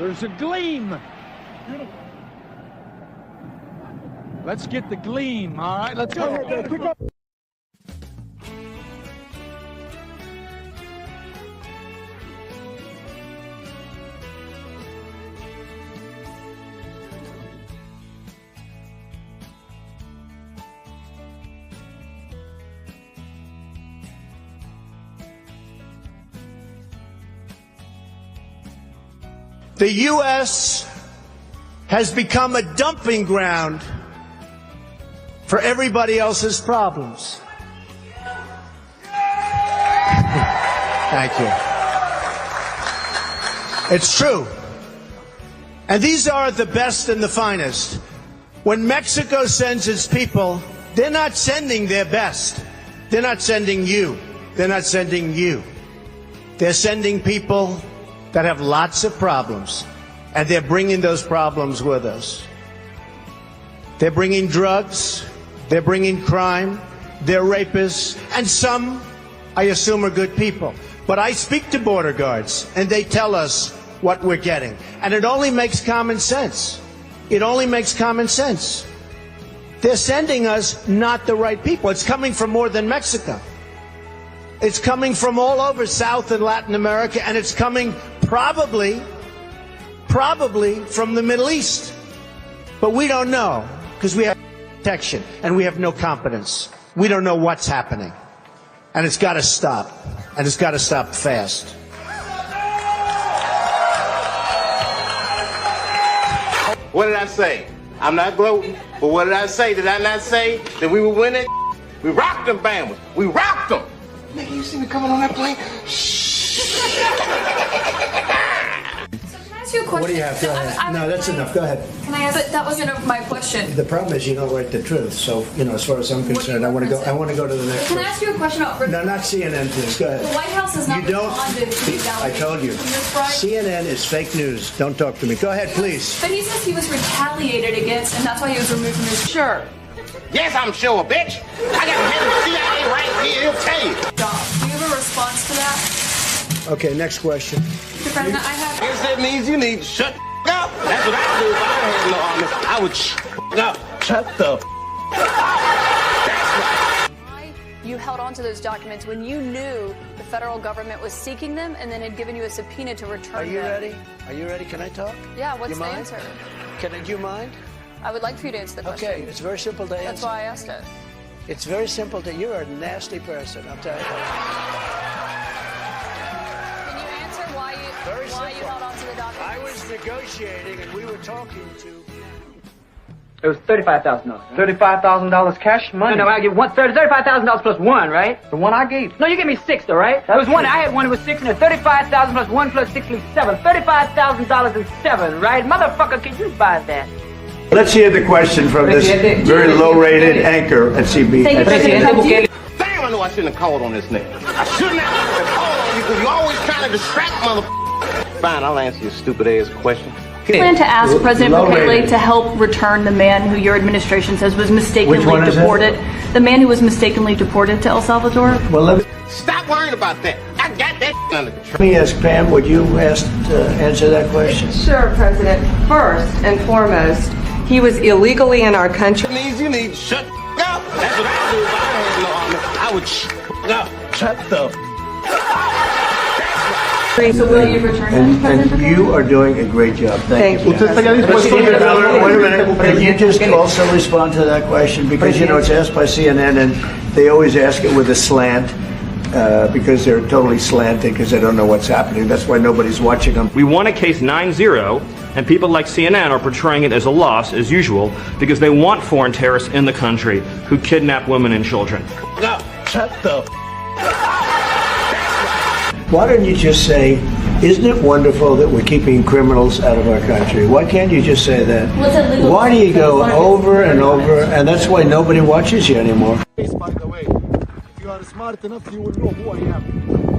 There's a gleam. Let's get the gleam, all right? Let's go. The U.S. has become a dumping ground for everybody else's problems. Thank you. It's true. And these are the best and the finest. When Mexico sends its people, they're not sending their best. They're not sending you. They're not sending you. They're sending people that have lots of problems, and they're bringing those problems with us. They're bringing drugs, they're bringing crime, they're rapists, and some, I assume, are good people. But I speak to border guards, and they tell us what we're getting. And it only makes common sense. It only makes common sense. They're sending us not the right people. It's coming from more than Mexico. It's coming from all over South and Latin America, and it's coming probably from the Middle East. But we don't know, because we have protection, and we have no competence. We don't know what's happening. And it's got to stop. And it's got to stop fast. What did I say? I'm not gloating, but what did I say? Did I not say that we were winning? We rocked them, Bama. We rocked them. Nigga, you see me coming on that plane? You a question? What do you have? Go ahead. No, that's enough. Go ahead. Can I ask? But that wasn't my question. The problem is you don't write the truth. So, as far as I'm concerned, I want to go to the next Can I ask you a question about? No, not CNN, please. Go ahead. The White House has not responded to these I told you. CNN is fake news. Don't talk to me. Go ahead, please. But he says he was retaliated against, and that's why he was removed from his. Sure. Yes, I'm sure, bitch. I got the head of the CIA right here. He'll tell you. Do you have a response to that? Okay, next question. Mr. President, I have. Guess that means you need to shut up. That's what I do if I had no army. I would shut up. Shut the That's right. You held on to those documents when you knew the federal government was seeking them and then had given you a subpoena to return them. Are you ready? Are you ready? Can I talk? Yeah, what's the answer? Do you mind? I would like for you to answer the question. Okay, it's very simple to answer. That's why I asked it. It's very simple to. You're a nasty person. I'll tell you Can you answer why you held on to the documents? I was negotiating, and we were talking to. It was $35,000. $35,000 cash money? No, I give $35,000 plus one, right? The one I gave. No, you gave me six, though, right? That was one. I had one. It was six, and then $35,000 plus one plus six was seven. $35,000 and seven, right? Motherfucker, can you buy that? Let's hear the question from this very low-rated anchor at CB. Damn, I know I shouldn't have called on this nigga. I shouldn't have called on you because you're always trying to distract motherfucker. Fine, I'll answer your stupid-ass question. I plan to ask President Bukele to help return the man who your administration says was mistakenly deported. The man who was mistakenly deported to El Salvador. Well, stop worrying about that. I got that under control. Let me ask Pam, would you answer that question? Sure, President. First and foremost, he was illegally in our country. You need to shut up. That's what I do if I had no army. I would shut up. Shut the So will you return him, President Bukele? You are doing a great job. Thank you. you. Wait a minute. Can you just also respond to that question? Because, it's asked by CNN, and they always ask it with a slant. Because they're totally slanted because they don't know what's happening. That's why nobody's watching them. We won a case 9-0, and people like CNN are portraying it as a loss, as usual, because they want foreign terrorists in the country who kidnap women and children. No, shut the Why don't you just say, isn't it wonderful that we're keeping criminals out of our country? Why can't you just say that? Why do you go over and over, and that's why nobody watches you anymore? By the way, if you are smart enough, you will know who I am.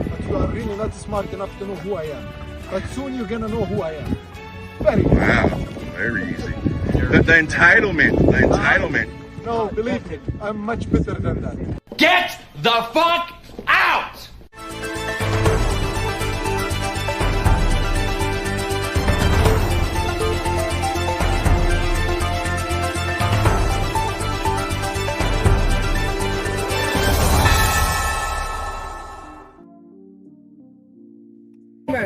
But you are really not smart enough to know who I am. But soon you're gonna know who I am. Very easy. Wow, very easy. The entitlement. No, believe me, I'm much better than that. Get the fuck out! As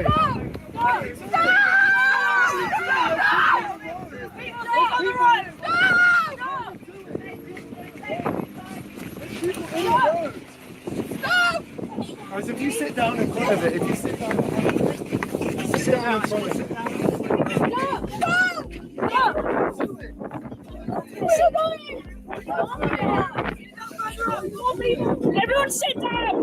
if you sit down in front of it, if you sit down in front of it, sit down in front of it. Everyone sit down!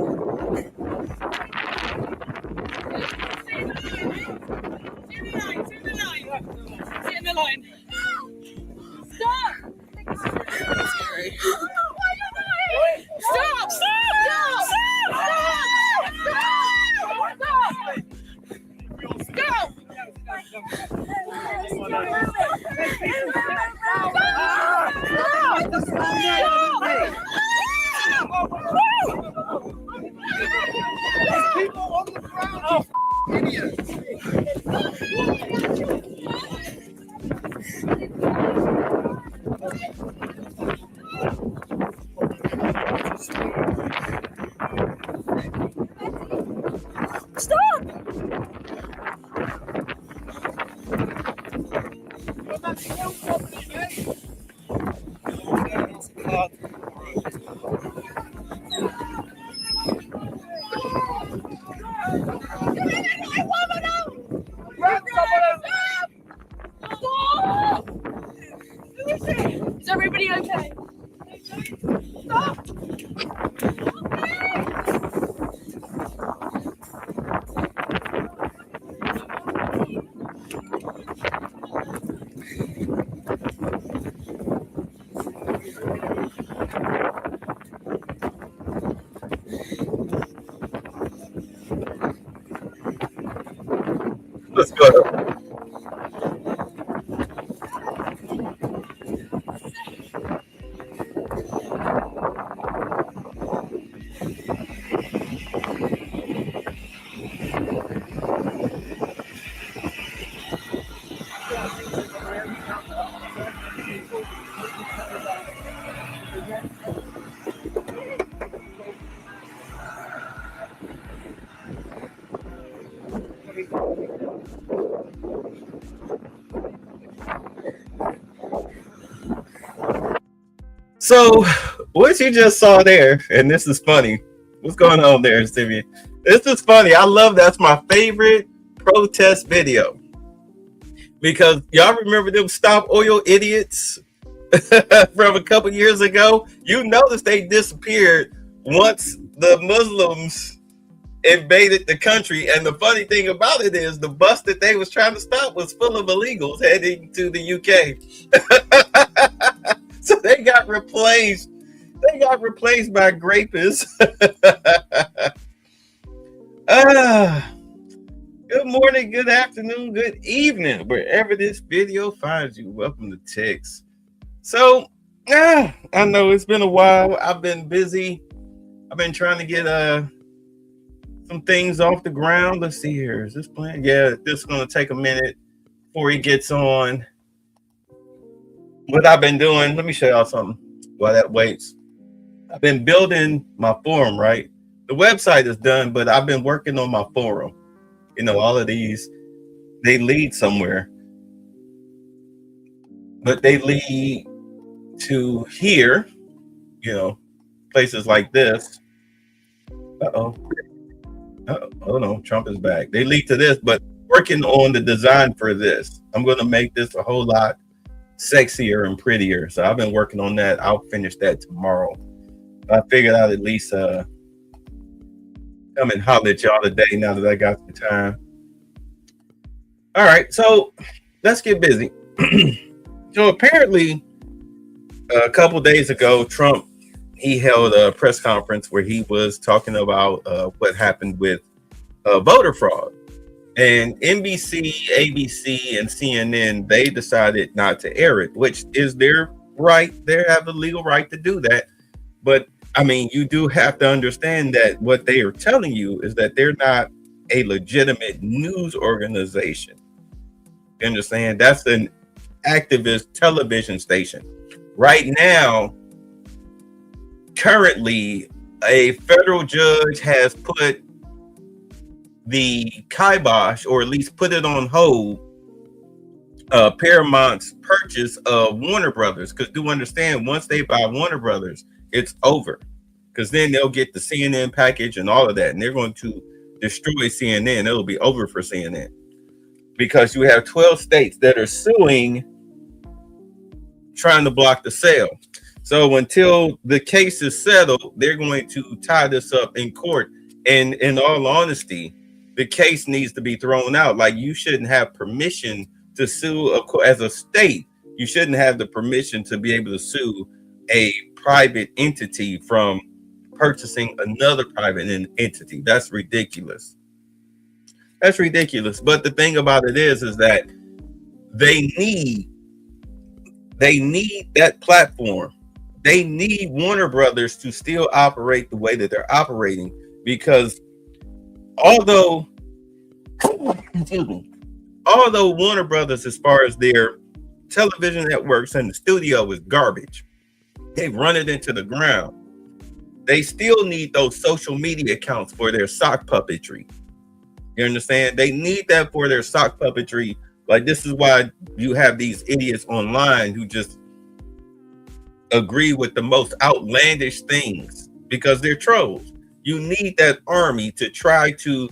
Sit in the line. Stop! Stop! Is everybody okay? Stop! Let's go. So, what you just saw there, and this is funny. What's going on there, Stevie? This is funny. I love that's my favorite protest video. Because y'all remember them Stop Oil idiots from a couple years ago? You notice they disappeared once the Muslims invaded the country. And the funny thing about it is the bus that they was trying to stop was full of illegals heading to the UK. So they got replaced. They got replaced by grapists. Good morning, good afternoon, good evening, wherever this video finds you. Welcome to Text. So, I know it's been a while. I've been busy. I've been trying to get some things off the ground. Let's see here. Is this playing? Yeah, this is going to take a minute before he gets on. What I've been doing, let me show y'all something while that waits. I've been building my forum, right? The website is done, but I've been working on my forum. You know, all of these, they lead somewhere. But they lead to here, you know, places like this. Oh no, Trump is back. They lead to this, but working on the design for this. I'm going to make this a whole lot sexier and prettier. So I've been working on that. I'll finish that tomorrow. I figured I'd at least come and holler at y'all today now that I got some time. All right, so let's get busy. So apparently a couple days ago, Trump, he held a press conference where he was talking about what happened with voter fraud. And NBC, ABC, and CNN, they decided not to air it, which is their right. They have the legal right to do that. But, I mean, you do have to understand that what they are telling you is that they're not a legitimate news organization. You understand? That's an activist television station. Right now, currently, a federal judge has put the kibosh, or at least put it on hold, Paramount's purchase of Warner Brothers. Because do understand, once they buy Warner Brothers, it's over. Because then they'll get the CNN package and all of that, and they're going to destroy CNN. It'll be over for CNN. Because you have 12 states that are suing, trying to block the sale. So until the case is settled, they're going to tie this up in court. And in all honesty, the case needs to be thrown out. Like, you shouldn't have permission to sue as a state. You shouldn't have the permission to be able to sue a private entity from purchasing another private entity. That's ridiculous. That's ridiculous. But the thing about it is that they need that platform. They need Warner Brothers to still operate the way that they're operating, because although Warner Brothers, as far as their television networks and the studio, is garbage, they've run it into the ground. They still need those social media accounts for their sock puppetry. You understand? They need that for their sock puppetry. Like, this is why you have these idiots online who just agree with the most outlandish things, because they're trolls. You need that army to try to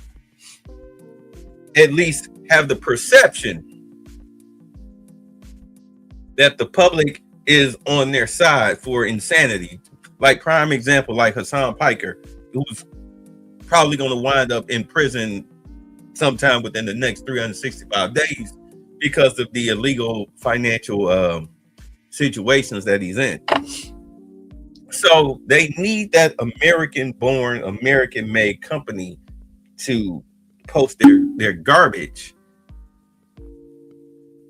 at least have the perception that the public is on their side for insanity. Like, prime example, like Hassan Piker, who's probably going to wind up in prison sometime within the next 365 days because of the illegal financial situations that he's in. So they need that American-born, American-made company to post their garbage,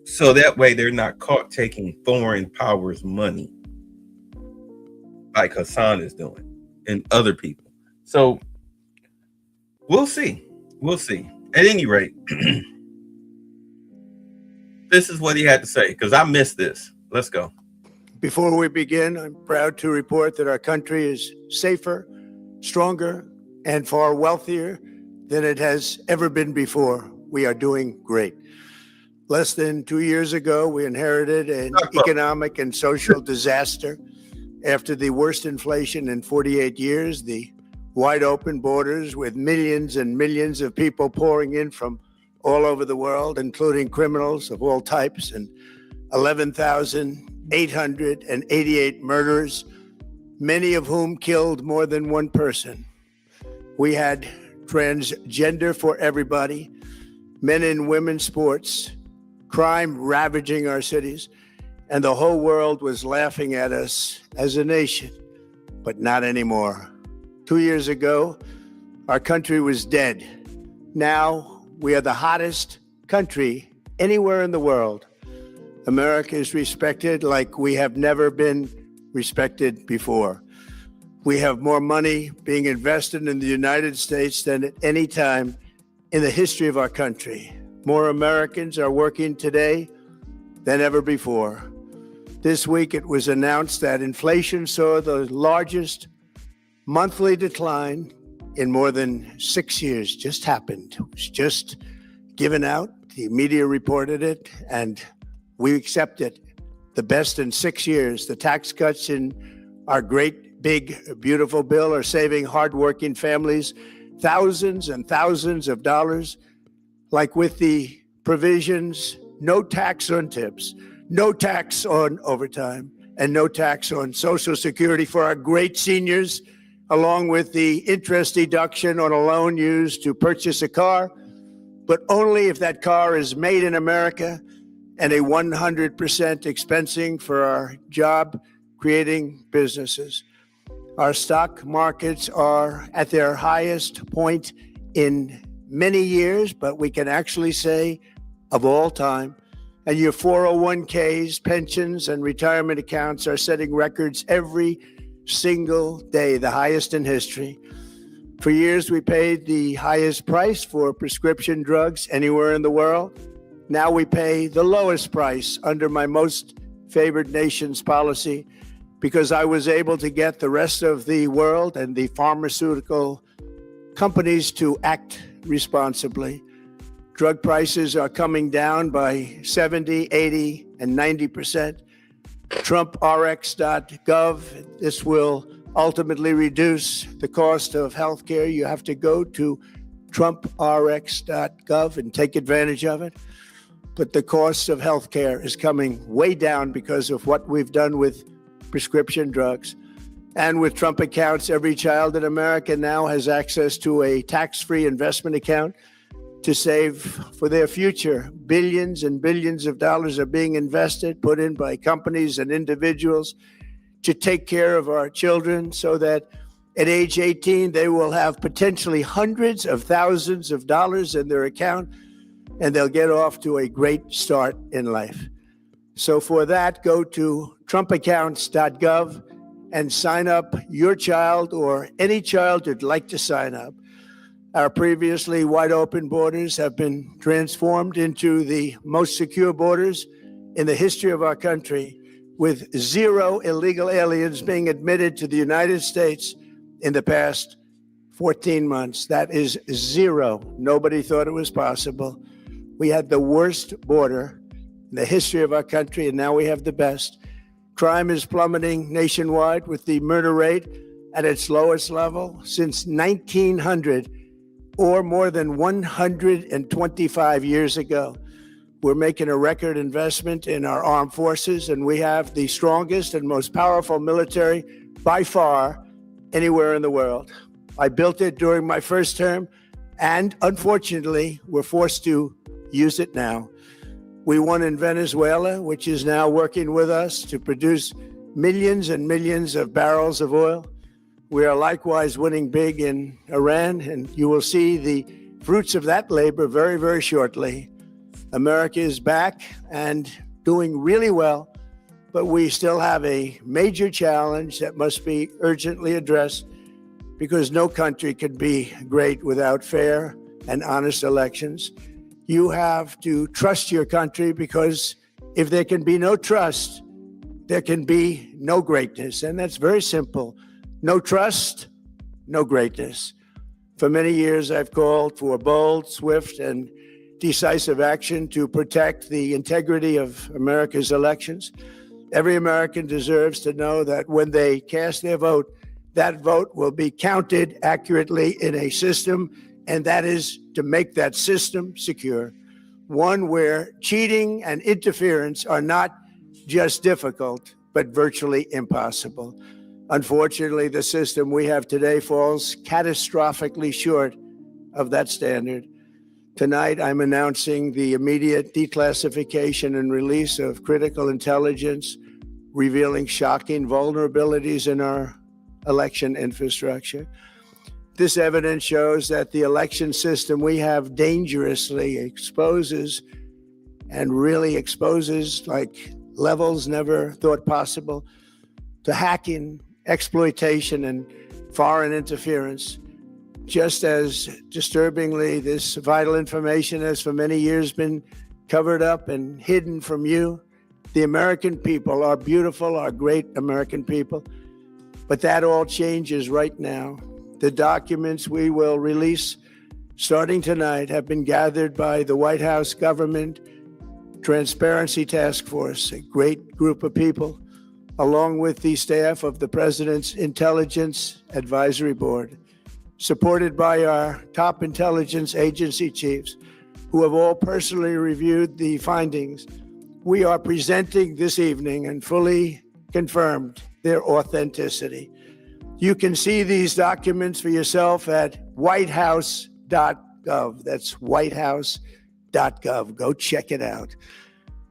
so that way they're not caught taking foreign powers' money like Hassan is doing and other people. So we'll see. We'll see. At any rate, this is what he had to say, because I missed this. Let's go. Before we begin, I'm proud to report that our country is safer, stronger, and far wealthier than it has ever been before. We are doing great. Less than 2 years ago, we inherited an economic and social disaster. After the worst inflation in 48 years, the wide open borders with millions and millions of people pouring in from all over the world, including criminals of all types, and 11,888 murders, many of whom killed more than one person. We had transgender for everybody, men and women sports, crime ravaging our cities, and the whole world was laughing at us as a nation, but not anymore. 2 years ago, our country was dead. Now we are the hottest country anywhere in the world. America is respected like we have never been respected before. We have more money being invested in the United States than at any time in the history of our country. More Americans are working today than ever before. This week, it was announced that inflation saw the largest monthly decline in more than 6 years. Just happened. It was just given out. The media reported it, and we accept it. The best in 6 years. The tax cuts in our great, big, beautiful bill are saving hardworking families thousands and thousands of dollars, like with the provisions, no tax on tips, no tax on overtime, and no tax on Social Security for our great seniors, along with the interest deduction on a loan used to purchase a car, but only if that car is made in America, and a 100% expensing for our job-creating businesses. Our stock markets are at their highest point in many years, but we can actually say of all time. And your 401ks, pensions, and retirement accounts are setting records every single day, the highest in history. For years, we paid the highest price for prescription drugs anywhere in the world. Now we pay the lowest price under my most favored nation's policy, because I was able to get the rest of the world and the pharmaceutical companies to act responsibly. Drug prices are coming down by 70, 80, and 90%. TrumpRx.gov, this will ultimately reduce the cost of healthcare. You have to go to TrumpRx.gov and take advantage of it. But the cost of healthcare is coming way down because of what we've done with prescription drugs. And with Trump accounts, every child in America now has access to a tax-free investment account to save for their future. Billions and billions of dollars are being invested, put in by companies and individuals to take care of our children so that at age 18, they will have potentially hundreds of thousands of dollars in their account, and they'll get off to a great start in life. So for that, go to TrumpAccounts.gov and sign up your child or any child who'd like to sign up. Our previously wide open borders have been transformed into the most secure borders in the history of our country, with 0 illegal aliens being admitted to the United States in the past 14 months. That is 0. Nobody thought it was possible. We had the worst border in the history of our country, and now we have the best. Crime is plummeting nationwide, with the murder rate at its lowest level since 1900, or more than 125 years ago. We're making a record investment in our armed forces, and we have the strongest and most powerful military by far anywhere in the world. I built it during my first term, and unfortunately, we're forced to use it now. We won in Venezuela, which is now working with us to produce millions and millions of barrels of oil. We are likewise winning big in Iran, and you will see the fruits of that labor very, very shortly. America is back and doing really well, but we still have a major challenge that must be urgently addressed, because no country can be great without fair and honest elections. You have to trust your country, because if there can be no trust, there can be no greatness. And that's very simple. No trust, no greatness. For many years, I've called for bold, swift, and decisive action to protect the integrity of America's elections. Every American deserves to know that when they cast their vote, that vote will be counted accurately in a system, and that is to make that system secure. One where cheating and interference are not just difficult, but virtually impossible. Unfortunately, the system we have today falls catastrophically short of that standard. Tonight, I'm announcing the immediate declassification and release of critical intelligence revealing shocking vulnerabilities in our election infrastructure. This evidence shows that the election system we have dangerously exposes like levels never thought possible to hacking, exploitation, and foreign interference. Just as disturbingly, this vital information has for many years been covered up and hidden from you, the American people, our beautiful, our great American people. But that all changes right now. The documents we will release starting tonight have been gathered by the White House Government Transparency Task Force, a great group of people, along with the staff of the President's Intelligence Advisory Board, supported by our top intelligence agency chiefs, who have all personally reviewed the findings. We are presenting this evening and fully confirmed their authenticity. You can see these documents for yourself at whitehouse.gov. That's whitehouse.gov. Go check it out.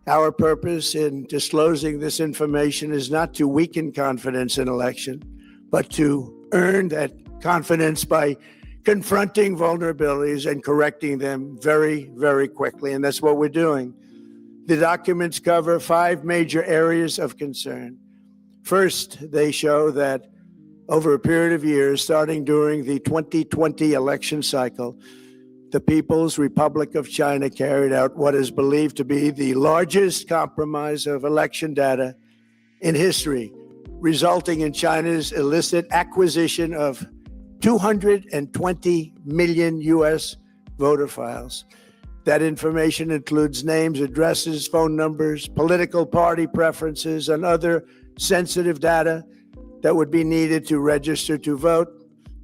Our purpose in disclosing this information is not to weaken confidence in election, but to earn that confidence by confronting vulnerabilities and correcting them very, very quickly. And that's what we're doing. The documents cover 5 major areas of concern. First, they show that over a period of years, starting during the 2020 election cycle, the People's Republic of China carried out what is believed to be the largest compromise of election data in history, resulting in China's illicit acquisition of 220 million U.S. voter files. That information includes names, addresses, phone numbers, political party preferences, and other sensitive data that would be needed to register to vote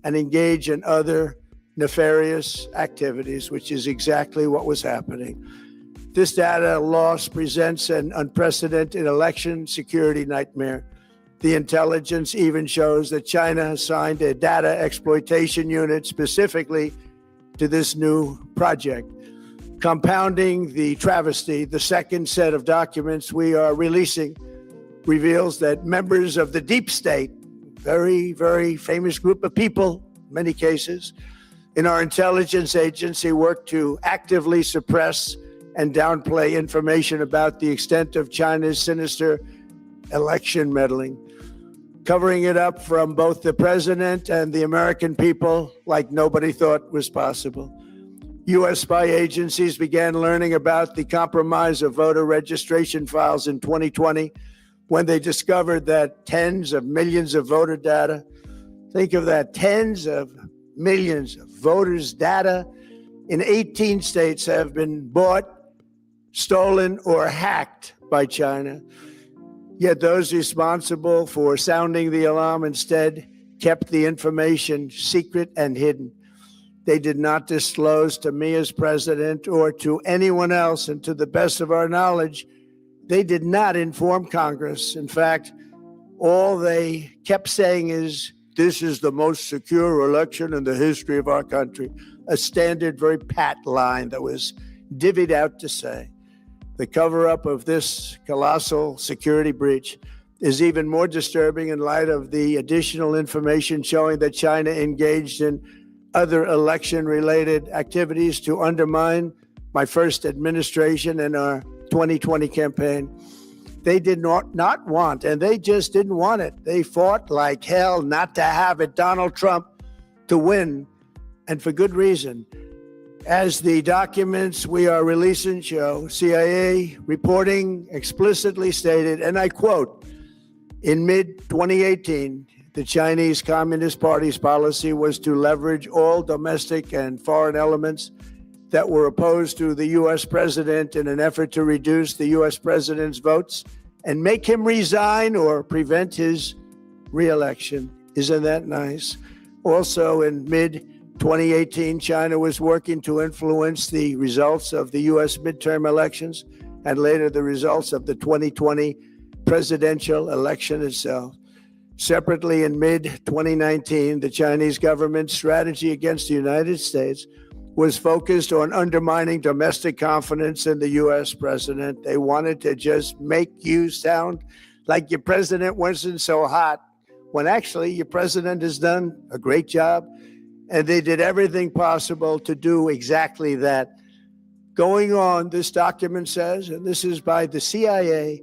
and engage in other nefarious activities, which is exactly what was happening. This data loss presents an unprecedented election security nightmare. The intelligence even shows that China has signed a data exploitation unit specifically to this new project. Compounding the travesty, the second set of documents we are releasing reveals that members of the deep state, very, very famous group of people, in many cases, in our intelligence agency work to actively suppress and downplay information about the extent of China's sinister election meddling, covering it up from both the president and the American people like nobody thought was possible. U.S. spy agencies began learning about the compromise of voter registration files in 2020 when they discovered that tens of millions of voter data, think of that, tens of millions of voters' data in 18 states have been bought, stolen, or hacked by China. Yet those responsible for sounding the alarm instead kept the information secret and hidden. They did not disclose to me as president or to anyone else, and to the best of our knowledge, they did not inform Congress. In fact, all they kept saying is, this is the most secure election in the history of our country, a standard, very pat line that was divvied out to say. The cover-up of this colossal security breach is even more disturbing in light of the additional information showing that China engaged in other election-related activities to undermine my first administration and our 2020 campaign. They did not want, and they just didn't want it. They fought like hell not to have it, Donald Trump, to win, and for good reason. As the documents we are releasing show, CIA reporting explicitly stated, and I quote, in mid-2018, the Chinese Communist Party's policy was to leverage all domestic and foreign elements that were opposed to the U.S. president in an effort to reduce the U.S. president's votes and make him resign or prevent his re-election. Isn't that nice? Also, in mid-2018, China was working to influence the results of the U.S. midterm elections and later the results of the 2020 presidential election itself. Separately, in mid-2019, the Chinese government's strategy against the United States was focused on undermining domestic confidence in the U.S. president. They wanted to just make you sound like your president wasn't so hot, when actually your president has done a great job. And they did everything possible to do exactly that. Going on, this document says, and this is by the CIA,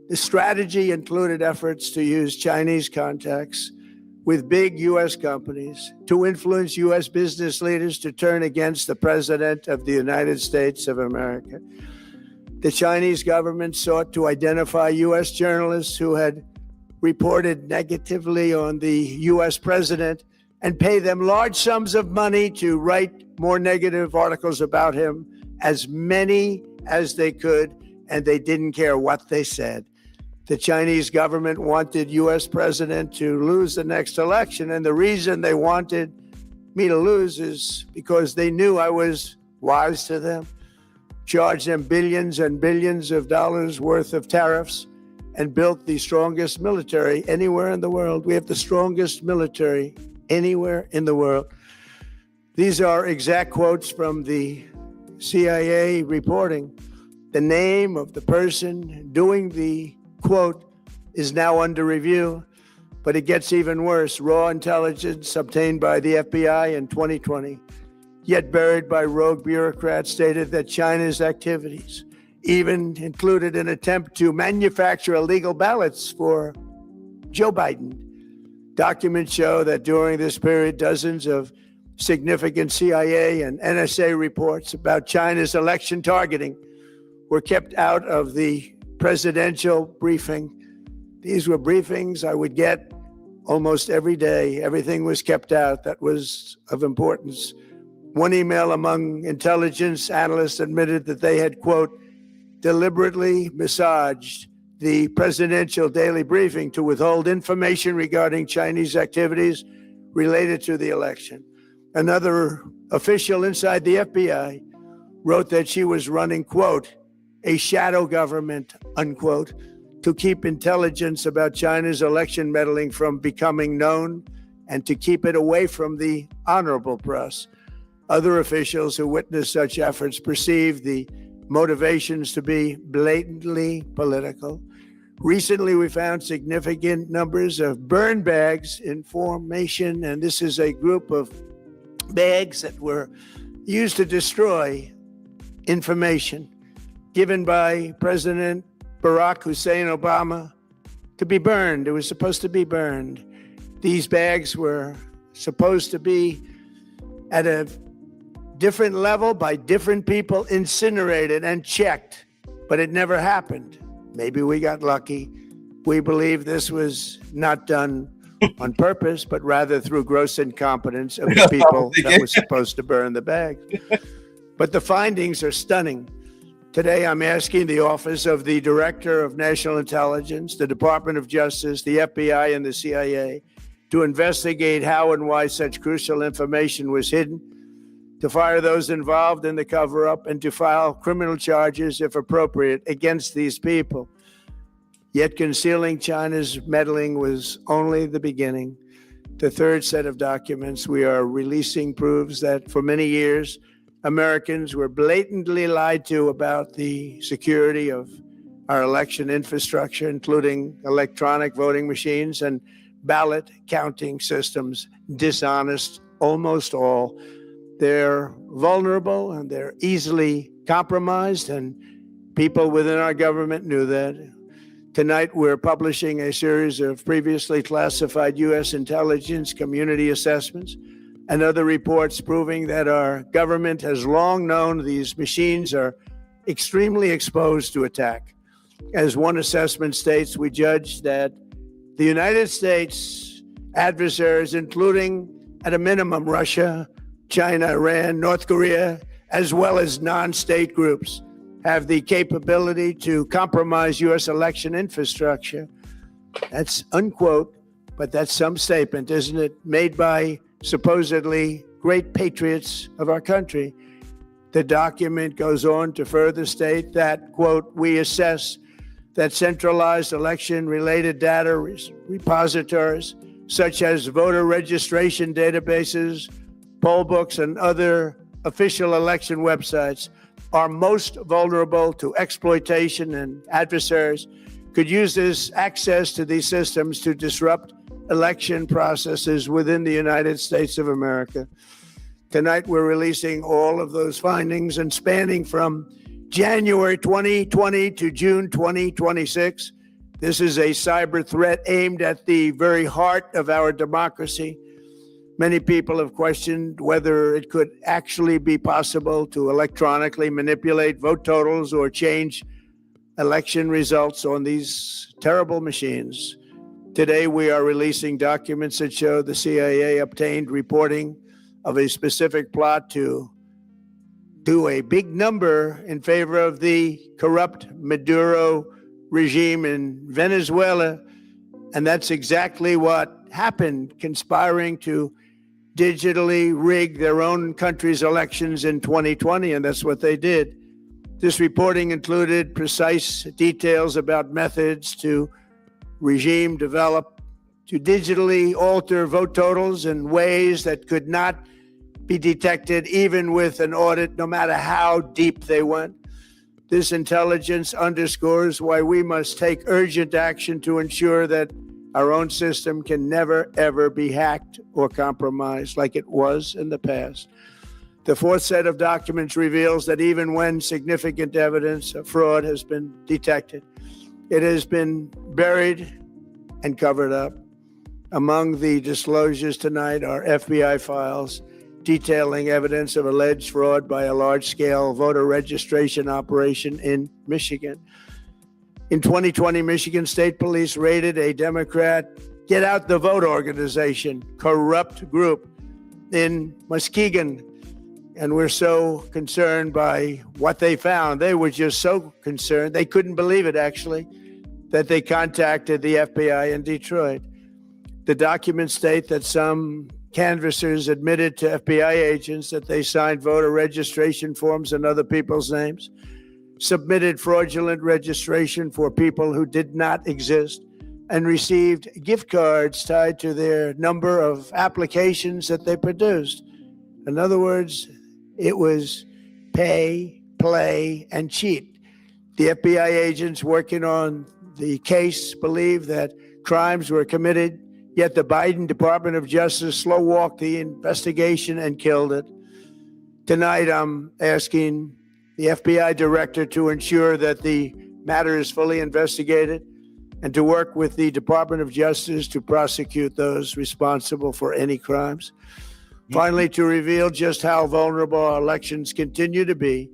the strategy included efforts to use Chinese contacts with big U.S. companies to influence U.S. business leaders to turn against the President of the United States of America. The Chinese government sought to identify U.S. journalists who had reported negatively on the U.S. president and pay them large sums of money to write more negative articles about him, as many as they could, and they didn't care what they said. The Chinese government wanted U.S. president to lose the next election, and the reason they wanted me to lose is because they knew I was wise to them, charged them billions and billions of dollars worth of tariffs, and built the strongest military anywhere in the world. We have the strongest military anywhere in the world. These are exact quotes from the CIA reporting. The name of the person doing the quote is now under review, but it gets even worse. Raw intelligence obtained by the FBI in 2020, yet buried by rogue bureaucrats, stated that China's activities even included an attempt to manufacture illegal ballots for Joe Biden. Documents show that during this period, dozens of significant CIA and NSA reports about China's election targeting were kept out of the presidential briefing. These were briefings I would get almost every day. Everything was kept out that was of importance. One email among intelligence analysts admitted that they had, quote, deliberately massaged the presidential daily briefing to withhold information regarding Chinese activities related to the election. Another official inside the FBI wrote that she was running, quote, a shadow government, unquote, to keep intelligence about China's election meddling from becoming known and to keep it away from the honorable press. Other officials who witnessed such efforts perceived the motivations to be blatantly political. Recently, we found significant numbers of burn bags in formation, and this is a group of bags that were used to destroy information given by President Barack Hussein Obama to be burned. It was supposed to be burned. These bags were supposed to be at a different level by different people, incinerated and checked, but it never happened. Maybe we got lucky. We believe this was not done on purpose, but rather through gross incompetence of the people that were supposed to burn the bag. But the findings are stunning. Today, I'm asking the Office of the Director of National Intelligence, the Department of Justice, the FBI, and the CIA to investigate how and why such crucial information was hidden, to fire those involved in the cover-up, and to file criminal charges, if appropriate, against these people. Yet concealing China's meddling was only the beginning. The third set of documents we are releasing proves that for many years, Americans were blatantly lied to about the security of our election infrastructure, including electronic voting machines and ballot counting systems, dishonest, almost all. They're vulnerable and they're easily compromised, and people within our government knew that. Tonight, we're publishing a series of previously classified U.S. intelligence community assessments and other reports proving that our government has long known these machines are extremely exposed to attack. As one assessment states, we judge that the United States adversaries, including at a minimum Russia, China, Iran, North Korea, as well as non-state groups, have the capability to compromise U.S. election infrastructure. That's unquote, but that's some statement, isn't it? Made by supposedly great patriots of our country. The document goes on to further state that, quote, we assess that centralized election-related data repositories, such as voter registration databases, poll books, and other official election websites, are most vulnerable to exploitation, and adversaries could use this access to these systems to disrupt election processes within the United States of America. Tonight, we're releasing all of those findings, and spanning from January 2020 to June 2026. This is a cyber threat aimed at the very heart of our democracy. Many people have questioned whether it could actually be possible to electronically manipulate vote totals or change election results on these terrible machines. Today, we are releasing documents that show the CIA obtained reporting of a specific plot to do a big number in favor of the corrupt Maduro regime in Venezuela. And that's exactly what happened, conspiring to digitally rig their own country's elections in 2020, and that's what they did. This reporting included precise details about methods to regime develop to digitally alter vote totals in ways that could not be detected even with an audit, no matter how deep they went. This intelligence underscores why we must take urgent action to ensure that our own system can never, ever be hacked or compromised like it was in the past. The fourth set of documents reveals that even when significant evidence of fraud has been detected, it has been buried and covered up. Among the disclosures tonight are FBI files detailing evidence of alleged fraud by a large-scale voter registration operation in Michigan. In 2020, Michigan State Police raided a Democrat Get Out the Vote organization, corrupt group in Muskegon. And we're so concerned by what they found. They were just so concerned. They couldn't believe it, actually, that they contacted the FBI in Detroit. The documents state that some canvassers admitted to FBI agents that they signed voter registration forms in other people's names, submitted fraudulent registration for people who did not exist, and received gift cards tied to their number of applications that they produced. In other words, it was pay, play, and cheat. The FBI agents working on the case believe that crimes were committed, yet the Biden Department of Justice slow-walked the investigation and killed it. Tonight, I'm asking the FBI director to ensure that the matter is fully investigated and to work with the Department of Justice to prosecute those responsible for any crimes. Finally, to reveal just how vulnerable our elections continue to be,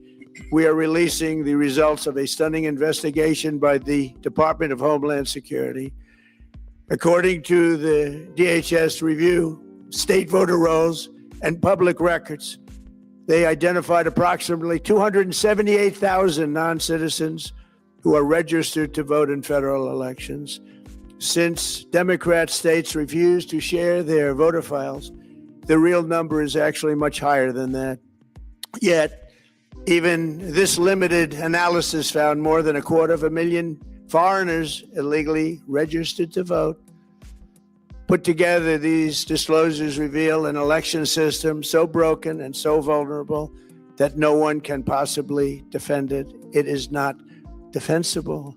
we are releasing the results of a stunning investigation by the Department of Homeland Security. According to the DHS review, state voter rolls and public records, they identified approximately 278,000 non-citizens who are registered to vote in federal elections. Since Democrat states refuse to share their voter files, the real number is actually much higher than that. Yet, even this limited analysis found more than 250,000 foreigners illegally registered to vote. Put together, these disclosures reveal an election system so broken and so vulnerable that no one can possibly defend it. It is not defensible.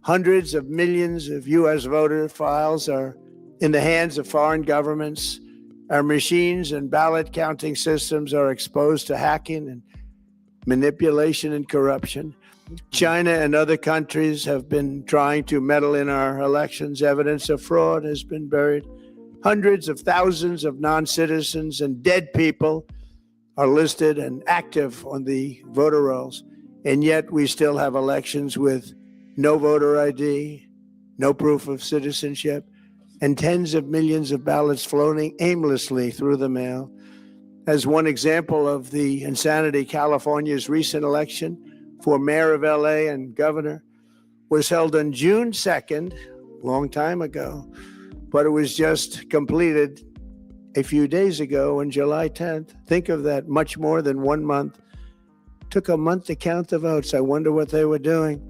Hundreds of millions of U.S. voter files are in the hands of foreign governments. Our machines and ballot counting systems are exposed to hacking and manipulation and corruption. China and other countries have been trying to meddle in our elections. Evidence of fraud has been buried. Hundreds of thousands of non-citizens and dead people are listed and active on the voter rolls. And yet we still have elections with no voter ID, no proof of citizenship, and tens of millions of ballots floating aimlessly through the mail. As one example of the insanity, California's recent election for mayor of LA and governor was held on June 2nd, long time ago, but it was just completed a few days ago on July 10th. Think of that, much more than 1 month. Took a month to count the votes. I wonder what they were doing.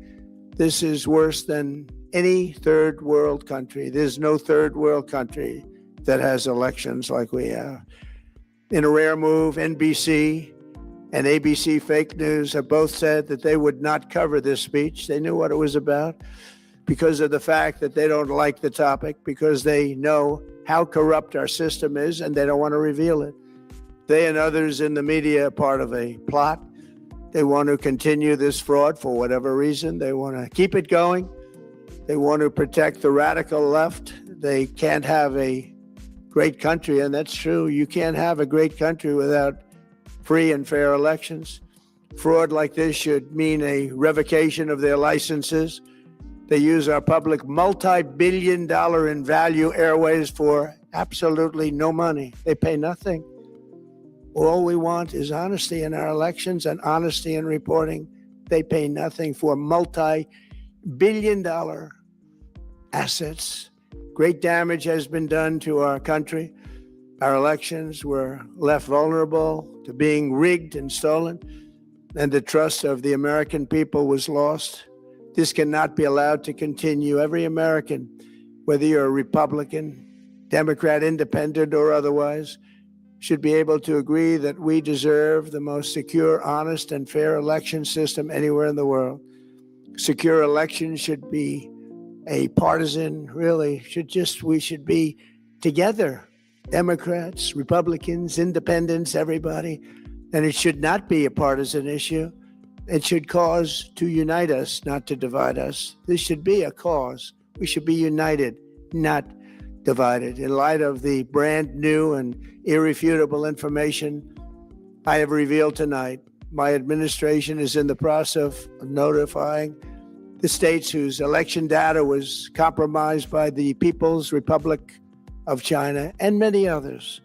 This is worse than any third world country. There's no third world country that has elections like we have. In a rare move, NBC and ABC Fake News have both said that they would not cover this speech. They knew what it was about because of the fact that they don't like the topic, because they know how corrupt our system is and they don't want to reveal it. They and others in the media are part of a plot. They want to continue this fraud for whatever reason. They want to keep it going. They want to protect the radical left. They can't have a great country, and that's true. You can't have a great country without free and fair elections. Fraud like this should mean a revocation of their licenses. They use our public multi-billion-dollar in value airways for absolutely no money. They pay nothing. All we want is honesty in our elections and honesty in reporting. They pay nothing for multi-billion-dollar assets. Great damage has been done to our country. Our elections were left vulnerable to being rigged and stolen, and the trust of the American people was lost. This cannot be allowed to continue. Every American, whether you're a Republican, Democrat, Independent, or otherwise, should be able to agree that we deserve the most secure, honest, and fair election system anywhere in the world. Secure elections should be a partisan, really, we should be together. Democrats, Republicans, Independents, everybody. And it should not be a partisan issue. It should cause to unite us, not to divide us. This should be a cause. We should be united, not divided. In light of the brand new and irrefutable information I have revealed tonight, my administration is in the process of notifying the states whose election data was compromised by the People's Republic of China, and many others.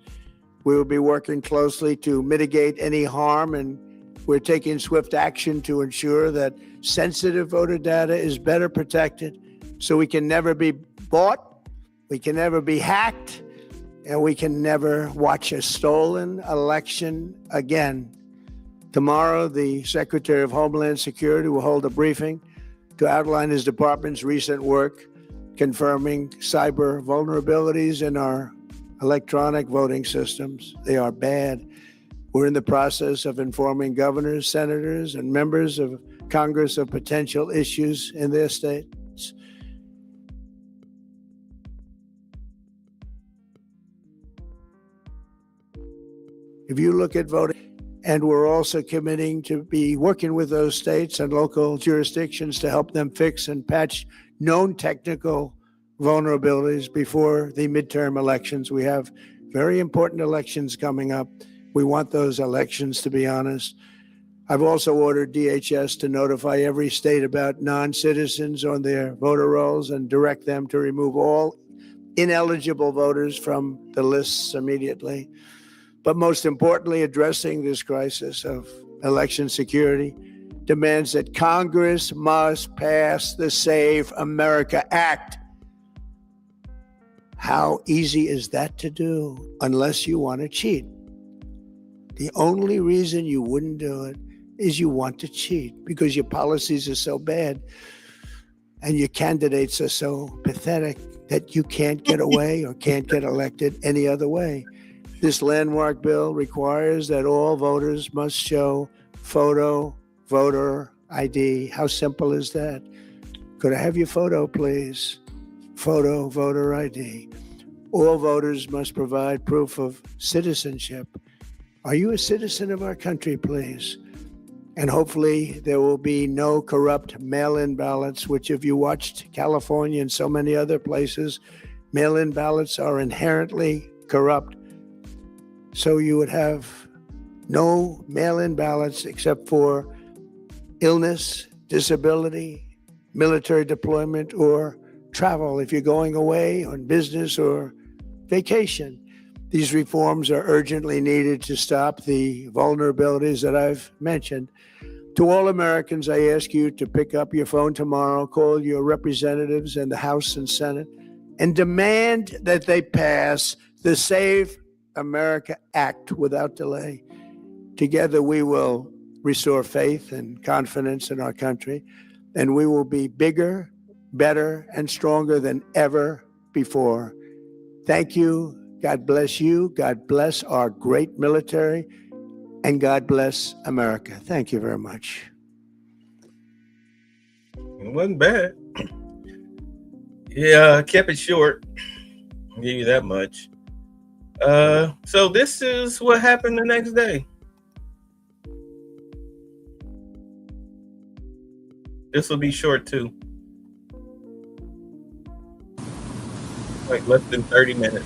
We will be working closely to mitigate any harm, and we're taking swift action to ensure that sensitive voter data is better protected so we can never be bought, we can never be hacked, and we can never watch a stolen election again. Tomorrow, the Secretary of Homeland Security will hold a briefing to outline his department's recent work confirming cyber vulnerabilities in our electronic voting systems. They are bad. We're in the process of informing governors, senators, and members of Congress of potential issues in their states. If you look at voting, and we're also committing to be working with those states and local jurisdictions to help them fix and patch known technical vulnerabilities before the midterm elections. We have very important elections coming up. We want those elections to be honest. I've also ordered DHS to notify every state about non-citizens on their voter rolls and direct them to remove all ineligible voters from the lists immediately. But most importantly, addressing this crisis of election security demands that Congress must pass the Save America Act. How easy is that to do unless you want to cheat? The only reason you wouldn't do it is you want to cheat because your policies are so bad and your candidates are so pathetic that you can't get away or can't get elected any other way. This landmark bill requires that all voters must show photo voter ID. How simple is that? Could I have your photo, please? Photo voter ID. All voters must provide proof of citizenship. Are you a citizen of our country, please? And hopefully there will be no corrupt mail-in ballots, which if you watched California and so many other places, mail-in ballots are inherently corrupt. So you would have no mail-in ballots except for illness, disability, military deployment, or travel if you're going away on business or vacation. These reforms are urgently needed to stop the vulnerabilities that I've mentioned. To all Americans, I ask you to pick up your phone tomorrow, call your representatives in the House and Senate, and demand that they pass the Save America Act without delay. Together, we will restore faith and confidence in our country, and we will be bigger, better, and stronger than ever before. Thank you. God bless you. God bless our great military, and God bless America. Thank you very much. It wasn't bad. Yeah, kept it short. I'll give you that much. So this is what happened the next day. This will be short too. Like less than 30 minutes.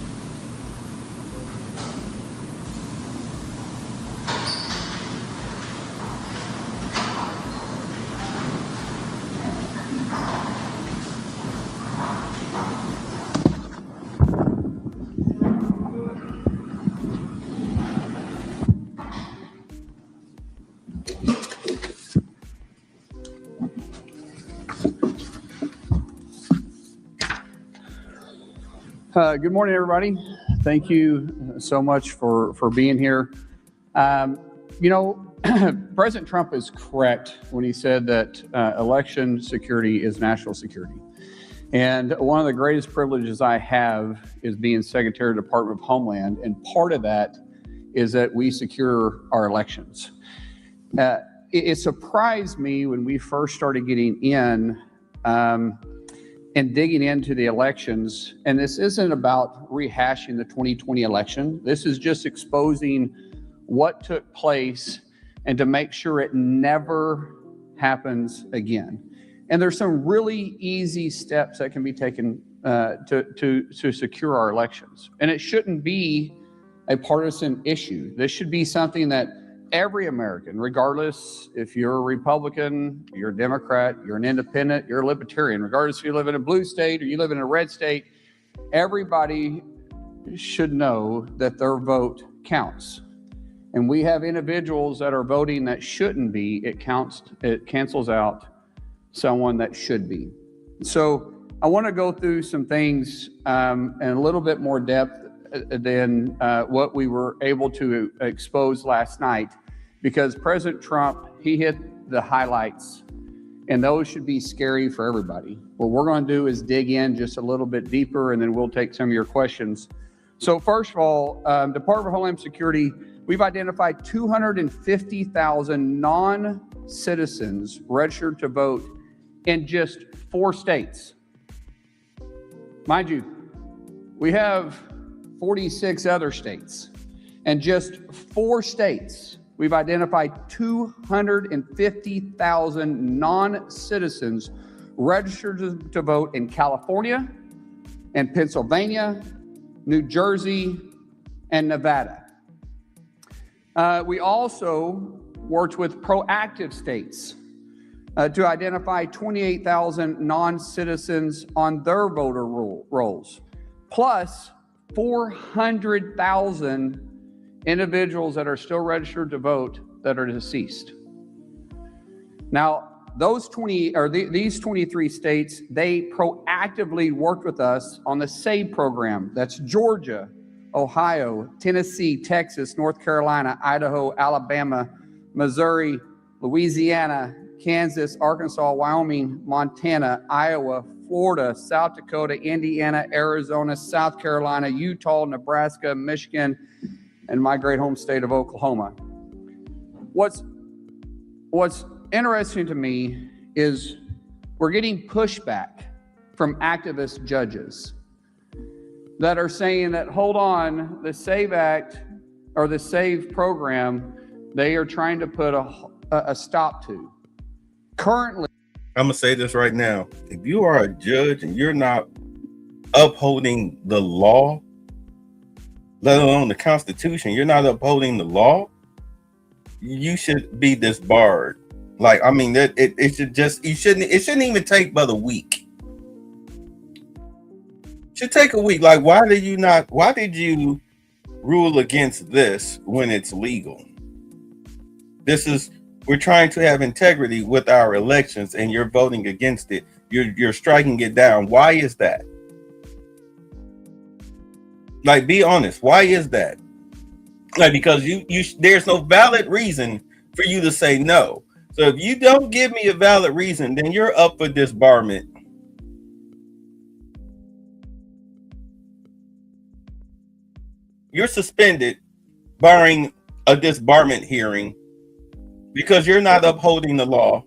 Good morning, everybody. Thank you so much for being here. President Trump is correct when he said that election security is national security. And one of the greatest privileges I have is being Secretary of the Department of Homeland. And part of that is that we secure our elections. It surprised me when we first started getting in and digging into the elections. And this isn't about rehashing the 2020 election. This is just exposing what took place and to make sure it never happens again. And there's some really easy steps that can be taken to secure our elections. And it shouldn't be a partisan issue. This should be something that every American, regardless if you're a Republican, you're a Democrat, you're an independent, you're a libertarian, regardless if you live in a blue state or you live in a red state, everybody should know that their vote counts. And we have individuals that are voting that shouldn't be. It cancels out someone that should be. So I want to go through some things in a little bit more depth than what we were able to expose last night, because President Trump, he hit the highlights, and those should be scary for everybody. What we're going to do is dig in just a little bit deeper, and then we'll take some of your questions. So first of all, Department of Homeland Security, we've identified 250,000 non-citizens registered to vote in just 4 states. Mind you, we have 46 other states. And just 4 states, we've identified 250,000 non-citizens registered to vote in California, and Pennsylvania, New Jersey, and Nevada. We also worked with proactive states to identify 28,000 non-citizens on their voter rolls, plus 400,000 individuals that are still registered to vote that are deceased. Now, these 23 states, they proactively worked with us on the SAVE program. That's Georgia, Ohio, Tennessee, Texas, North Carolina, Idaho, Alabama, Missouri, Louisiana, Kansas, Arkansas, Wyoming, Montana, Iowa, Florida, South Dakota, Indiana, Arizona, South Carolina, Utah, Nebraska, Michigan, and my great home state of Oklahoma. What's interesting to me is we're getting pushback from activist judges that are saying that, hold on, the SAVE Act or the SAVE program, they are trying to put a stop to. Currently, I'm gonna say this right now. If you are a judge and you're not upholding the law, let alone the Constitution, you're not upholding the law, you should be disbarred. Like, I mean, it shouldn't even take but a week. It should take a week. Like, why did you rule against this when it's legal? We're trying to have integrity with our elections, and you're voting against it. You're striking it down. Why is that? Like, be honest. Why is that? Like, because there's no valid reason for you to say no. So if you don't give me a valid reason, then you're up for disbarment. You're suspended, barring a disbarment hearing, because you're not upholding the law.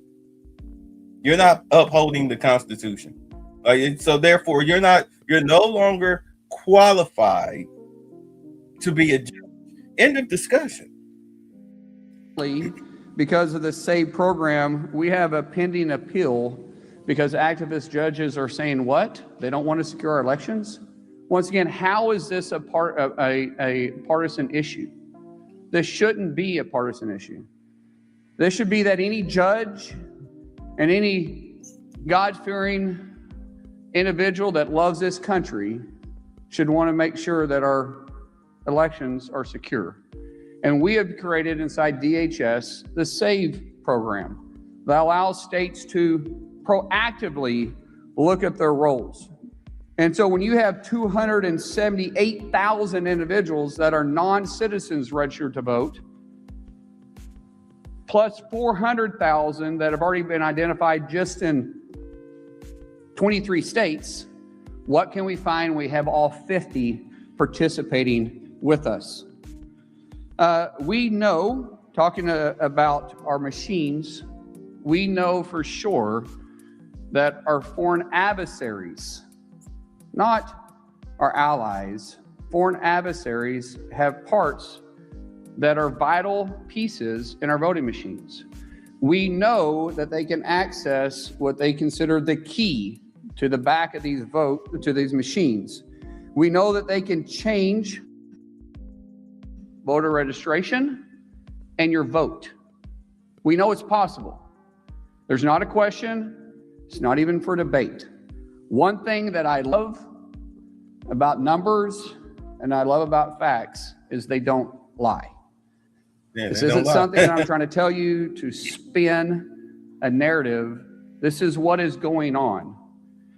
You're not upholding the Constitution. So therefore, you're no longer qualified to be a judge. End of discussion. Because of the SAVE program, we have a pending appeal because activist judges are saying what? They don't want to secure our elections? Once again, how is this a partisan issue? This shouldn't be a partisan issue. This should be that any judge and any God-fearing individual that loves this country should want to make sure that our elections are secure. And we have created inside DHS the SAVE program that allows states to proactively look at their rolls. And so when you have 278,000 individuals that are non-citizens registered to vote, plus 400,000 that have already been identified just in 23 states, what can we find? We have all 50 participating with us. We know, talking about our machines, we know for sure that our foreign adversaries, not our allies, foreign adversaries have parts that are vital pieces in our voting machines. We know that they can access what they consider the key to the back of these machines. We know that they can change voter registration and your vote. We know it's possible. There's not a question. It's not even for debate. One thing that I love about numbers and I love about facts is they don't lie. Yeah, this isn't something that I'm trying to tell you to spin a narrative. This is what is going on.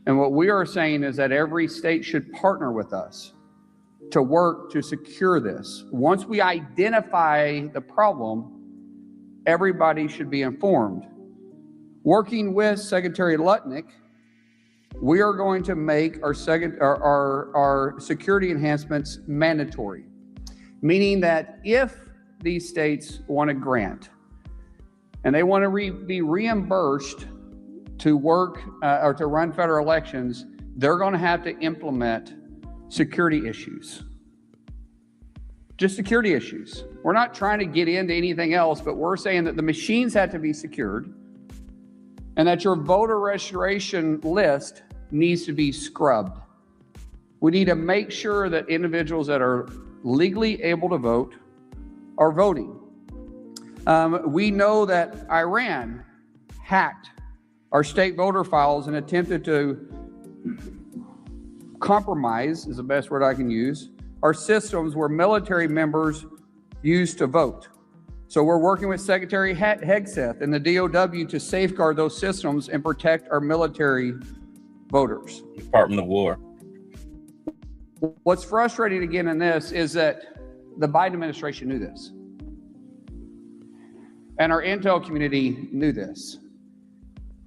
And what we are saying is that every state should partner with us to work to secure this. Once we identify the problem, everybody should be informed. Working with Secretary Lutnick, we are going to make our security enhancements mandatory, meaning that if these states want a grant and they want to be reimbursed to work or to run federal elections, they're going to have to implement security issues. Just security issues. We're not trying to get into anything else, but we're saying that the machines have to be secured and that your voter registration list needs to be scrubbed. We need to make sure that individuals that are legally able to vote are voting. We know that Iran hacked our state voter files and attempted to compromise, is the best word I can use, our systems where military members used to vote. So we're working with Secretary Hegseth and the DOW to safeguard those systems and protect our military voters. Department of War. What's frustrating again in this is that the Biden administration knew this. And our intel community knew this.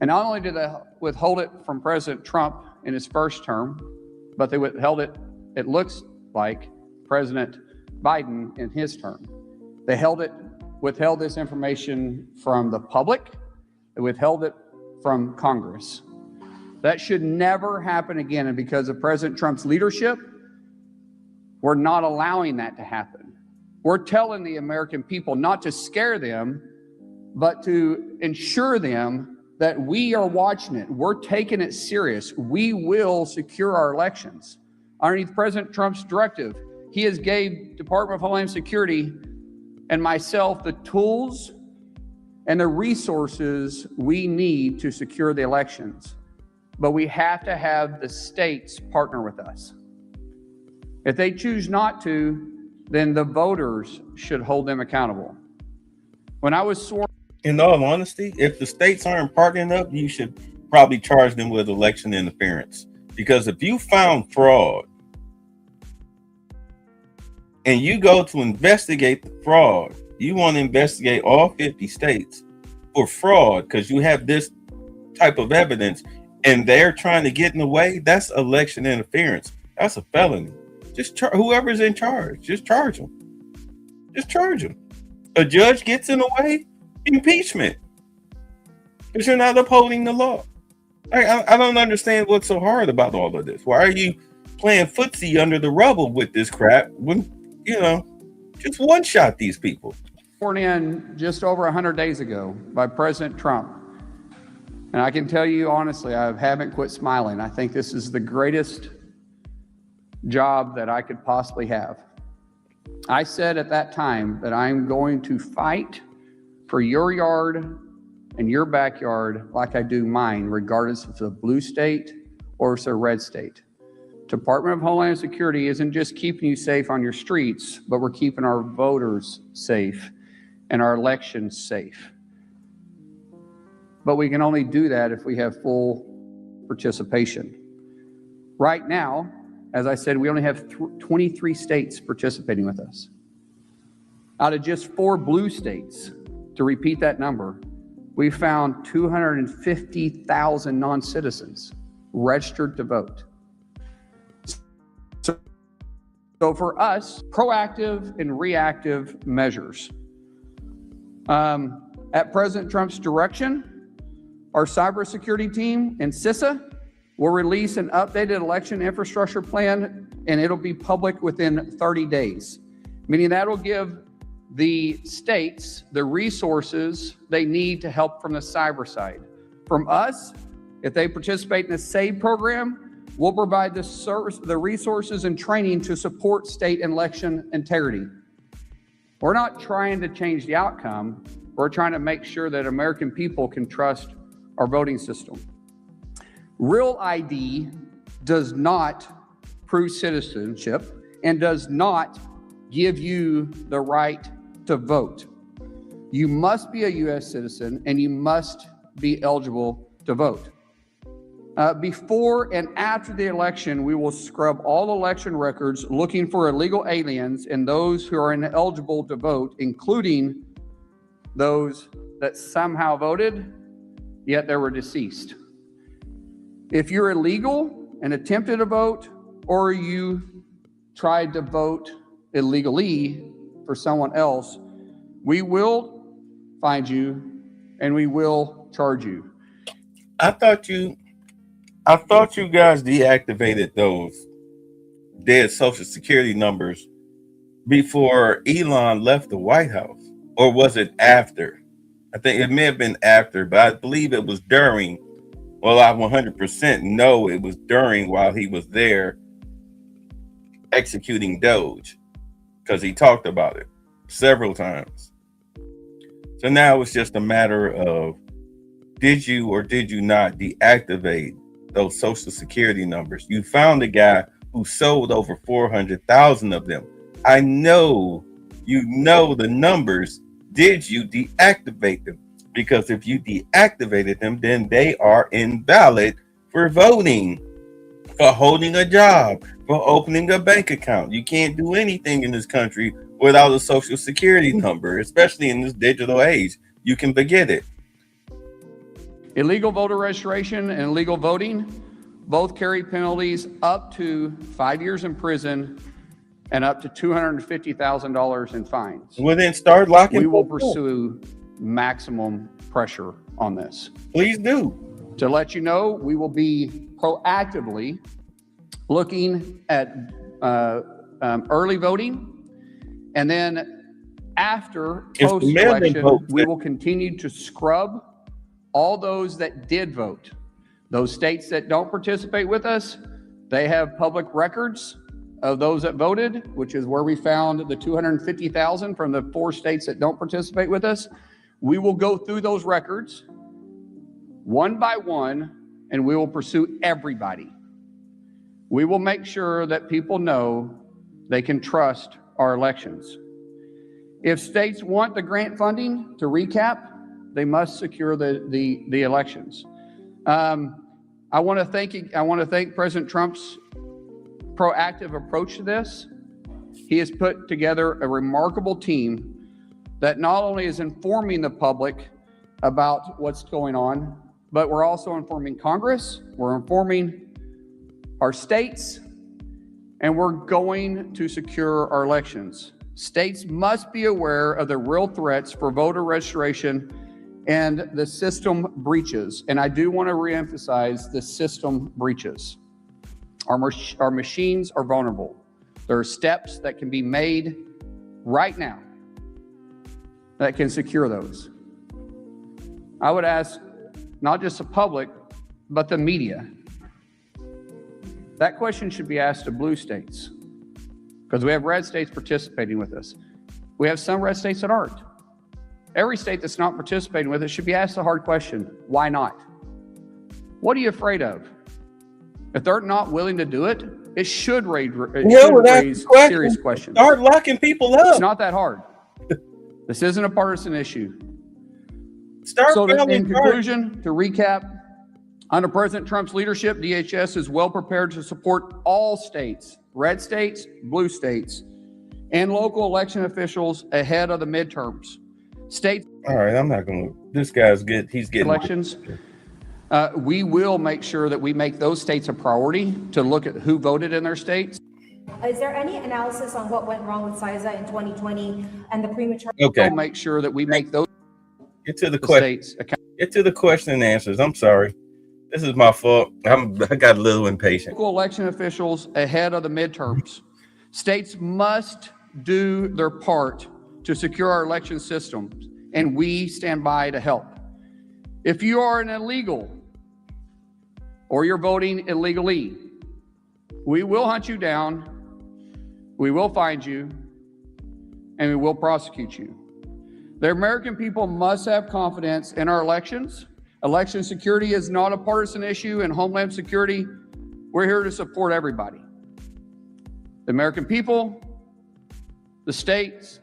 And not only did they withhold it from President Trump in his first term, but they withheld it, it looks like, President Biden in his term. They withheld this information from the public. They withheld it from Congress. That should never happen again. And because of President Trump's leadership, we're not allowing that to happen. We're telling the American people not to scare them, but to ensure them that we are watching it. We're taking it serious. We will secure our elections. Underneath President Trump's directive, he has gave Department of Homeland Security and myself the tools and the resources we need to secure the elections. But we have to have the states partner with us. If they choose not to, then the voters should hold them accountable. When I was sworn... In all honesty, if the states aren't partnering up, you should probably charge them with election interference. Because if you found fraud and you go to investigate the fraud, you want to investigate all 50 states for fraud because you have this type of evidence and they're trying to get in the way, that's election interference. That's a felony. Just whoever's in charge, just charge them. Just charge them. A judge gets in the way, impeachment. Because you're not upholding the law. I don't understand what's so hard about all of this. Why are you playing footsie under the rubble with this crap when, you know, just one shot these people? Sworn in just over 100 days ago by President Trump. And I can tell you honestly, I haven't quit smiling. I think this is the greatest job that I could possibly have. I said at that time that I'm going to fight for your yard and your backyard like I do mine, regardless if it's a blue state or it's a red state. Department of Homeland Security isn't just keeping you safe on your streets, but we're keeping our voters safe and our elections safe. But we can only do that if we have full participation. Right now, as I said, we only have 23 states participating with us. Out of just 4 blue states, to repeat that number, we found 250,000 non-citizens registered to vote. So for us, proactive and reactive measures. At President Trump's direction, our cybersecurity team and CISA will release an updated election infrastructure plan, and it'll be public within 30 days, meaning that will give the states the resources they need to help from the cyber side. From us, if they participate in the SAVE program, we'll provide the resources and training to support state election integrity. We're not trying to change the outcome. We're trying to make sure that American people can trust our voting system. Real ID does not prove citizenship and does not give you the right to vote. You must be a U.S. citizen and you must be eligible to vote. Before and after the election, we will scrub all election records looking for illegal aliens and those who are ineligible to vote, including those that somehow voted, yet they were deceased. If you're illegal and attempted to vote, or you tried to vote illegally for someone else, we will find you and we will charge you. I thought you guys deactivated those dead Social Security numbers before Elon left the White House, or was it after? I think it may have been after, but I believe it was during. Well, I 100% know it was during, while he was there executing Doge, because he talked about it several times. So now it's just a matter of, did you or did you not deactivate those Social Security numbers? You found a guy who sold over 400,000 of them. I know you know the numbers. Did you deactivate them? Because if you deactivated them, then they are invalid for voting, for holding a job, for opening a bank account. You can't do anything in this country without a Social Security number, especially in this digital age. You can forget it. Illegal voter registration and illegal voting both carry penalties up to 5 years in prison and up to $250,000 in fines. Well, then start locking. We will pursue maximum pressure on this. Please do. To let you know, we will be proactively looking at early voting, and then after post-election, we will continue to scrub all those that did vote. Those states that don't participate with us, they have public records of those that voted, which is where we found the 250,000 from the 4 states that don't participate with us. We will go through those records one by one, and we will pursue everybody. We will make sure that people know they can trust our elections. If states want the grant funding, to recap, they must secure the elections. I want to thank President Trump's proactive approach to this. He has put together a remarkable team that not only is informing the public about what's going on, but we're also informing Congress, we're informing our states, and we're going to secure our elections. States must be aware of the real threats for voter registration and the system breaches. And I do want to reemphasize the system breaches. Our machines are vulnerable. There are steps that can be made right now that can secure those. I would ask not just the public, but the media. That question should be asked to blue states, because we have red states participating with us. We have some red states that aren't. Every state that's not participating with us should be asked a hard question. Why not? What are you afraid of? If they're not willing to do it, it should raise serious questions. Start locking people up. It's not that hard. This isn't a partisan issue. In conclusion, to recap, under President Trump's leadership, DHS is well prepared to support all states, red states, blue states, and local election officials ahead of the midterms. States. All right, I'm not going to. This guy's good. He's getting elections. We will make sure that we make those states a priority to look at who voted in their states. Is there any analysis on what went wrong with CISA in 2020 and the premature? Okay. We'll make sure that we make those. Get to the question. Get to the question and answers. I'm sorry. This is my fault. I got a little impatient. Local election officials ahead of the midterms. States must do their part to secure our election systems, and we stand by to help. If you are an illegal or you're voting illegally, we will hunt you down. We will find you. and we will prosecute you. The American people must have confidence in our elections. Election security is not a partisan issue, and Homeland Security, we're here to support everybody. The American people, the states,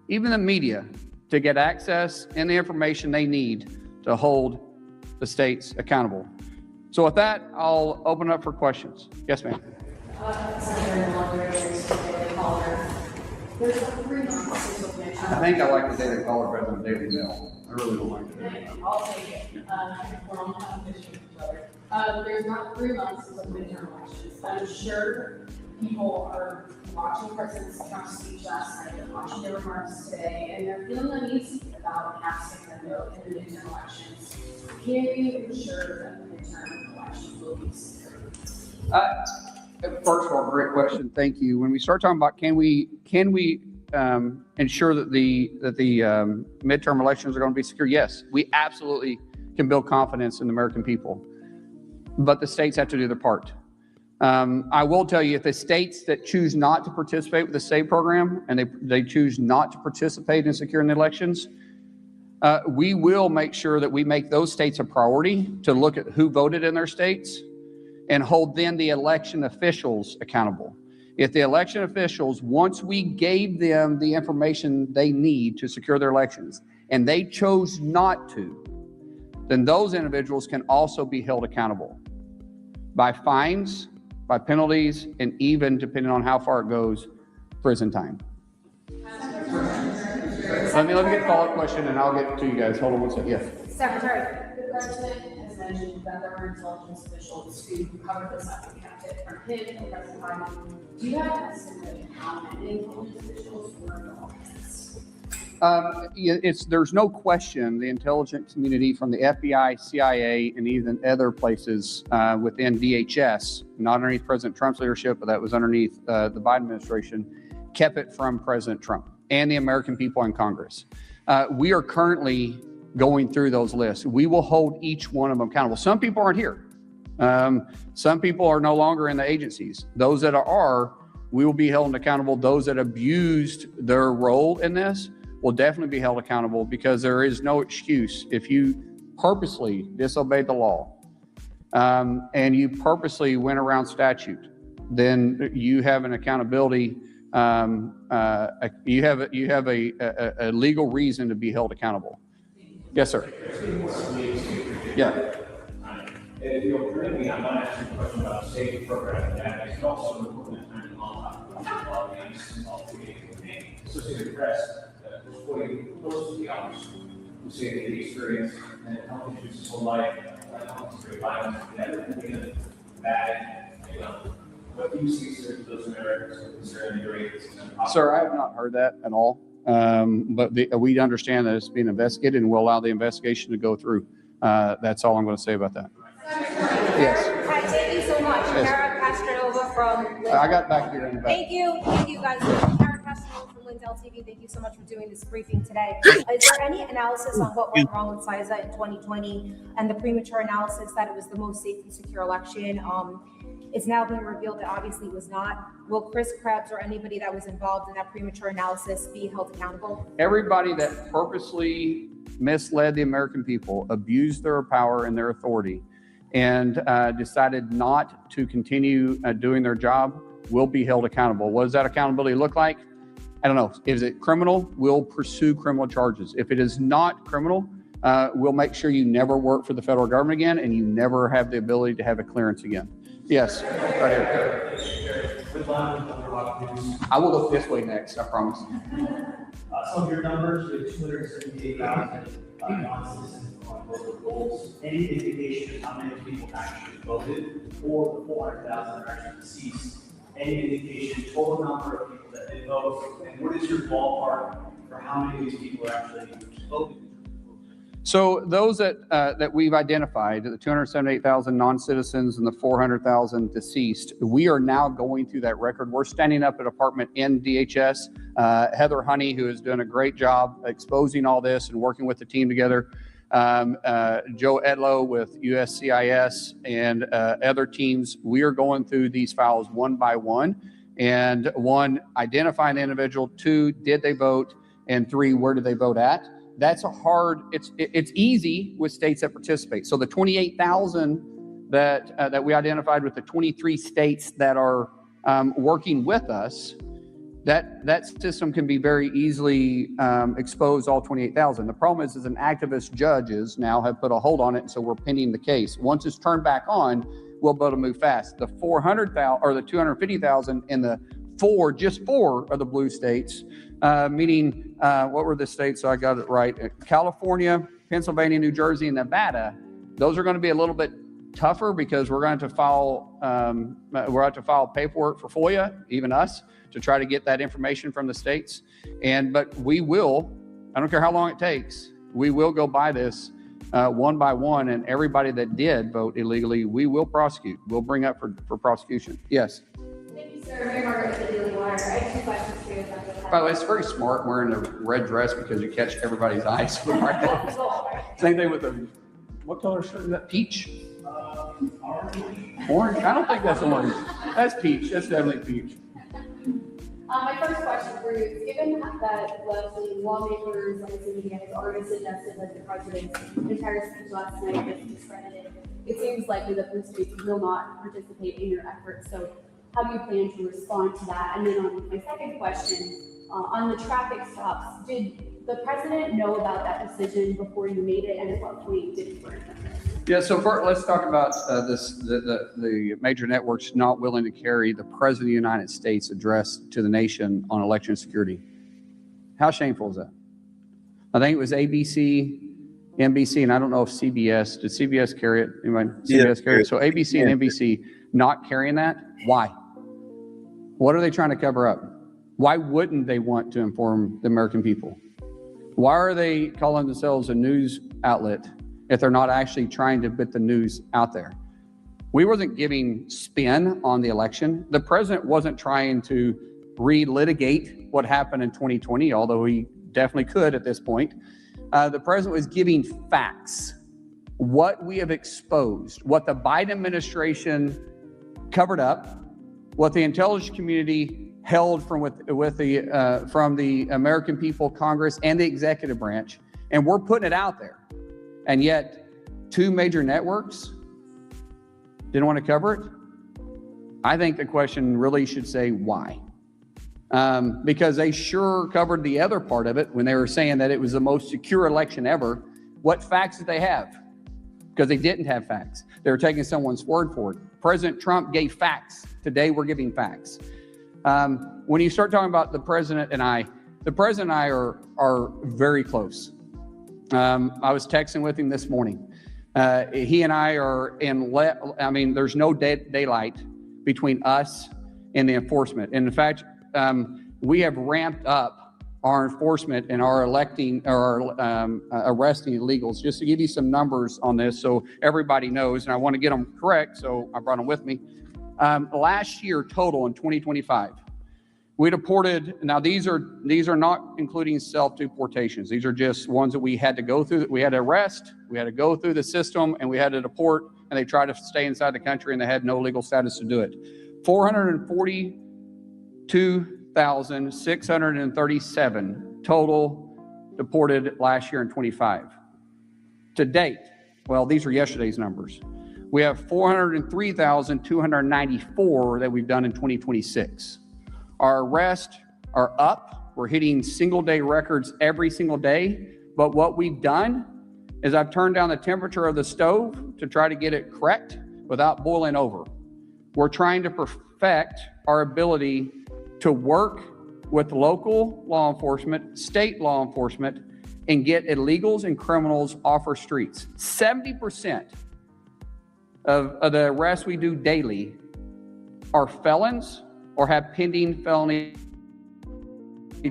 even the media, to get access and the information they need to hold the states accountable. So with that, I'll open up for questions. Yes, ma'am. I think I like the day they call it President Daily Mail. I really don't like it. I'll take it. We're on competition with each other. There's not 3 months of midterm elections. I'm sure people are watching President Trump's speech last night, they're watching their remarks today, and they're feeling uneasy about casting their vote in the midterm elections. Can you ensure that the midterm elections will be secure? First of all, great question. Thank you. When we start talking about can we ensure that the midterm elections are going to be secure? Yes, we absolutely can build confidence in the American people, but the states have to do their part. I will tell you, if the states that choose not to participate with the SAVE program and they choose not to participate in securing the elections, we will make sure that we make those states a priority to look at who voted in their states and hold then the election officials accountable. If the election officials, once we gave them the information they need to secure their elections, and they chose not to, then those individuals can also be held accountable by fines, by penalties, and even, depending on how far it goes, prison time. Let me get the follow-up question and I'll get to you guys. Hold on one second. Yes. Secretary. The president has mentioned that there were intelligence officials who covered this up and kept it from him and President Biden. Do you have an estimate of how many intelligence officials were involved in this? There's no question the intelligence community from the FBI, CIA, and even other places within DHS, not underneath President Trump's leadership, but that was underneath the Biden administration, kept it from President Trump and the American people in Congress. We are currently going through those lists. We will hold each one of them accountable. Some people aren't here. Some people are no longer in the agencies. Those that are, we will be held accountable. Those that abused their role in this will definitely be held accountable, because there is no excuse. If you purposely disobeyed the law and you purposely went around statute, then you have an accountability. You have a legal reason to be held accountable. Yes, sir. Yeah. Currently, I'm not asking a question about the safety program, and that is also an important time in law Associated Press, quoting close to the officers who say that the experience and health issues his whole life, very violent, never bad, what do you see, sir, to those Americans who are concerned during this? Sir, I have not heard that at all. But we understand that it's being investigated, and we'll allow the investigation to go through. That's all I'm going to say about that. Yes. Hi, thank you so much. Yes. Kara Castronova from. I got back here in the back. Thank you guys. Kara Castronova from Lindell TV. Thank you so much for doing this briefing today. Is there any analysis on what went wrong with CISA in 2020 and the premature analysis that it was the most safe and secure election? It's now been revealed that obviously it was not. Will Chris Krebs or anybody that was involved in that premature analysis be held accountable? Everybody that purposely misled the American people, abused their power and their authority, and decided not to continue doing their job will be held accountable. What does that accountability look like? I don't know. Is it criminal? We'll pursue criminal charges. If it is not criminal, we'll make sure you never work for the federal government again, and you never have the ability to have a clearance again. Yes, right here. I will go this way next, I promise. Some of your numbers, the 278,000 non-citizens on voter rolls, any indication of how many people actually voted, or the 400,000 that are actually deceased, any indication, total number of people that did vote, and what is your ballpark for how many of these people are actually voting? So those that we've identified, the 278,000 non-citizens and the 400,000 deceased, we are now going through that record. We're standing up a department in DHS. Heather Honey, who is doing a great job exposing all this and working with the team together. Joe Edlow with USCIS and other teams. We are going through these files one by one, And 1, identify an individual. 2, did they vote? And 3, where did they vote at? That's a hard, it's easy with states that participate. So the 28,000 that we identified with the 23 states that are working with us, that system can be very easily expose all 28,000. The problem is an activist judges now have put a hold on it, and so we're pending the case. Once it's turned back on, we'll be able to move fast. The 400,000 or the 250,000 in the just four of the blue states, meaning what were the states? So I got it right. California, Pennsylvania, New Jersey, and Nevada. Those are going to be a little bit tougher because we're going to file paperwork for FOIA, even us, to try to get that information from the states. But we will, I don't care how long it takes, we will go by this one by one, and everybody that did vote illegally, we will prosecute. We'll bring up for prosecution. Yes. Thank you, sir. Mary Margaret with the Daily Wire. I have 2 questions for you. By the way, it's very smart wearing a red dress because you catch everybody's eyes. Same thing with what color shirt is that? Peach? Orange? I don't think that's orange. That's peach. That's definitely peach. My first question for you is, given that left-wing lawmakers on the media has already suggested that the president's entire speech last night was discredited, it seems likely that blue states will not participate in your efforts. So how do you plan to respond to that? And then on my second question, on the traffic stops, did the president know about that decision before you made it, and at what point did you learn of it? Yeah, so first, let's talk about the major networks not willing to carry the President of the United States address to the nation on election security. How shameful is that? I think it was ABC, NBC, and I don't know if CBS, did CBS carry it? Anybody? CBS carry it? So ABC and NBC not carrying that, why? What are they trying to cover up? Why wouldn't they want to inform the American people? Why are they calling themselves a news outlet if they're not actually trying to put the news out there? We wasn't giving spin on the election. The president wasn't trying to relitigate what happened in 2020, although he definitely could at this point. The president was giving facts, what we have exposed, what the Biden administration covered up, what the intelligence community held from the American people, Congress, and the executive branch, and we're putting it out there. And yet, 2 major networks didn't want to cover it. I think the question really should say why. Because they sure covered the other part of it when they were saying that it was the most secure election ever. What facts did they have? Because they didn't have facts. They were taking someone's word for it. President Trump gave facts. Today, we're giving facts. When you start talking about the president and I are very close. I was texting with him this morning. He and I are there's no daylight between us and the enforcement. And in fact, we have ramped up our enforcement and our arresting illegals. Just to give you some numbers on this so everybody knows, and I want to get them correct, so I brought them with me. Last year total in 2025, we deported, now these are not including self-deportations. These are just ones that we had to go through, that we had to arrest, we had to go through the system, and we had to deport, and they tried to stay inside the country and they had no legal status to do it. 442,637 total deported last year in 25. To date, well, these are yesterday's numbers. We have 403,294 that we've done in 2026. Our arrests are up. We're hitting single-day records every single day. But what we've done is I've turned down the temperature of the stove to try to get it correct without boiling over. We're trying to perfect our ability to work with local law enforcement, state law enforcement, and get illegals and criminals off our streets. 70% of the arrests we do daily are felons or have pending felony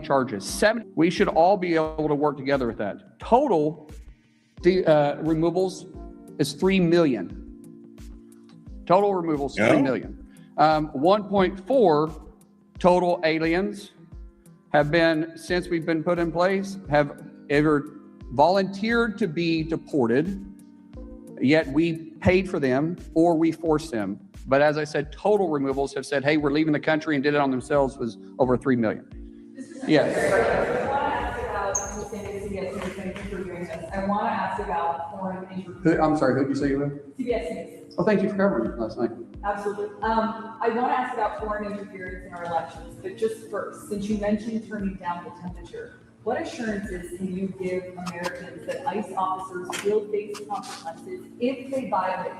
charges. We should all be able to work together with that. Total removals is 3 million. Total removals, 3 million. 1.4 total aliens have been, since we've been put in place, have either volunteered to be deported, yet we paid for them, or we forced them. But as I said, total removals have said, hey, we're leaving the country and did it on themselves was over 3 million. Yes. I want to ask about foreign interference. I'm sorry, who did you say you were? CBS News. Oh, thank you for covering it last night. Absolutely. I want to ask about foreign interference in our elections, but just first, since you mentioned turning down the temperature, what assurances can you give Americans that ICE officers will face consequences if they violate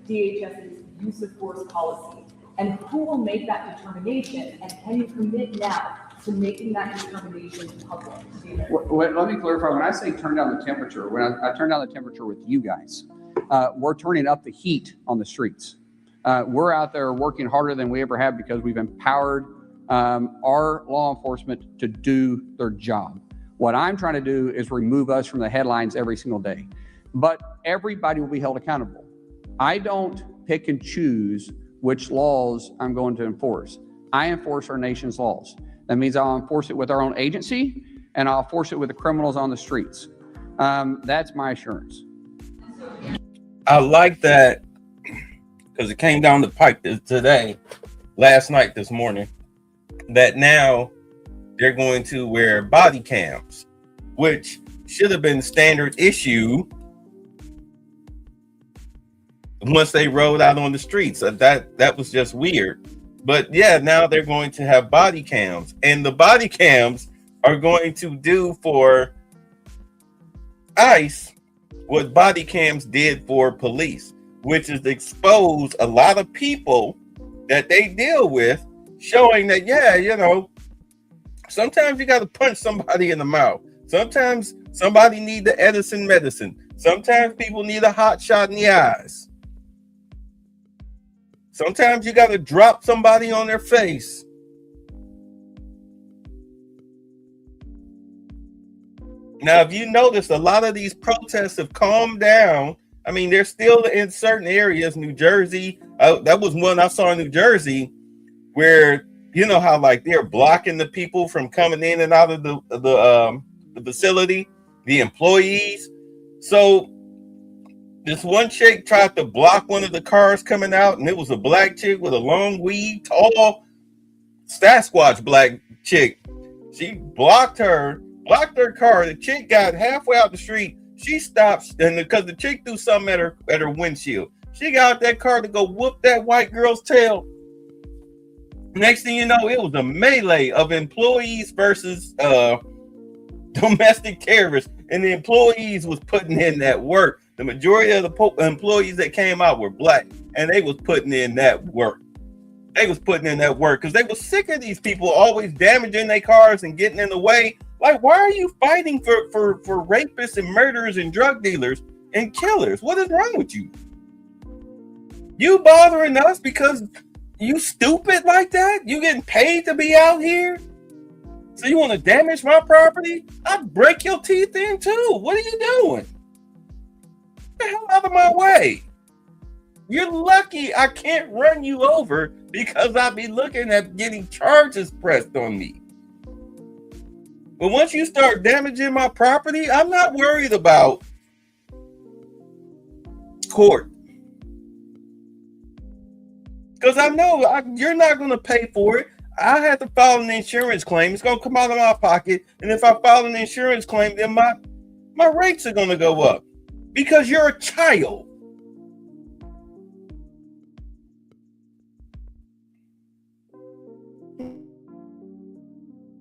DHS's use of force policy? And who will make that determination? And can you commit now to making that determination public? Let me clarify. When I say turn down the temperature, when I turn down the temperature with you guys, we're turning up the heat on the streets. We're out there working harder than we ever have because we've empowered our law enforcement to do their job. What I'm trying to do is remove us from the headlines every single day. But everybody will be held accountable. I don't pick and choose which laws I'm going to enforce. I enforce our nation's laws. That means I'll enforce it with our own agency, and I'll enforce it with the criminals on the streets. That's my assurance. I like that because it came down the pike today, last night, this morning, that now they're going to wear body cams, which should have been standard issue once they rode out on the streets. That was just weird. But yeah, now they're going to have body cams, and the body cams are going to do for ICE what body cams did for police, which is expose a lot of people that they deal with, showing that, yeah, you know, sometimes you got to punch somebody in the mouth. Sometimes somebody need the Edison medicine. Sometimes people need a hot shot in the eyes. Sometimes you got to drop somebody on their face. Now, if you notice, a lot of these protests have calmed down. I mean, they're still in certain areas. New Jersey, that was one I saw in New Jersey, where you know how like they're blocking the people from coming in and out of the facility, the employees. So this one chick tried to block one of the cars coming out, and it was a black chick with a long weave, tall, Sasquatch black chick. She blocked her car. The chick got halfway out the street. She stopped, and because the chick threw something at her windshield, she got out that car to go whoop that white girl's tail. Next thing you know, it was a melee of employees versus domestic terrorists, and the employees was putting in that work. The majority of the employees that came out were black, and they was putting in that work. They was putting in that work because they were sick of these people always damaging their cars and getting in the way. Like, why are you fighting for rapists and murderers and drug dealers and killers? What is wrong with you? You bothering us because you stupid like that? You getting paid to be out here? So you want to damage my property? I'd break your teeth in too. What are you doing? Get the hell out of my way. You're lucky I can't run you over because I'll be looking at getting charges pressed on me. But once you start damaging my property, I'm not worried about court. Because I know you're not going to pay for it. I have to file an insurance claim. It's going to come out of my pocket. And if I file an insurance claim, then my rates are going to go up. Because you're a child.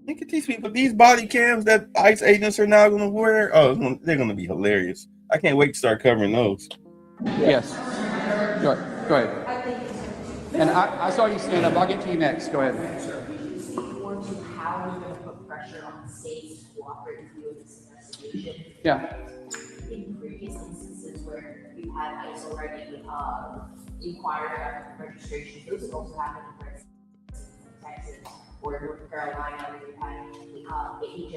Look at these people. These body cams that ICE agents are now going to wear. Oh, they're going to be hilarious. I can't wait to start covering those. Yes. Go ahead. And I saw you stand up. I'll get to you next. Go ahead. How are you going to put pressure on the states to cooperate with you in this investigation? Yeah. In previous instances where we've had ICE already inquired about registration, those have also happened in Texas or North Carolina, where we've had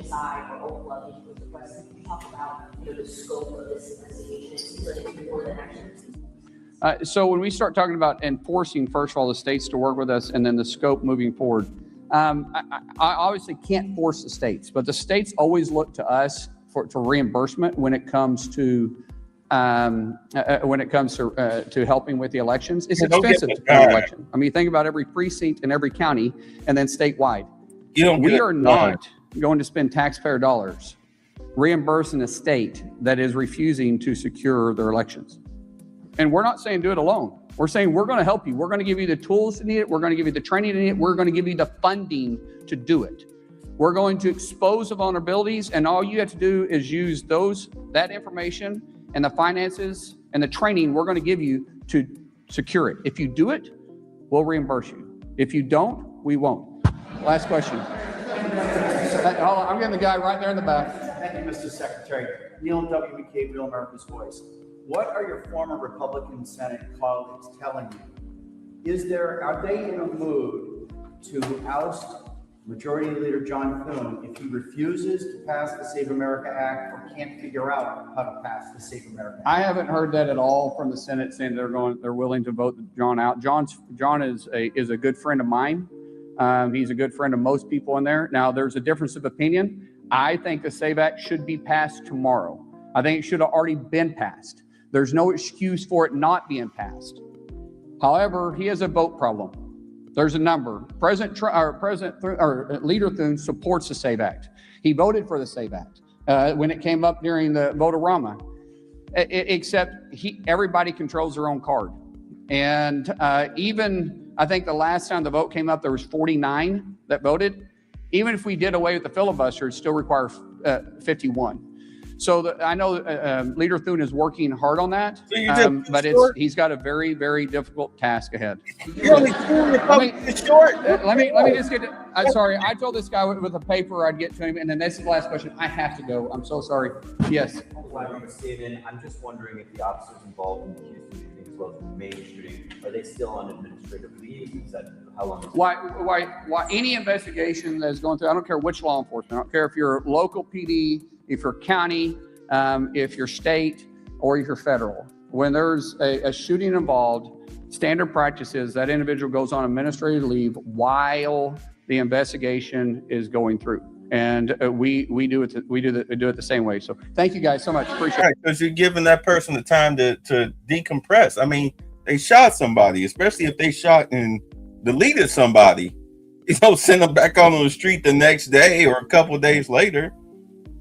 HSI or Oklahoma input requests. Can you talk about the scope of this investigation? It seems like it's more than actually. So when we start talking about enforcing, first of all, the states to work with us and then the scope moving forward, I obviously can't force the states, but the states always look to us for reimbursement when it comes to when it comes to helping with the elections. It's expensive to run an election. I mean, think about every precinct in every county and then statewide. We are not going to spend taxpayer dollars reimbursing a state that is refusing to secure their elections. And we're not saying do it alone. We're saying we're going to help you. We're going to give you the tools to need it. We're going to give you the training to need it. We're going to give you the funding to do it. We're going to expose the vulnerabilities, and all you have to do is use that information and the finances and the training we're going to give you to secure it. If you do it, we'll reimburse you. If you don't, we won't. Last question. I'm getting the guy right there in the back. Thank you, Mr. Secretary. Neil W. McCabe, Real America's Voice. What are your former Republican Senate colleagues telling you? Are they in a mood to oust Majority Leader John Thune if he refuses to pass the Save America Act or can't figure out how to pass the Save America Act? I haven't heard that at all from the Senate saying they're willing to vote John out. John is a good friend of mine. He's a good friend of most people in there. Now, there's a difference of opinion. I think the SAVE Act should be passed tomorrow. I think it should have already been passed. There's no excuse for it not being passed. However, he has a vote problem. There's a number. Leader Thune supports the SAVE Act. He voted for the SAVE Act when it came up during the vote-a-rama. Except everybody controls their own card. And even, I think the last time the vote came up, there was 49 that voted. Even if we did away with the filibuster, it still requires 51. So I know Leader Thune is working hard on that, but he's got a very, very difficult task ahead. You're only 2 Republicans short. Let me just get. I'm sorry. I told this guy with a paper I'd get to him, and then this is the last question. I have to go. I'm so sorry. Yes. I'm just wondering if the officers involved in the Houston shooting, as well as the Maine shooting, are they still on administrative leave? Is that how long? Why any investigation that's going through? I don't care which law enforcement. I don't care if you're local PD, if you're county, if you're state, or if you're federal. When there's a shooting involved, standard practice is that individual goes on administrative leave while the investigation is going through. And we do it the same way. So thank you guys so much. Appreciate it. Because you're giving that person the time to decompress. I mean, they shot somebody, especially if they shot and deleted somebody. Send them back out on the street the next day or a couple of days later.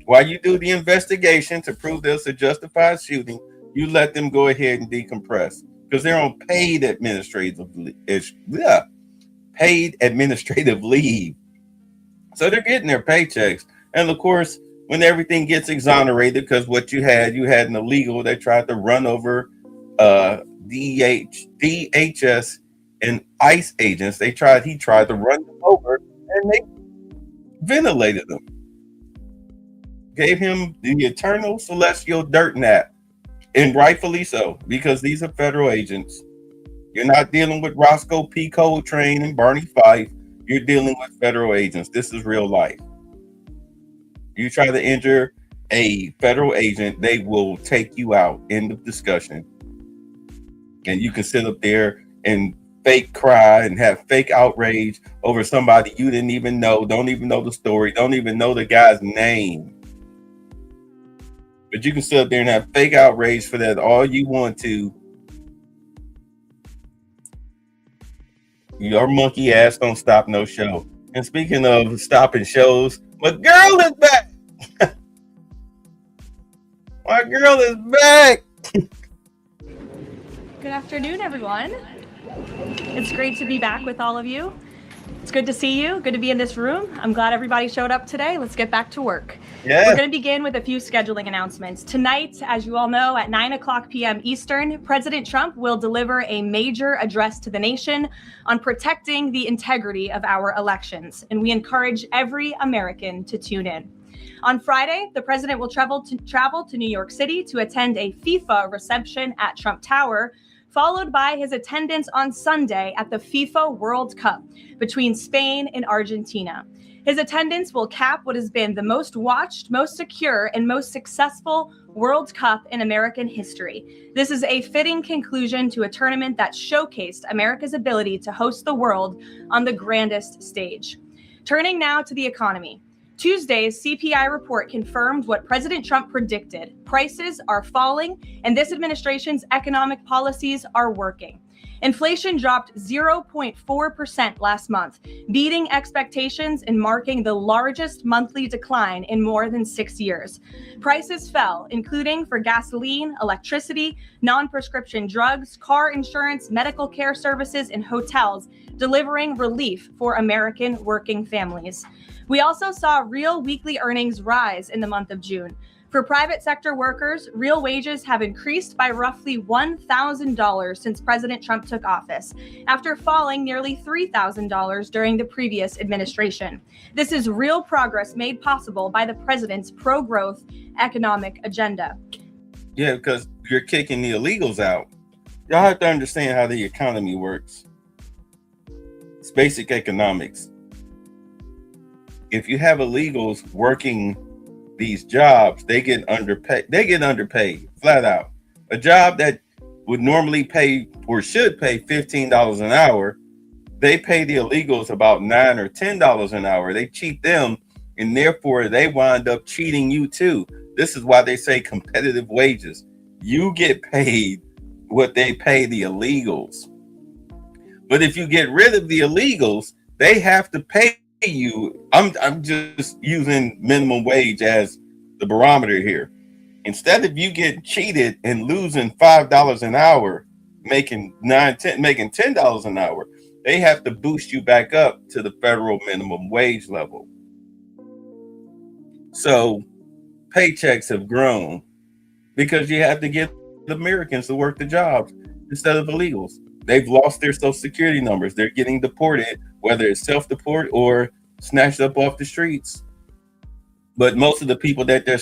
While you do the investigation to prove there's a justified shooting, you let them go ahead and decompress because they're on paid administrative leave. So they're getting their paychecks. And of course, when everything gets exonerated, because what you had an illegal that tried to run over DHS and ICE agents. He tried to run them over and they ventilated them. Gave him the eternal celestial dirt nap, and rightfully so, because these are federal agents. You're not dealing with Roscoe P. Coltrane and Barney Fife. You're dealing with federal agents. This is real life. You try to injure a federal agent, they will take you out. End of discussion. And you can sit up there and fake cry and have fake outrage over somebody you didn't even know, don't even know the story, don't even know the guy's name. But you can sit up there and have fake outrage for that all you want to. Your monkey ass don't stop no show. And speaking of stopping shows, my girl is back. My girl is back. Good afternoon, everyone. It's great to be back with all of you. It's good to see you. Good to be in this room. I'm glad everybody showed up today. Let's get back to work. Yeah. We're going to begin with a few scheduling announcements. Tonight, as you all know, at 9:00 p.m. Eastern, President Trump will deliver a major address to the nation on protecting the integrity of our elections, and we encourage every American to tune in. On Friday, the president will travel to New York City to attend a FIFA reception at Trump Tower, followed by his attendance on Sunday at the FIFA World Cup between Spain and Argentina. His attendance will cap what has been the most watched, most secure, and most successful World Cup in American history. This is a fitting conclusion to a tournament that showcased America's ability to host the world on the grandest stage. Turning now to the economy. Tuesday's CPI report confirmed what President Trump predicted. Prices are falling, and this administration's economic policies are working. Inflation dropped 0.4% last month, beating expectations and marking the largest monthly decline in more than 6 years. Prices fell, including for gasoline, electricity, non-prescription drugs, car insurance, medical care services, and hotels, delivering relief for American working families. We also saw real weekly earnings rise in the month of June. For private sector workers, real wages have increased by roughly $1,000 since President Trump took office, after falling nearly $3,000 during the previous administration. This is real progress made possible by the president's pro-growth economic agenda. Yeah, because you're kicking the illegals out. Y'all have to understand how the economy works. It's basic economics. If you have illegals working these jobs, they get underpaid. They get underpaid flat out. A job that would normally pay or should pay $15 an hour, they pay the illegals about $9 or $10 an hour. They cheat them, and therefore they wind up cheating you too. This is why they say competitive wages. You get paid what they pay the illegals. But if you get rid of the illegals, they have to pay you. I'm just using minimum wage as the barometer here. Instead of you getting cheated and losing $5 an hour, making $10 an hour, they have to boost you back up to the federal minimum wage level. So paychecks have grown because you have to get Americans to work the jobs instead of illegals. They've lost their social security numbers. They're getting deported, whether it's self-deport or snatched up off the streets. But most of the people that they're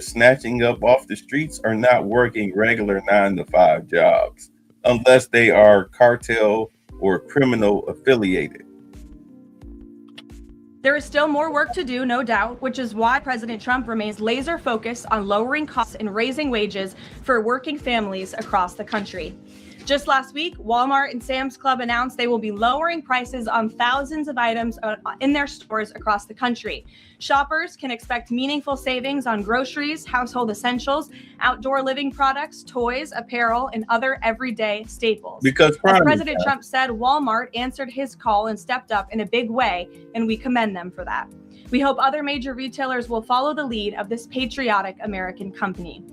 snatching up off the streets are not working regular 9-to-5 jobs unless they are cartel or criminal affiliated. There is still more work to do, no doubt, which is why President Trump remains laser focused on lowering costs and raising wages for working families across the country. Just last week, Walmart and Sam's Club announced they will be lowering prices on thousands of items in their stores across the country. Shoppers can expect meaningful savings on groceries, household essentials, outdoor living products, toys, apparel, and other everyday staples. Because as President Trump said, Walmart answered his call and stepped up in a big way, and we commend them for that. We hope other major retailers will follow the lead of this patriotic American company.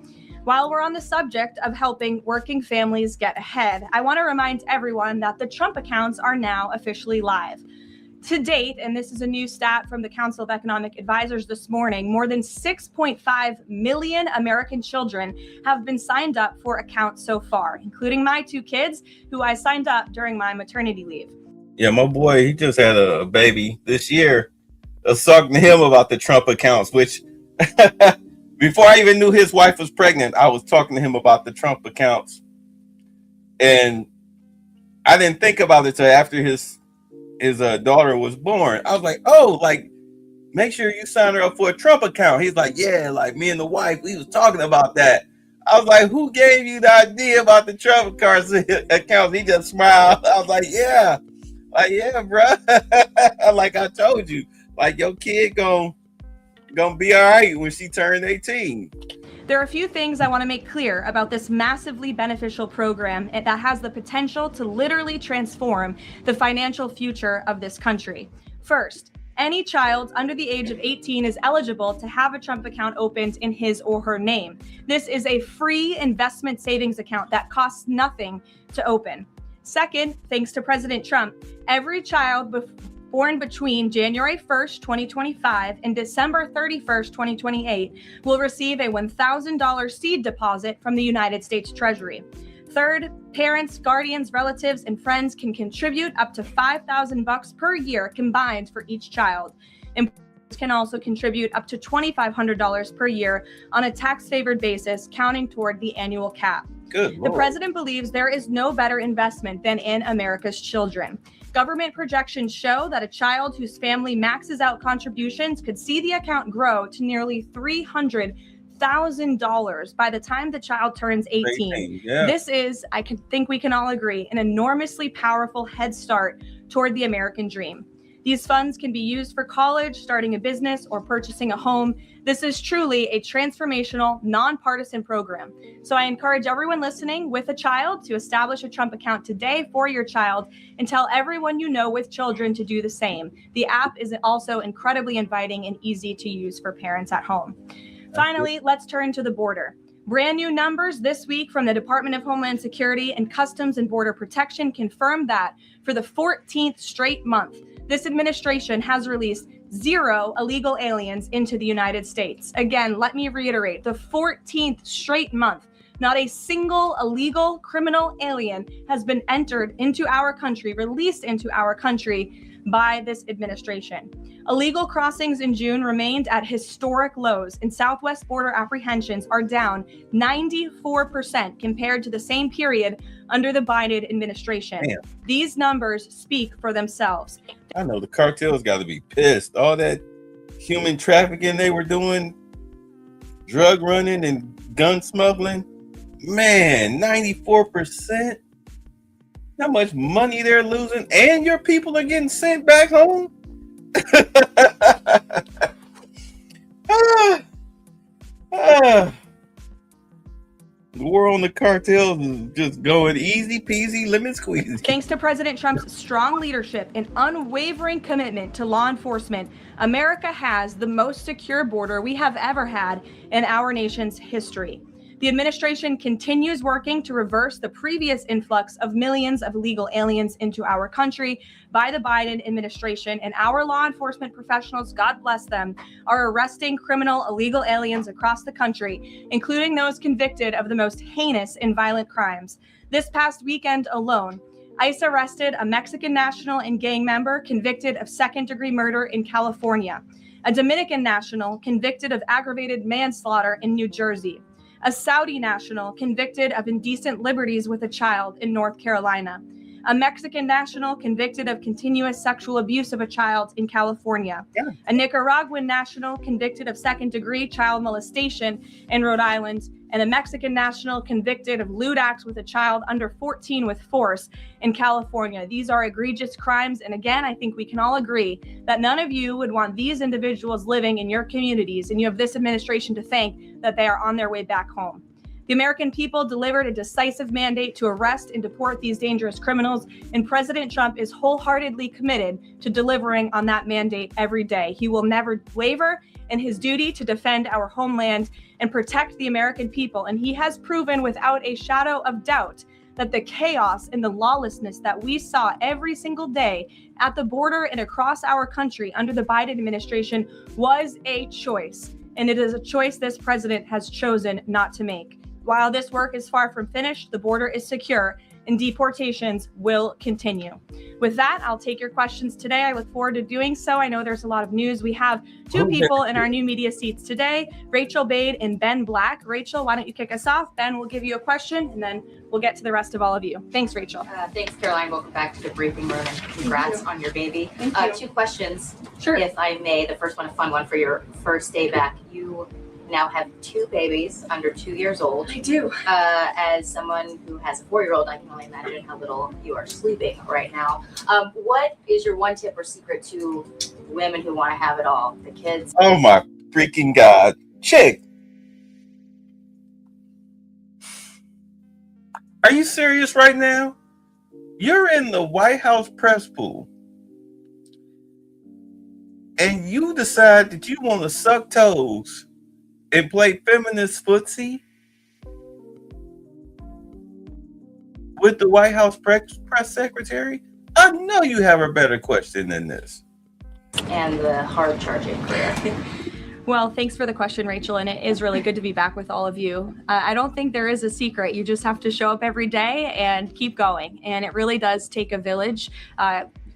While we're on the subject of helping working families get ahead, I want to remind everyone that the Trump accounts are now officially live. To date, and this is a new stat from the Council of Economic Advisors this morning, more than 6.5 million American children have been signed up for accounts so far, including my 2 kids, who I signed up during my maternity leave. Yeah, my boy, he just had a baby this year. I was talking to him about the Trump accounts, which before I even knew his wife was pregnant, I was talking to him about the Trump accounts. And I didn't think about it till after his daughter was born. I was like, oh, like, make sure you sign her up for a Trump account. He's like, yeah, like me and the wife, we was talking about that. I was like, who gave you the idea about the Trump accounts? He just smiled. I was like, yeah, bro. Like I told you, like your kid gonna be all right when she turned 18. There are a few things I want to make clear about this massively beneficial program that has the potential to literally transform the financial future of this country. First, any child under the age of 18 is eligible to have a Trump account opened in his or her name. This is a free investment savings account that costs nothing to open. Second, thanks to President Trump, every child born between January 1st, 2025 and December 31st, 2028 will receive a $1,000 seed deposit from the United States Treasury. Third, parents, guardians, relatives, and friends can contribute up to $5,000 per year combined for each child. Employers can also contribute up to $2,500 per year on a tax-favored basis, counting toward the annual cap. Good Lord. The president believes there is no better investment than in America's children. Government projections show that a child whose family maxes out contributions could see the account grow to nearly $300,000 by the time the child turns 18. Yeah. This is, I think we can all agree, an enormously powerful head start toward the American dream. These funds can be used for college, starting a business, or purchasing a home. This is truly a transformational, nonpartisan program. So I encourage everyone listening with a child to establish a Trump account today for your child and tell everyone you know with children to do the same. The app is also incredibly inviting and easy to use for parents at home. Finally, let's turn to the border. Brand new numbers this week from the Department of Homeland Security and Customs and Border Protection confirmed that for the 14th straight month, this administration has released 0 illegal aliens into the United States. Again, let me reiterate, the 14th straight month, not a single illegal criminal alien has been entered into our country, released into our country by this administration. Illegal crossings in June remained at historic lows, and Southwest border apprehensions are down 94% compared to the same period under the Biden administration. Damn. These numbers speak for themselves. I know the cartels got to be pissed. All that human trafficking they were doing, drug running and gun smuggling. Man, 94%. How much money they're losing, and your people are getting sent back home. The war on the cartels is just going easy peasy, lemon squeezy. Thanks to President Trump's strong leadership and unwavering commitment to law enforcement, America has the most secure border we have ever had in our nation's history. The administration continues working to reverse the previous influx of millions of illegal aliens into our country by the Biden administration, and our law enforcement professionals, God bless them, are arresting criminal illegal aliens across the country, including those convicted of the most heinous and violent crimes. This past weekend alone, ICE arrested a Mexican national and gang member convicted of second-degree murder in California, a Dominican national convicted of aggravated manslaughter in New Jersey, a Saudi national convicted of indecent liberties with a child in North Carolina, a Mexican national convicted of continuous sexual abuse of a child in California, a Nicaraguan national convicted of second-degree child molestation in Rhode Island, and a Mexican national convicted of lewd acts with a child under 14 with force in California. These are egregious crimes, and again, I think we can all agree that none of you would want these individuals living in your communities, and you have this administration to thank that they are on their way back home. The American people delivered a decisive mandate to arrest and deport these dangerous criminals, and President Trump is wholeheartedly committed to delivering on that mandate every day. He will never waver in his duty to defend our homeland and protect the American people, and he has proven without a shadow of doubt that the chaos and the lawlessness that we saw every single day at the border and across our country under the Biden administration was a choice, and it is a choice this president has chosen not to make. While this work is far from finished, the border is secure and deportations will continue. With that, I'll take your questions today. I look forward to doing so. I know there's a lot of news. We have two people in our new media seats today, Rachel Bade and Ben Black. Rachel, why don't you kick us off? Ben will give you a question, and then we'll get to the rest of all of you. Thanks, Rachel. Thanks, Caroline. Welcome back to the briefing room, and congrats on your baby. Thank you. Two questions, Sure. if I may. The first one, a fun one for your first day back. You now have two babies under 2 years old. I do. As someone who has a 4-year-old, I can only imagine how little you are sleeping right now. What is your one tip or secret to women who want to have it all? The kids. Oh my freaking God. Chick. Are you serious right now? You're in the White House press pool, and you decide that you want to suck toes and play feminist footsie with the White House press secretary? I know you have a better question than this. And the hard charging career. Well, thanks for the question, Rachel, and it is really good to be back with all of you. I don't think there is a secret. You just have to show up every day and keep going, and it really does take a village.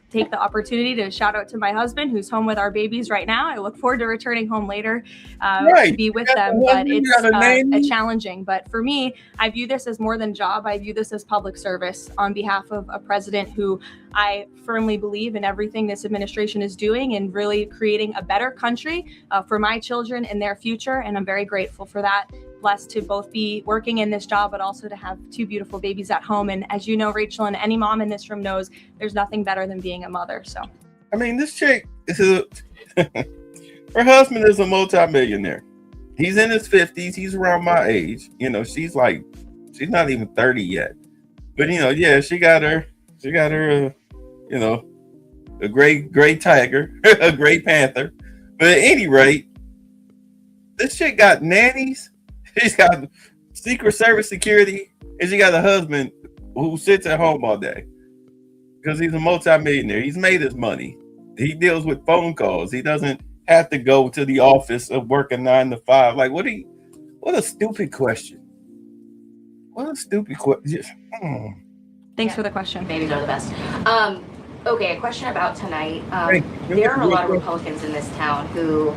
Take the opportunity to shout out to my husband, who's home with our babies right now. I look forward to returning home later to be with them, but it's challenging. But for me, I view this as more than job. I view this as public service on behalf of a president who I firmly believe in everything this administration is doing and really creating a better country for my children and their future. And I'm very grateful for that. Blessed to both be working in this job, but also to have two beautiful babies at home. And as you know, Rachel, and any mom in this room knows, there's nothing better than being a mother. So I mean, this chick is her husband is a multimillionaire. He's in his 50s. He's around my age. You know, she's not even 30 yet. But you know, yeah, she got her, you know, a great tiger, a great panther. But at any rate, this chick got nannies. She's got Secret Service security, and she got a husband who sits at home all day because he's a multimillionaire. He's made his money. He deals with phone calls. He doesn't have to go to the office of working 9 to 5. Like, what a stupid question. What a stupid question. Thanks for the question. Babies are the best. Okay, a question about tonight. There are a lot of Republicans in this town who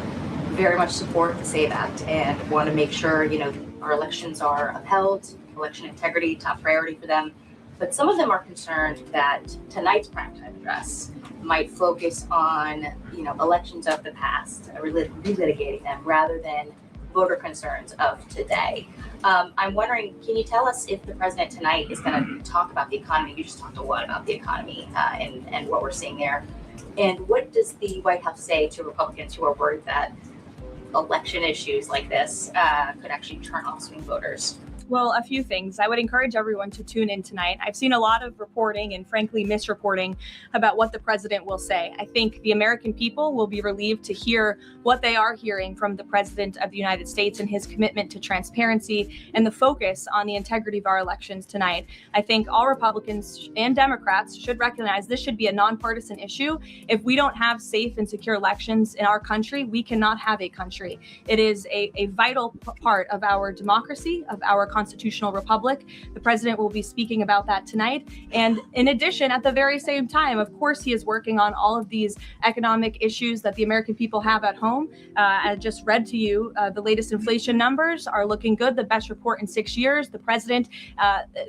very much support the SAVE Act and want to make sure, you know, our elections are upheld, election integrity, top priority for them. But some of them are concerned that tonight's primetime address might focus on, you know, elections of the past, relitigating them rather than voter concerns of today. I'm wondering, can you tell us if the president tonight is going to talk about the economy? You just talked a lot about the economy and what we're seeing there. And what does the White House say to Republicans who are worried that election issues like this could actually turn off swing voters? Well, a few things. I would encourage everyone to tune in tonight. I've seen a lot of reporting and frankly misreporting about what the president will say. I think the American people will be relieved to hear what they are hearing from the president of the United States and his commitment to transparency and the focus on the integrity of our elections tonight. I think all Republicans and Democrats should recognize this should be a nonpartisan issue. If we don't have safe and secure elections in our country, we cannot have a country. It is a vital part of our democracy, of our constitutional republic. The president will be speaking about that tonight. And in addition, at the very same time, of course, he is working on all of these economic issues that the American people have at home. I just read to you the latest inflation numbers are looking good, the best report in 6 years. The president,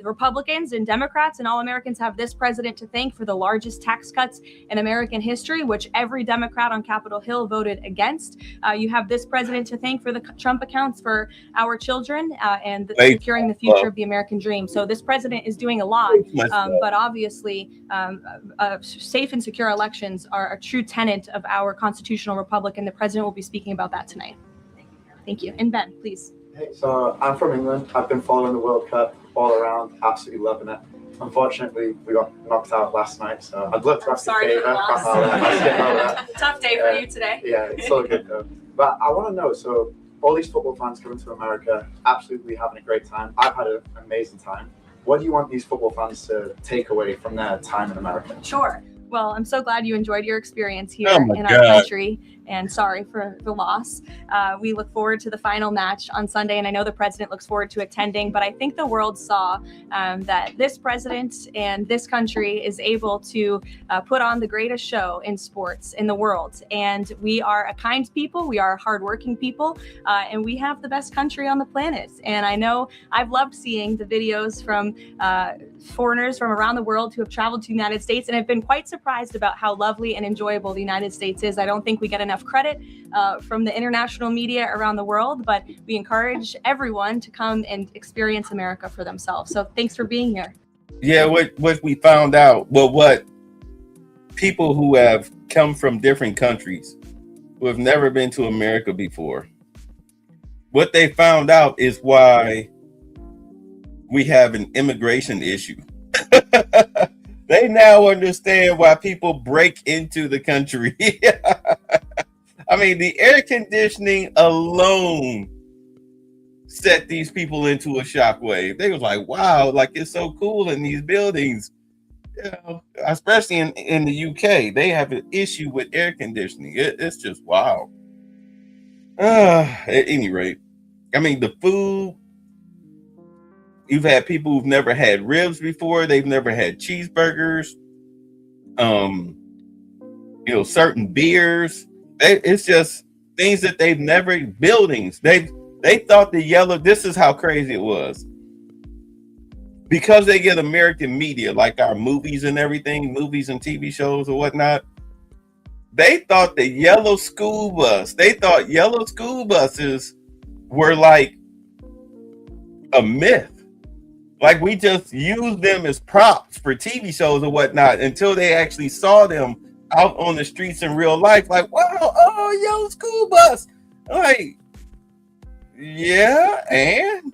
Republicans and Democrats and all Americans have this president to thank for the largest tax cuts in American history, which every Democrat on Capitol Hill voted against. You have this president to thank for the Trump accounts for our children and securing the future of the American dream. So this president is doing a lot, but obviously safe and secure elections are a true tenet of our constitutional republic, and the president will be speaking about that tonight. Thank you. And Ben, please. Hey, so I'm from England. I've been following the World Cup all around, absolutely loving it. Unfortunately, we got knocked out last night, so I'd love to ask Sorry a for the favor. loss. Tough day for you today. Yeah, it's all good though. But I want to know, so all these football fans coming to America, absolutely having a great time. I've had an amazing time. What do you want these football fans to take away from their time in America? Sure. Well, I'm so glad you enjoyed your experience here in our country, and sorry for the loss. We look forward to the final match on Sunday, and I know the president looks forward to attending, but I think the world saw that this president and this country is able to put on the greatest show in sports in the world. And we are a kind people, we are hardworking people, and we have the best country on the planet. And I know I've loved seeing the videos from foreigners from around the world who have traveled to the United States and have been quite surprised about how lovely and enjoyable the United States is. I don't think we get enough credit from the international media around the world, but we encourage everyone to come and experience America for themselves. So thanks for being here. Yeah, what we found out, well, what people who have come from different countries who have never been to America before, what they found out is why we have an immigration issue. They now understand why people break into the country. I mean, the air conditioning alone set these people into a shockwave. They was like, wow, like it's so cool in these buildings. You know, especially in the UK, they have an issue with air conditioning. It's just wow. At any rate, I mean, the food, you've had people who've never had ribs before. They've never had cheeseburgers. You know, certain beers. It's just things that they've never, buildings. They thought the yellow, this is how crazy it was. Because they get American media, like our movies and everything, movies and TV shows or whatnot, they thought the yellow school bus, they thought yellow school buses were like a myth. Like we just used them as props for TV shows or whatnot until they actually saw them out on the streets in real life, like, wow, oh, yo, school bus. Like, yeah, and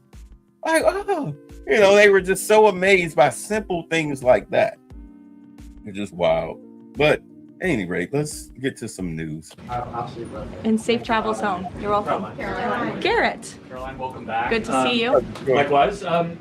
like, oh, you know, they were just so amazed by simple things like that. It's just wild. But at any rate, let's get to some news. Absolutely. And safe travels home. You're welcome. Caroline. Garrett. Caroline, welcome back. Good to see you. Likewise. So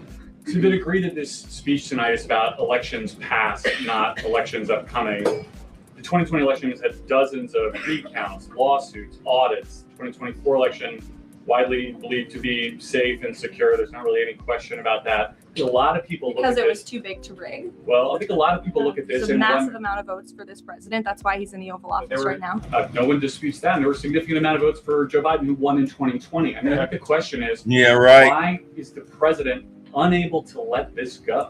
did agree that this speech tonight is about elections past, not elections upcoming. The 2020 election has had dozens of recounts, lawsuits, audits. 2024 election widely believed to be safe and secure. There's not really any question about that. A lot of people look Because at it was this. too big to rig. Well, I think a lot of people look at this It's a and massive wonder, amount of votes for this president. That's why he's in the Oval Office there were- right now. no one disputes that. And there were a significant amount of votes for Joe Biden, who won in 2020. I mean, I think the question is, Yeah, right. why is the president unable to let this go?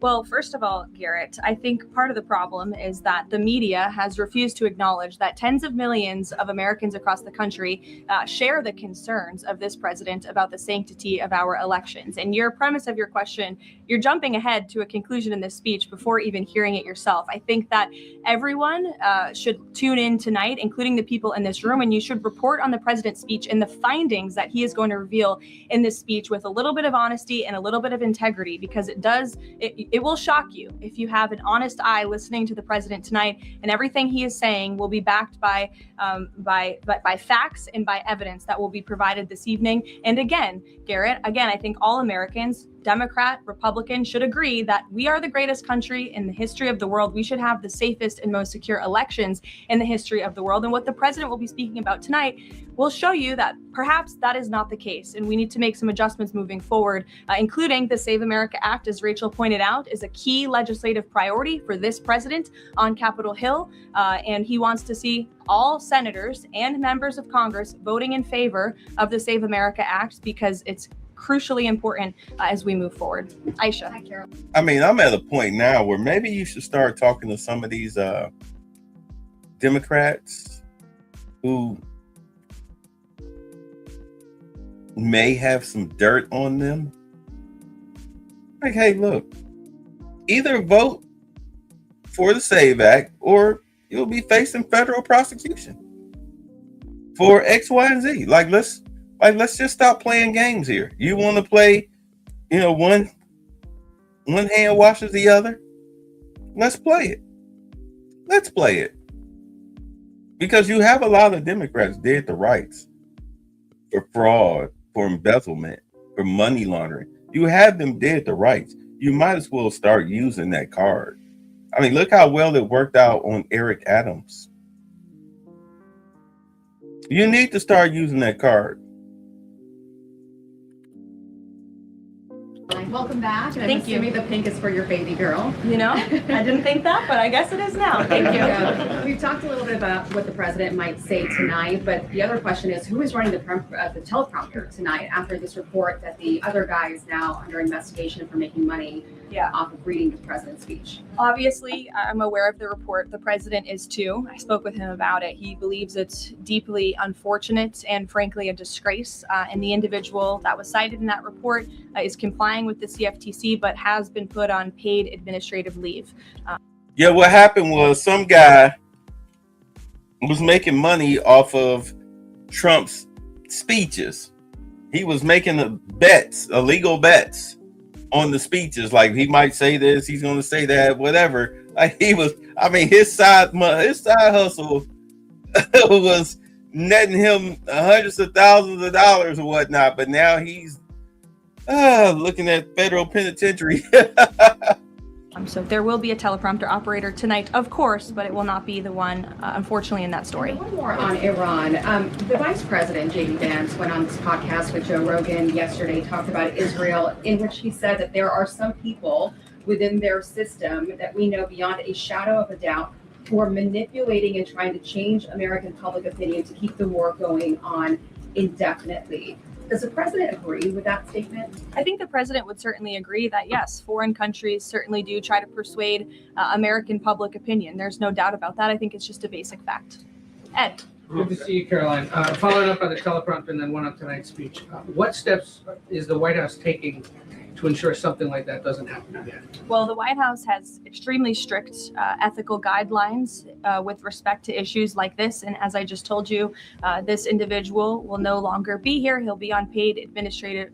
Well, first of all, Garrett, I think part of the problem is that the media has refused to acknowledge that tens of millions of Americans across the country share the concerns of this president about the sanctity of our elections. And your premise of your question, you're jumping ahead to a conclusion in this speech before even hearing it yourself. I think that everyone should tune in tonight, including the people in this room, and you should report on the president's speech and the findings that he is going to reveal in this speech with a little bit of honesty and a little bit of integrity, because it will shock you if you have an honest eye listening to the president tonight, and everything he is saying will be backed by facts and by evidence that will be provided this evening. And again, Garrett, I think all Americans, Democrat, Republican, should agree that we are the greatest country in the history of the world. We should have the safest and most secure elections in the history of the world. And what the president will be speaking about tonight will show you that perhaps that is not the case. And we need to make some adjustments moving forward, including the Save America Act, as Rachel pointed out, is a key legislative priority for this president on Capitol Hill. And he wants to see all senators and members of Congress voting in favor of the Save America Act, because it's crucially important as we move forward. Aisha. Hi, Carol. I mean, I'm at a point now where maybe you should start talking to some of these Democrats who may have some dirt on them. Like, hey, look, either vote for the SAVE Act or you'll be facing federal prosecution for X, Y, and Z. Let's just stop playing games here. You want to play, one hand washes the other. Let's play it. Let's play it. Because you have a lot of Democrats dead to rights for fraud, for embezzlement, for money laundering. You have them dead to rights. You might as well start using that card. I mean, look how well it worked out on Eric Adams. You need to start using that card. Welcome back. And Thank I'm you. assuming the pink is for your baby girl. I didn't think that, but I guess it is now. Thank you. We've talked a little bit about what the president might say tonight, but the other question is, who is running the teleprompter tonight after this report that the other guy is now under investigation for making money off of reading the president's speech? Obviously, I'm aware of the report. The president is too. I spoke with him about it. He believes it's deeply unfortunate and frankly a disgrace. And the individual that was cited in that report is complying with the CFTC, but has been put on paid administrative leave. Yeah, what happened was some guy was making money off of Trump's speeches. He was making illegal bets on the speeches. Like, he might say this, he's going to say that, whatever. Like, his side hustle was netting him hundreds of thousands of dollars or whatnot. But now he's looking at federal penitentiary. So there will be a teleprompter operator tonight, of course, but it will not be the one, unfortunately, in that story. One more on Iran. The vice president, J.D. Vance, went on this podcast with Joe Rogan yesterday, talked about Israel, in which he said that there are some people within their system that we know beyond a shadow of a doubt who are manipulating and trying to change American public opinion to keep the war going on indefinitely. Does the president agree with that statement? I think the president would certainly agree that, yes, foreign countries certainly do try to persuade American public opinion. There's no doubt about that. I think it's just a basic fact. Ed. Good to see you, Caroline. Following up on the teleprompter and then one on tonight's speech, what steps is the White House taking to ensure something like that doesn't happen again? Well, the White House has extremely strict ethical guidelines with respect to issues like this. And as I just told you, this individual will no longer be here. He'll be on paid administrative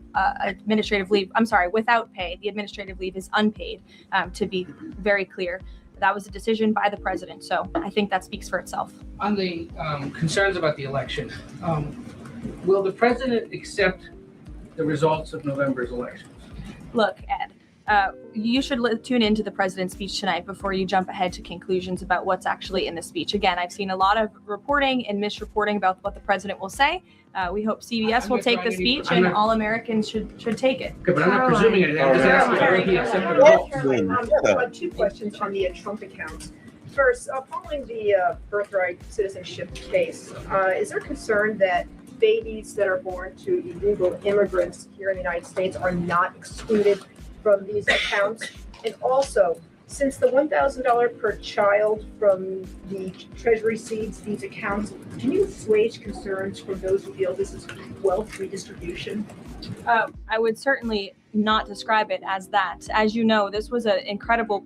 leave. I'm sorry, without pay. The administrative leave is unpaid, to be very clear. That was a decision by the president. So I think that speaks for itself. On the concerns about the election, will the president accept the results of November's elections? Look, Ed, you should tune into the president's speech tonight before you jump ahead to conclusions about what's actually in the speech. Again, I've seen a lot of reporting and misreporting about what the president will say. We hope CBS will take the speech, and all Americans should take it. Okay, but I'm not presuming anything. I'm just asking if he accepted the results. Two questions on the Trump account. First, following the birthright citizenship case, is there concern that babies that are born to illegal immigrants here in the United States are not excluded from these accounts? And also, since the $1,000 per child from the Treasury seeds these accounts, can you assuage concerns from those who feel this is wealth redistribution? I would certainly not describe it as that. As you know, this was an incredible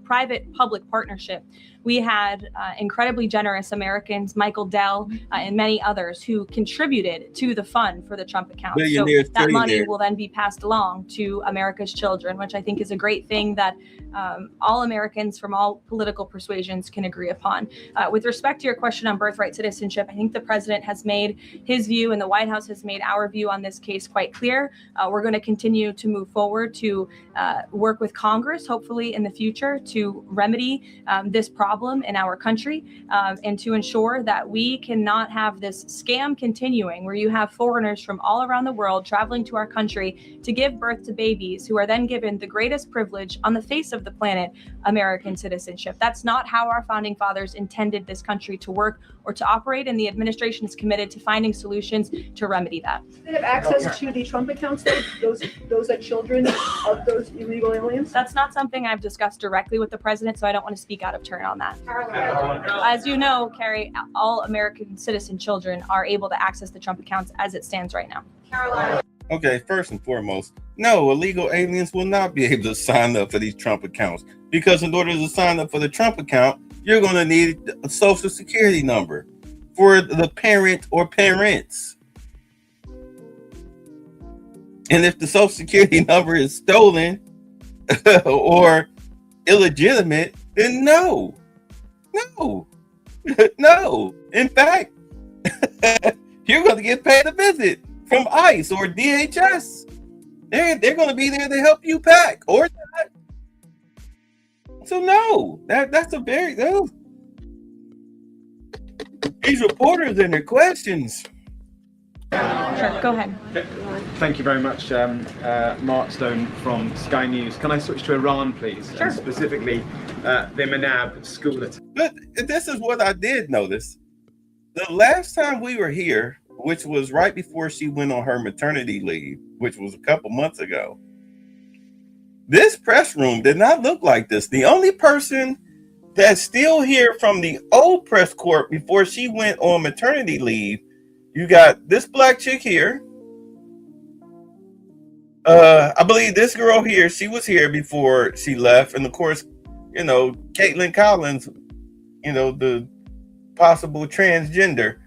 private-public partnership. We had incredibly generous Americans, Michael Dell, and many others who contributed to the fund for the Trump account. So that money will then be passed along to America's children, which I think is a great thing that all Americans from all political persuasions can agree upon. With respect to your question on birthright citizenship, I think the president has made his view and the White House has made our view on this case quite clear. We're going to continue to move forward to work with Congress, hopefully in the future, to remedy this problem in our country and to ensure that we cannot have this scam continuing where you have foreigners from all around the world traveling to our country to give birth to babies who are then given the greatest privilege on the face of the planet, American citizenship. That's not how our founding fathers intended this country to work or to operate, and the administration is committed to finding solutions to remedy that. Do they have access to the Trump accounts, those are children of those illegal aliens? That's not something I've discussed directly with the president, so I don't want to speak out of turn on that. As you know, Carrie, all American citizen children are able to access the Trump accounts as it stands right now. Okay, first and foremost, no, illegal aliens will not be able to sign up for these Trump accounts, because in order to sign up for the Trump account, you're going to need a social security number for the parent or parents. And if the social security number is stolen or illegitimate, then no. In fact, you're going to get paid a visit from ICE or DHS. They're going to be there to help you pack or not. So no, that's a very these reporters and their questions. Sure, go ahead. Thank you very much, Mark Stone from Sky News. Can I switch to Iran, please? Sure. And specifically, the Manab school attack. But this is what I did notice. The last time we were here, which was right before she went on her maternity leave, which was a couple months ago, this press room did not look like this. The only person that's still here from the old press corps before she went on maternity leave, you got this black chick here. I believe this girl here, she was here before she left. And of course, you know, Caitlin Collins, you know, the possible transgender.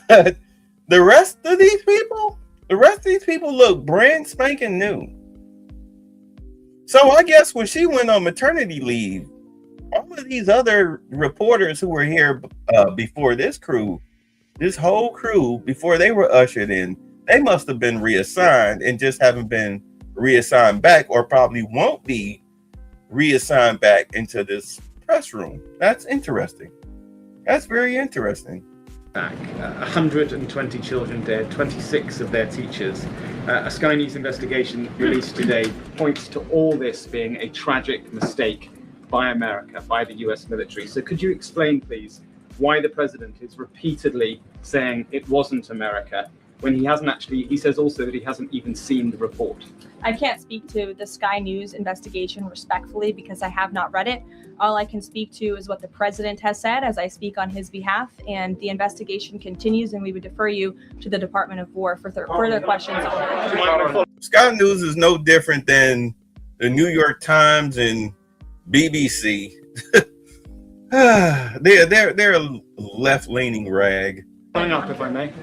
But the rest of these people look brand spanking new. So I guess when she went on maternity leave, all of these other reporters who were here before this whole crew, before they were ushered in, they must have been reassigned and just haven't been reassigned back, or probably won't be reassigned back into this press room. That's interesting. That's very interesting. Back. 120 children dead, 26 of their teachers. A Sky News investigation released today points to all this being a tragic mistake by America, by the US military. So could you explain, please, why the president is repeatedly saying it wasn't America when he hasn't actually, he says also that he hasn't even seen the report? I can't speak to the Sky News investigation respectfully because I have not read it. All I can speak to is what the president has said as I speak on his behalf, and the investigation continues, and we would defer you to the Department of War for further questions on it. Sky News is no different than the New York Times and BBC. They're a left-leaning rag. Following up, if I may.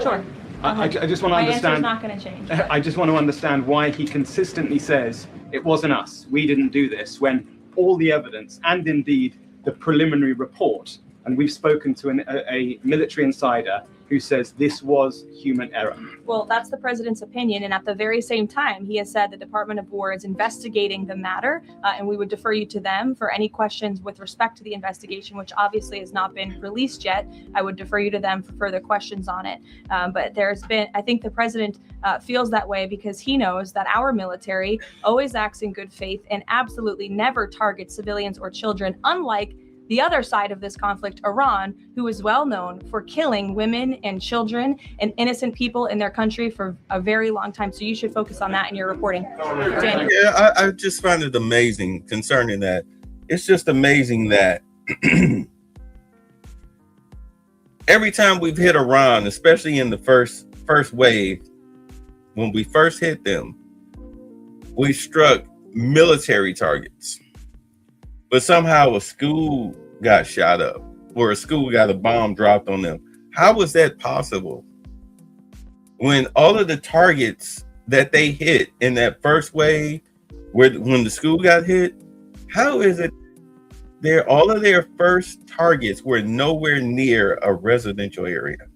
Sure. I just want to My answer's understand. not going to change. I just want to understand why he consistently says it wasn't us. We didn't do this, when all the evidence and indeed the preliminary report, and we've spoken to a military insider who says this was human error. Well, that's the president's opinion, and at the very same time, he has said the Department of War is investigating the matter, and we would defer you to them for any questions with respect to the investigation, which obviously has not been released yet. I would defer you to them for further questions on it. But I think the president feels that way because he knows that our military always acts in good faith and absolutely never targets civilians or children, unlike the other side of this conflict, Iran, who is well known for killing women and children and innocent people in their country for a very long time. So you should focus on that in your reporting. Daniel. Yeah, I just find it amazing concerning that. It's just amazing that every time we've hit Iran, especially in the first wave, when we first hit them, we struck military targets. But somehow a school got shot up or a school got a bomb dropped on them. How was that possible? When all of the targets that they hit in that first wave, when the school got hit, how is it all of their first targets were nowhere near a residential area?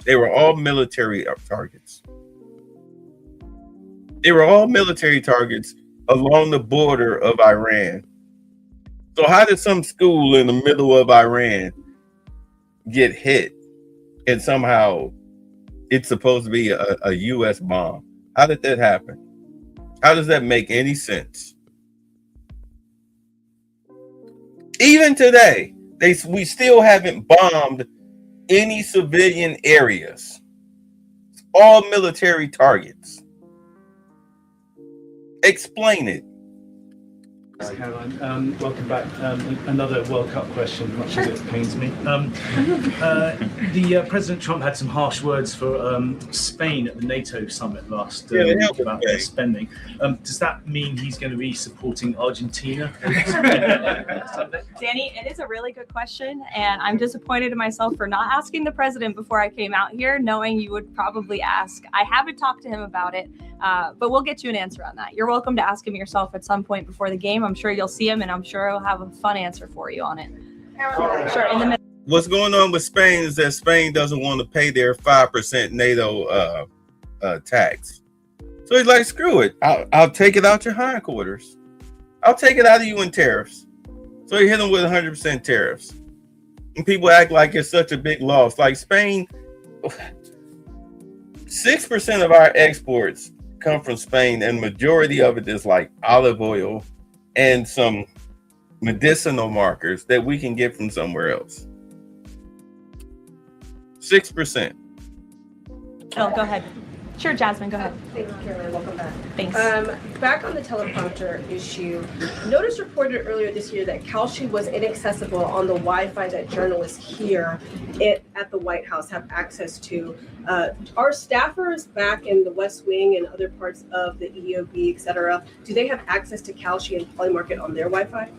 They were all military targets. They were all military targets along the border of Iran. So how did some school in the middle of Iran get hit and somehow it's supposed to be a U.S. bomb? How did that happen? How does that make any sense? Even today, we still haven't bombed any civilian areas. It's all military targets. Explain it. Caroline, welcome back. Another World Cup question, much as it pains me. President Trump had some harsh words for Spain at the NATO summit last week about their spending. Does that mean he's going to be supporting Argentina? Danny, it is a really good question, and I'm disappointed in myself for not asking the president before I came out here, knowing you would probably ask. I haven't talked to him about it, but we'll get you an answer on that. You're welcome to ask him yourself at some point before the game. I'm sure you'll see him, and I'm sure he'll have a fun answer for you on it. Sure. In the middle. What's going on with Spain is that Spain doesn't want to pay their 5% NATO tax. So he's like, screw it. I'll take it out your hindquarters. I'll take it out of you in tariffs. So he hit them with 100% tariffs. And people act like it's such a big loss. Like Spain, 6% of our exports come from Spain, and majority of it is like olive oil and some medicinal markers that we can get from somewhere else. 6%. Oh, go ahead. Sure, Jasmine, go ahead. Thank you, Caroline. Welcome back. Thanks. Back on the teleprompter issue, Notice reported earlier this year that Kalshi was inaccessible on the Wi-Fi that journalists here at the White House have access to. Are staffers back in the West Wing and other parts of the EOB, et cetera, do they have access to Kalshi and Polymarket on their Wi-Fi?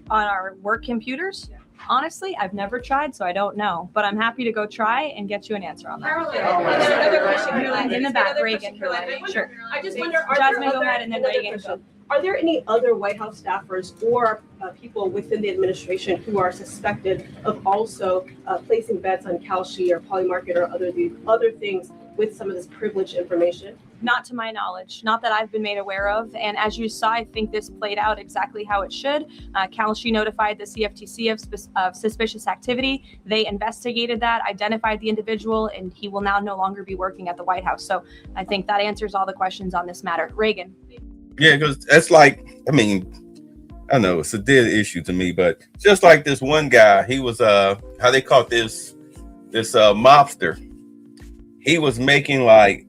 On our work computers? Honestly, I've never tried, so I don't know. But I'm happy to go try and get you an answer on that. Another question, Caroline. In the back, Another Reagan. question, Sure. I just wonder, are Jasmine, there go other, ahead, and then another Reagan. question. Are there any other White House staffers or people within the administration who are suspected of also placing bets on Kalshi or Polymarket or other things with some of this privileged information? Not to my knowledge, not that I've been made aware of. And as you saw, I think this played out exactly how it should. Kalshi notified the CFTC of suspicious activity. They investigated that, identified the individual, and he will now no longer be working at the White House. So I think that answers all the questions on this matter. Reagan. Yeah, because that's like, I mean, I know it's a dead issue to me, but just like this one guy, he was how they caught this mobster. He was making like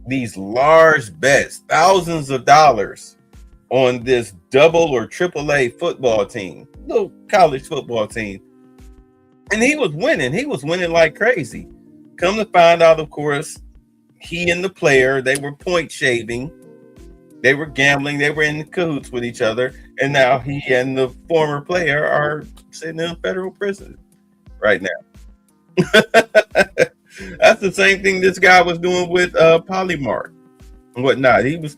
these large bets, thousands of dollars on this double or triple A football team, little college football team. And he was winning. He was winning like crazy. Come to find out, of course, he and the player, they were point shaving They were gambling. They were in cahoots with each other. And now he and the former player are sitting in federal prison right now. That's the same thing this guy was doing with Polymark and whatnot. He was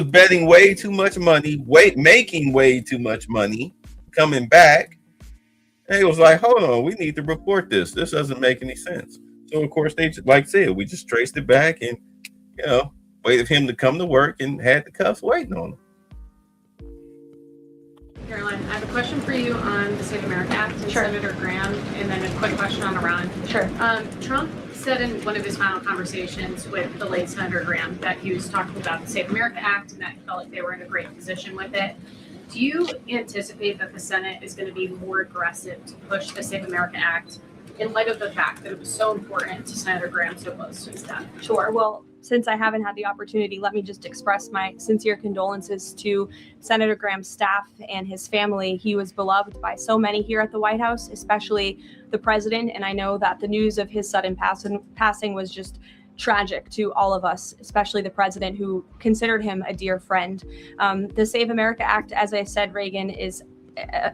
betting way too much money, making way too much money, coming back. And he was like, hold on, we need to report this. This doesn't make any sense. So, of course, they, like I said, we just traced it back and, waited for him to come to work and had the cuffs waiting on him. Caroline, I have a question for you on the Save America Act and Senator Graham, and then a quick question on Iran. Sure. Trump said in one of his final conversations with the late Senator Graham that he was talking about the Save America Act and that he felt like they were in a great position with it. Do you anticipate that the Senate is going to be more aggressive to push the Save America Act in light of the fact that it was so important to Senator Graham so close to his death? Sure. Well, since I haven't had the opportunity, let me just express my sincere condolences to Senator Graham's staff and his family. He was beloved by so many here at the White House, especially the president. And I know that the news of his sudden passing was just tragic to all of us, especially the president, who considered him a dear friend. The Save America Act, as I said, Reagan, is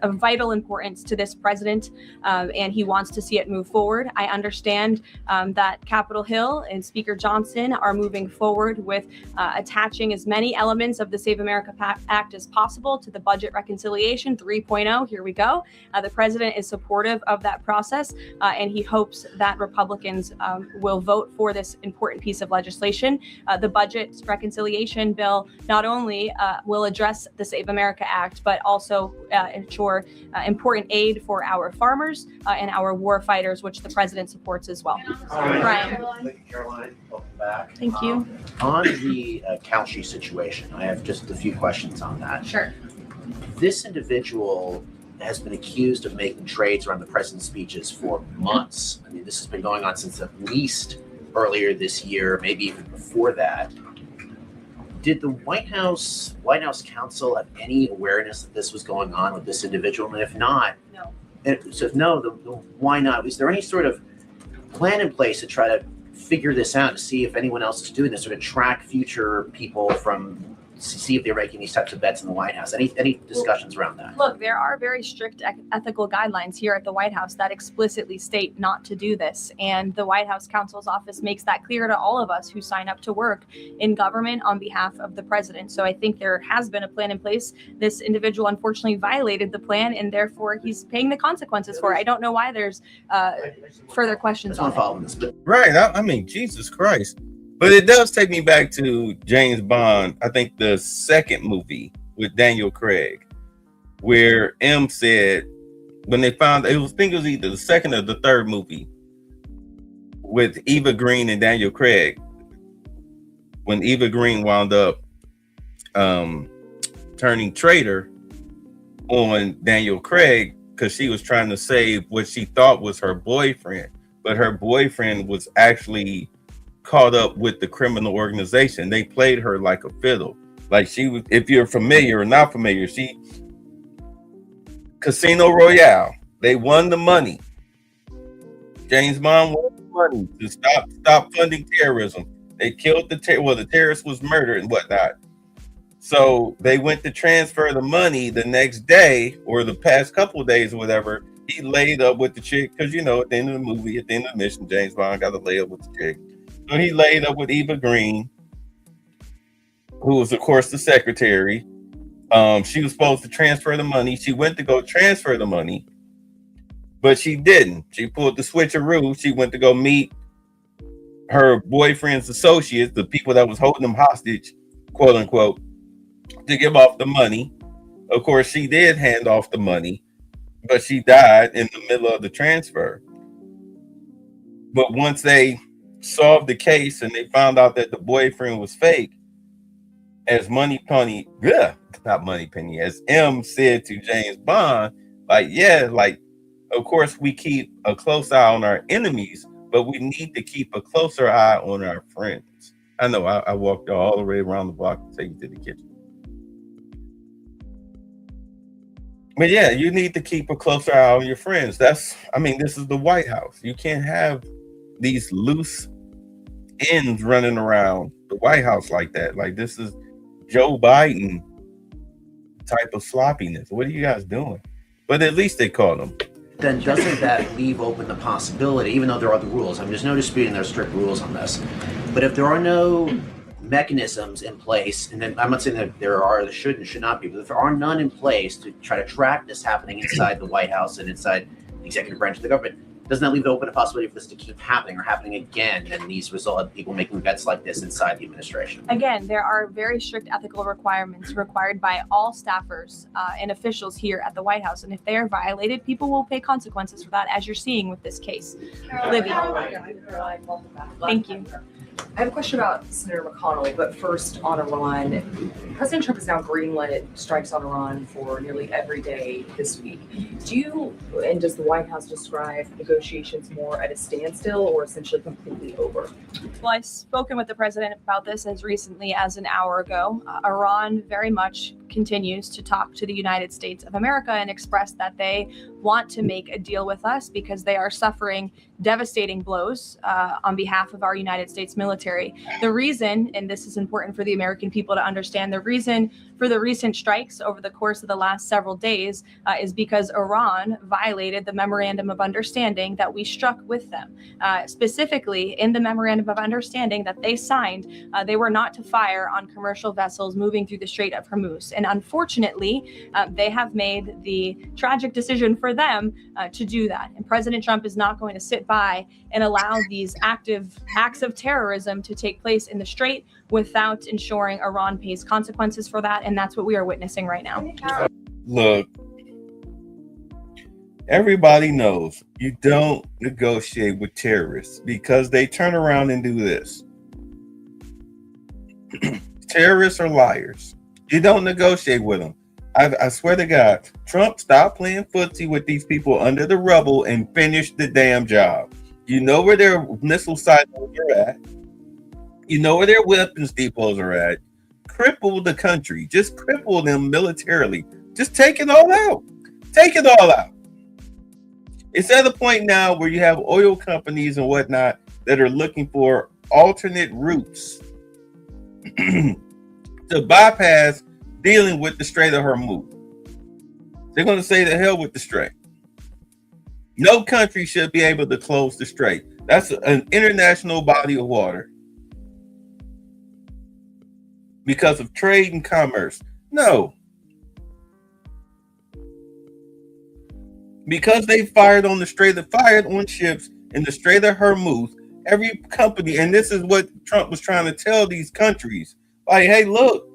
of vital importance to this president, and he wants to see it move forward. I understand that Capitol Hill and Speaker Johnson are moving forward with attaching as many elements of the Save America Act as possible to the budget reconciliation 3.0. Here we go. The president is supportive of that process, and he hopes that Republicans will vote for this important piece of legislation. The budget reconciliation bill not only will address the Save America Act, but also ensure important aid for our farmers and our war fighters, which the president supports as well. Brian. Thank you, Caroline. Welcome back. Thank you. On the Kalshi situation, I have just a few questions on that. Sure. This individual has been accused of making trades around the president's speeches for months. I mean, this has been going on since at least earlier this year, maybe even before that. Did the White House counsel have any awareness that this was going on with this individual? And if not, no. So if no, then why not? Is there any sort of plan in place to try to figure this out, to see if anyone else is doing this, or to track future people from, see if they're making these types of bets in the White House? Any discussions around that? Look, there are very strict ethical guidelines here at the White House that explicitly state not to do this. And the White House counsel's office makes that clear to all of us who sign up to work in government on behalf of the president. So I think there has been a plan in place. This individual unfortunately violated the plan, and therefore he's paying the consequences for it. I don't know why there's further questions on it. Right. I mean, Jesus Christ. But it does take me back to James Bond, I think the second movie with Daniel Craig, where M said, when they found, I think it was either the second or the third movie with Eva Green and Daniel Craig, when Eva Green wound up turning traitor on Daniel Craig because she was trying to save what she thought was her boyfriend, but her boyfriend was actually caught up with the criminal organization. They played her like a fiddle. Like she was, if you're familiar or not familiar, she Casino Royale, they won the money. James Bond won the money to stop funding terrorism. They killed the terrorist was murdered and whatnot. So they went to transfer the money the next day or the past couple of days or whatever. He laid up with the chick because, at the end of the movie, at the end of the mission, James Bond got to lay up with the chick. So he laid up with Eva Green, who was, of course, the secretary. She was supposed to transfer the money. She went to go transfer the money, but she didn't. She pulled the switcheroo. She went to go meet her boyfriend's associates, the people that was holding them hostage, quote unquote, to give off the money. Of course, she did hand off the money, but she died in the middle of the transfer. But once they solved the case and they found out that the boyfriend was fake, as as M said to James Bond, of course we keep a close eye on our enemies, but we need to keep a closer eye on our friends. I know I walked all the way around the block to take you to the kitchen. But yeah, you need to keep a closer eye on your friends. This is the White House. You can't have these loose ends running around the White House like that. Like, this is Joe Biden type of sloppiness. What are you guys doing? But at least they caught him. Then doesn't that leave open the possibility, even though there are the rules, there's no disputing there's strict rules on this, but if there are no mechanisms in place, and then I'm not saying that there are, there should and should not be, but if there are none in place to try to track this happening inside the White House and inside the executive branch of the government, doesn't that leave open a possibility for this to keep happening or happening again, and these result in people making bets like this inside the administration? Again, there are very strict ethical requirements required by all staffers and officials here at the White House. And if they are violated, people will pay consequences for that, as you're seeing with this case. Libby. Thank you. I have a question about Senator McConnell, but first on Iran. President Trump has now greenlit strikes on Iran for nearly every day this week. Does the White House describe negotiations more at a standstill or essentially completely over? Well, I've spoken with the president about this as recently as an hour ago. Iran very much continues to talk to the United States of America and express that they want to make a deal with us because they are suffering devastating blows on behalf of our United States military. The reason, and this is important for the American people to understand, the reason for the recent strikes over the course of the last several days is because Iran violated the memorandum of understanding that we struck with them. Specifically, in the memorandum of understanding that they signed, they were not to fire on commercial vessels moving through the Strait of Hormuz. And unfortunately, they have made the tragic decision for them to do that. And President Trump is not going to sit by and allow these active acts of terrorism to take place in the Strait without ensuring Iran pays consequences for that. And that's what we are witnessing right now. Look, everybody knows you don't negotiate with terrorists because they turn around and do this. Terrorists are liars. You don't negotiate with them. I swear to God, Trump, stop playing footsie with these people under the rubble and finish the damn job. You know where their missile silos are at. You know where their weapons depots are at. Cripple the country. Just cripple them militarily. Just take it all out. Take it all out. It's at a point now where you have oil companies and whatnot that are looking for alternate routes to bypass dealing with the Strait of Hormuz. They're going to say the hell with the Strait. No country should be able to close the Strait. That's an international body of water because of trade and commerce. No. Because they fired on the Strait, fired on ships in the Strait of Hormuz, every company, and this is what Trump was trying to tell these countries, like, hey, look,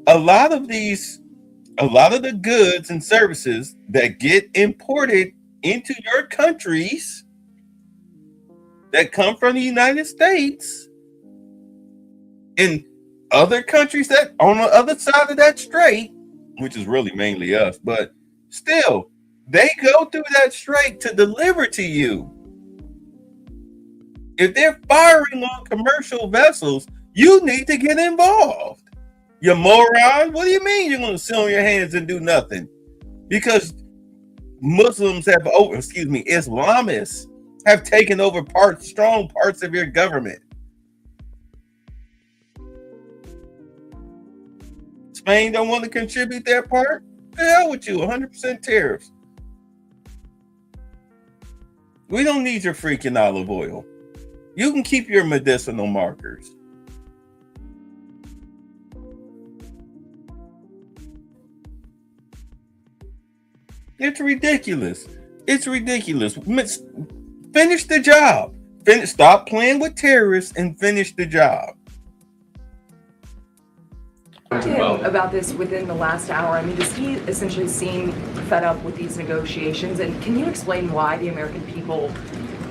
a lot of the goods and services that get imported into your countries that come from the United States and other countries that on the other side of that strait, which is really mainly us, but still, they go through that strait to deliver to you. If they're firing on commercial vessels, you need to get involved. You moron. What do you mean you're going to sit on your hands and do nothing? Because Islamists have taken over strong parts of your government. Spain don't want to contribute their part? The hell with you, 100% tariffs. We don't need your freaking olive oil. You can keep your medicinal markers. It's ridiculous. It's ridiculous. Finish the job. Stop playing with terrorists and finish the job. To him about this within the last hour. I mean, does he essentially seem fed up with these negotiations? And can you explain why the American people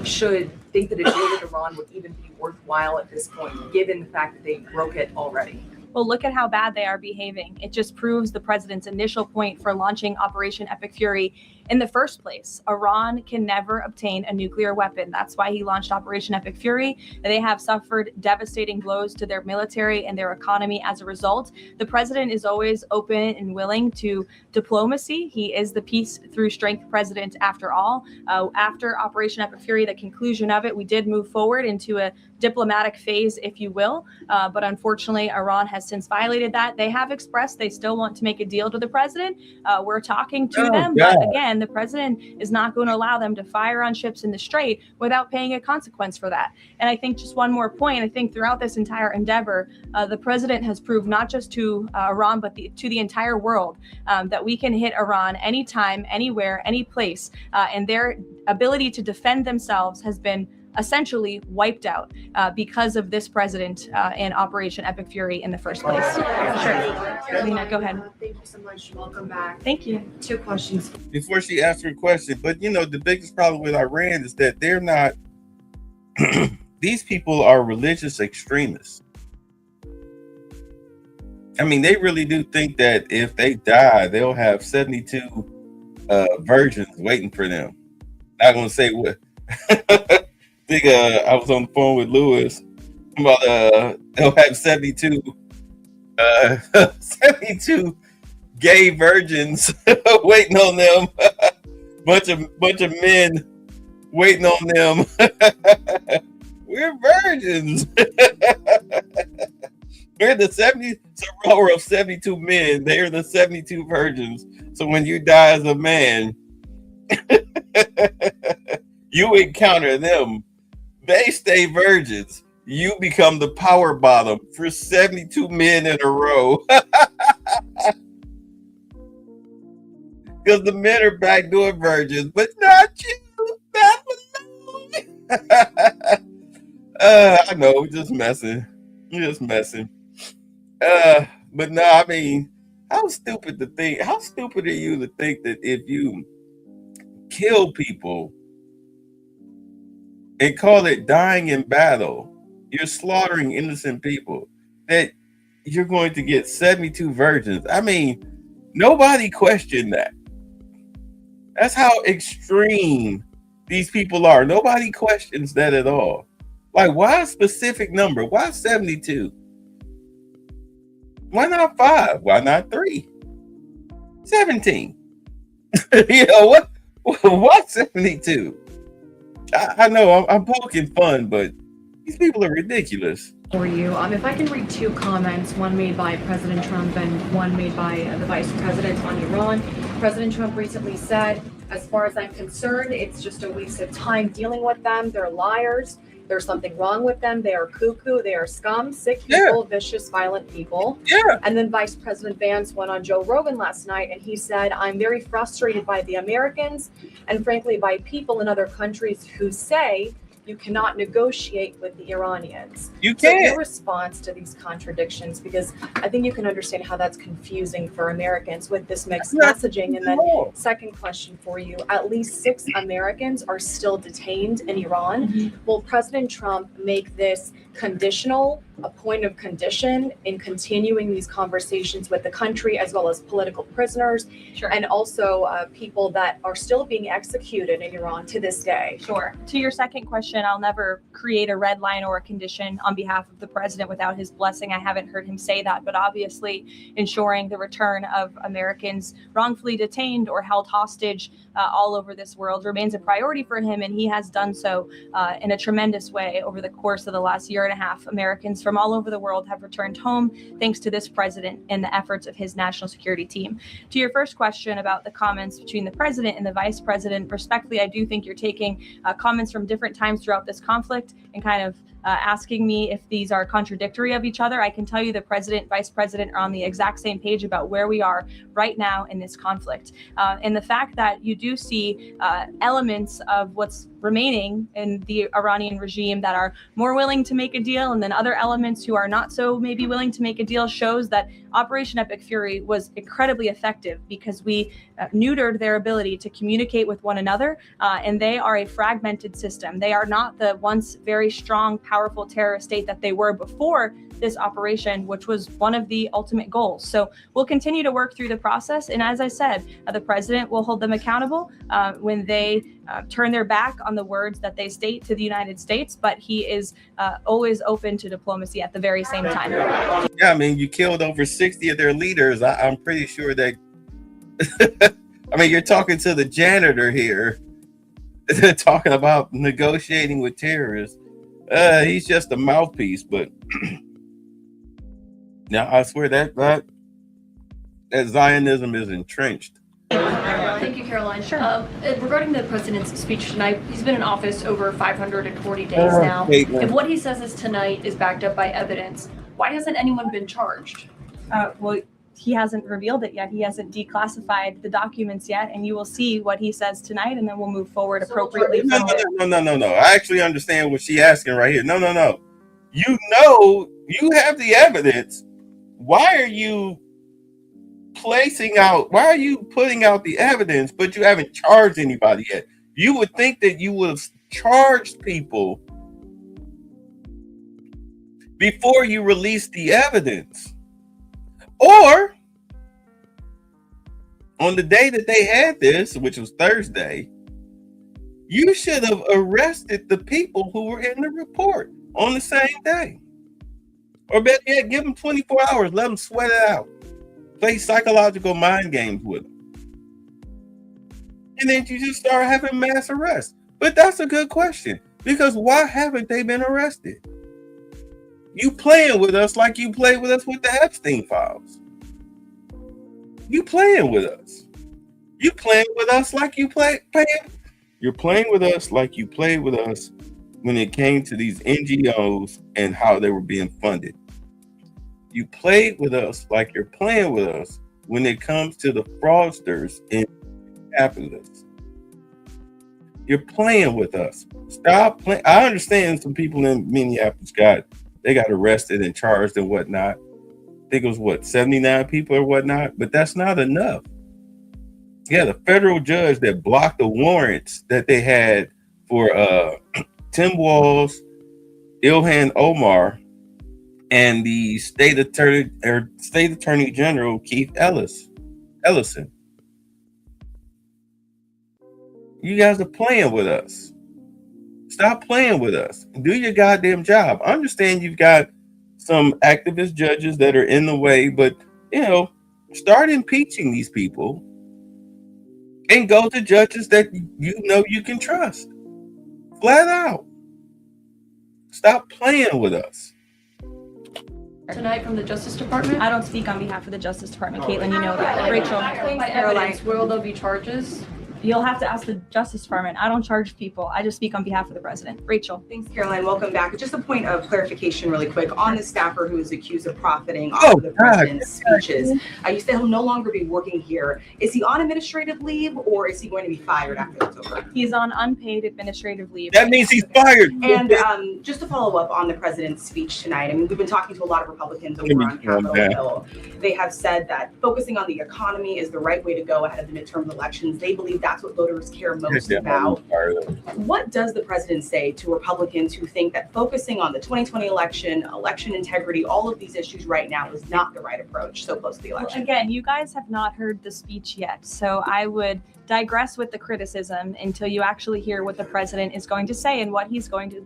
should think that a deal with Iran would even be worthwhile at this point, given the fact that they broke it already? Well, look at how bad they are behaving. It just proves the president's initial point for launching Operation Epic Fury in the first place. Iran can never obtain a nuclear weapon. That's why he launched Operation Epic Fury. They have suffered devastating blows to their military and their economy as a result. The president is always open and willing to diplomacy. He is the peace through strength president after all. After Operation Epic Fury, the conclusion of it, we did move forward into a diplomatic phase, if you will. But unfortunately, Iran has since violated that. They have expressed they still want to make a deal to the president. We're talking to them, but again, the president is not going to allow them to fire on ships in the Strait without paying a consequence for that. And I think just one more point, I think throughout this entire endeavor, the president has proved not just to Iran, but to the entire world that we can hit Iran anytime, anywhere, any place. And their ability to defend themselves has been essentially wiped out because of this president and Operation Epic Fury in the first place. Sure. Lena, go ahead. Thank you so much. Welcome back. Thank you. 2 questions. Before she asks her question, but the biggest problem with Iran is that they're not, these people are religious extremists. I mean, they really do think that if they die, they'll have 72 virgins waiting for them. Not gonna say what. I think I was on the phone with Lewis about they'll have 72 gay virgins waiting on them. bunch of men waiting on them. We're virgins. We're the 70 row of 72 men. They're the 72 virgins. So when you die as a man, you encounter them. They stay virgins. You become the power bottom for 72 men in a row. Because the men are back doing virgins, but not you. Not I know, just messing. Just messing. But no, I mean, how stupid are you to think that if you kill people and call it dying in battle, you're slaughtering innocent people, that you're going to get 72 virgins? I mean, nobody questioned that. That's how extreme these people are. Nobody questions that at all. Like, why a specific number? Why 72? Why not 5? Why not 3? 17. What 72? I know I'm poking fun, but these people are ridiculous. For you, if I can read 2 comments, one made by President Trump and one made by the Vice President on Iran. President Trump recently said, as far as I'm concerned, it's just a waste of time dealing with them. They're liars. There's something wrong with them. They are cuckoo. They are scum, sick people, vicious, violent people. Yeah. And then Vice President Vance went on Joe Rogan last night and he said, I'm very frustrated by the Americans and frankly by people in other countries who say you cannot negotiate with the Iranians. You So can't. your response to these contradictions, because I think you can understand how that's confusing for Americans with this mixed messaging. And then second question for you, at least 6 Americans are still detained in Iran. Will President Trump make this conditional, a point of condition in continuing these conversations with the country, as well as political prisoners and also people that are still being executed in Iran to this day? Sure. To your second question, I'll never create a red line or a condition on behalf of the president without his blessing. I haven't heard him say that, but obviously ensuring the return of Americans wrongfully detained or held hostage all over this world remains a priority for him, and he has done so in a tremendous way over the course of the last year and a half. Americans from all over the world have returned home thanks to this president and the efforts of his national security team. To your first question about the comments between the president and the vice president, respectfully, I do think you're taking comments from different times throughout this conflict and kind of asking me if these are contradictory of each other. I can tell you the president, vice president are on the exact same page about where we are right now in this conflict. And the fact that you do see elements of what's remaining in the Iranian regime that are more willing to make a deal, and then other elements who are not so maybe willing to make a deal, shows that Operation Epic Fury was incredibly effective because we neutered their ability to communicate with one another, and they are a fragmented system. They are not the once very strong, powerful terrorist state that they were before this operation, which was one of the ultimate goals. So we'll continue to work through the process. And as I said, the president will hold them accountable when they turn their back on the words that they state to the United States. But he is always open to diplomacy at the very same time. Yeah, I mean, you killed over 60 of their leaders. I'm pretty sure that, I mean, you're talking to the janitor here, talking about negotiating with terrorists. He's just a mouthpiece, but now I swear that Zionism is entrenched. Thank you, Caroline. Sure. Regarding the president's speech tonight, he's been in office over 540 days now. If what he says is tonight is backed up by evidence, why hasn't anyone been charged? Well, he hasn't revealed it yet. He hasn't declassified the documents yet, and you will see what he says tonight, and then we'll move forward appropriately. No. I actually understand what she's asking right here. No. You know, you have the evidence. Why are you putting out the evidence, but you haven't charged anybody yet? You would think that you would have charged people before you release the evidence. Or on the day that they had this, which was Thursday, you should have arrested the people who were in the report on the same day. Or better yet, give them 24 hours, let them sweat it out. Play psychological mind games with them. And then you just start having mass arrests. But that's a good question, because why haven't they been arrested? You playing with us like you played with us with the Epstein files. You playing with us. You playing with us like you You're playing with us like you played with us when it came to these NGOs and how they were being funded. You played with us like you're playing with us when it comes to the fraudsters and capitalists. You're playing with us. Stop playing. I understand some people in Minneapolis got arrested and charged and whatnot. I think it was 79 people or whatnot, but that's not enough. Yeah, the federal judge that blocked the warrants that they had for Tim Walz, Ilhan Omar, and the state attorney general Keith Ellison. You guys are playing with us. Stop playing with us. Do your goddamn job. I understand you've got some activist judges that are in the way, but start impeaching these people and go to judges that you know you can trust. Flat out. Stop playing with us. Tonight from the Justice Department? I don't speak on behalf of the Justice Department, Caitlin, you know that. Rachel, Caroline, will there be charges? You'll have to ask the Justice Department. I don't charge people. I just speak on behalf of the president. Rachel. Thanks, Caroline. Welcome back. Just a point of clarification really quick on the staffer who is accused of profiting off of the president's speeches. You said he'll no longer be working here. Is he on administrative leave, or is he going to be fired after it's over? He's on unpaid administrative leave. That means he's fired. And just to follow up on the president's speech tonight, I mean, we've been talking to a lot of Republicans over on Capitol Hill. They have said that focusing on the economy is the right way to go ahead of the midterm elections. They believe that's what voters care most about. What does the president say to Republicans who think that focusing on the 2020 election integrity, all of these issues right now is not the right approach so close to the election? Well, again, you guys have not heard the speech yet, so I would digress with the criticism until you actually hear what the president is going to say and what he's going to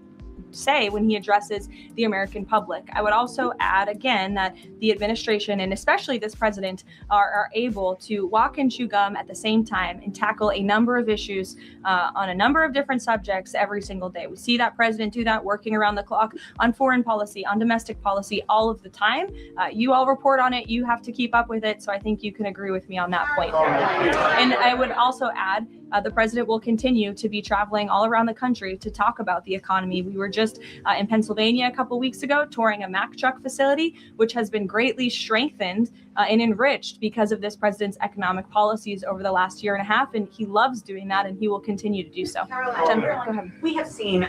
say when he addresses the American public. I would also add again that the administration, and especially this president, are able to walk and chew gum at the same time and tackle a number of issues on a number of different subjects every single day. We see that president do that, working around the clock on foreign policy, on domestic policy, all of the time. You all report on it. You have to keep up with it. So I think you can agree with me on that point. And I would also add, the president will continue to be traveling all around the country to talk about the economy. We were just in Pennsylvania a couple weeks ago touring a Mack truck facility, which has been greatly strengthened and enriched because of this president's economic policies over the last year and a half. And he loves doing that, and he will continue to do so. Caroline, go ahead. We have seen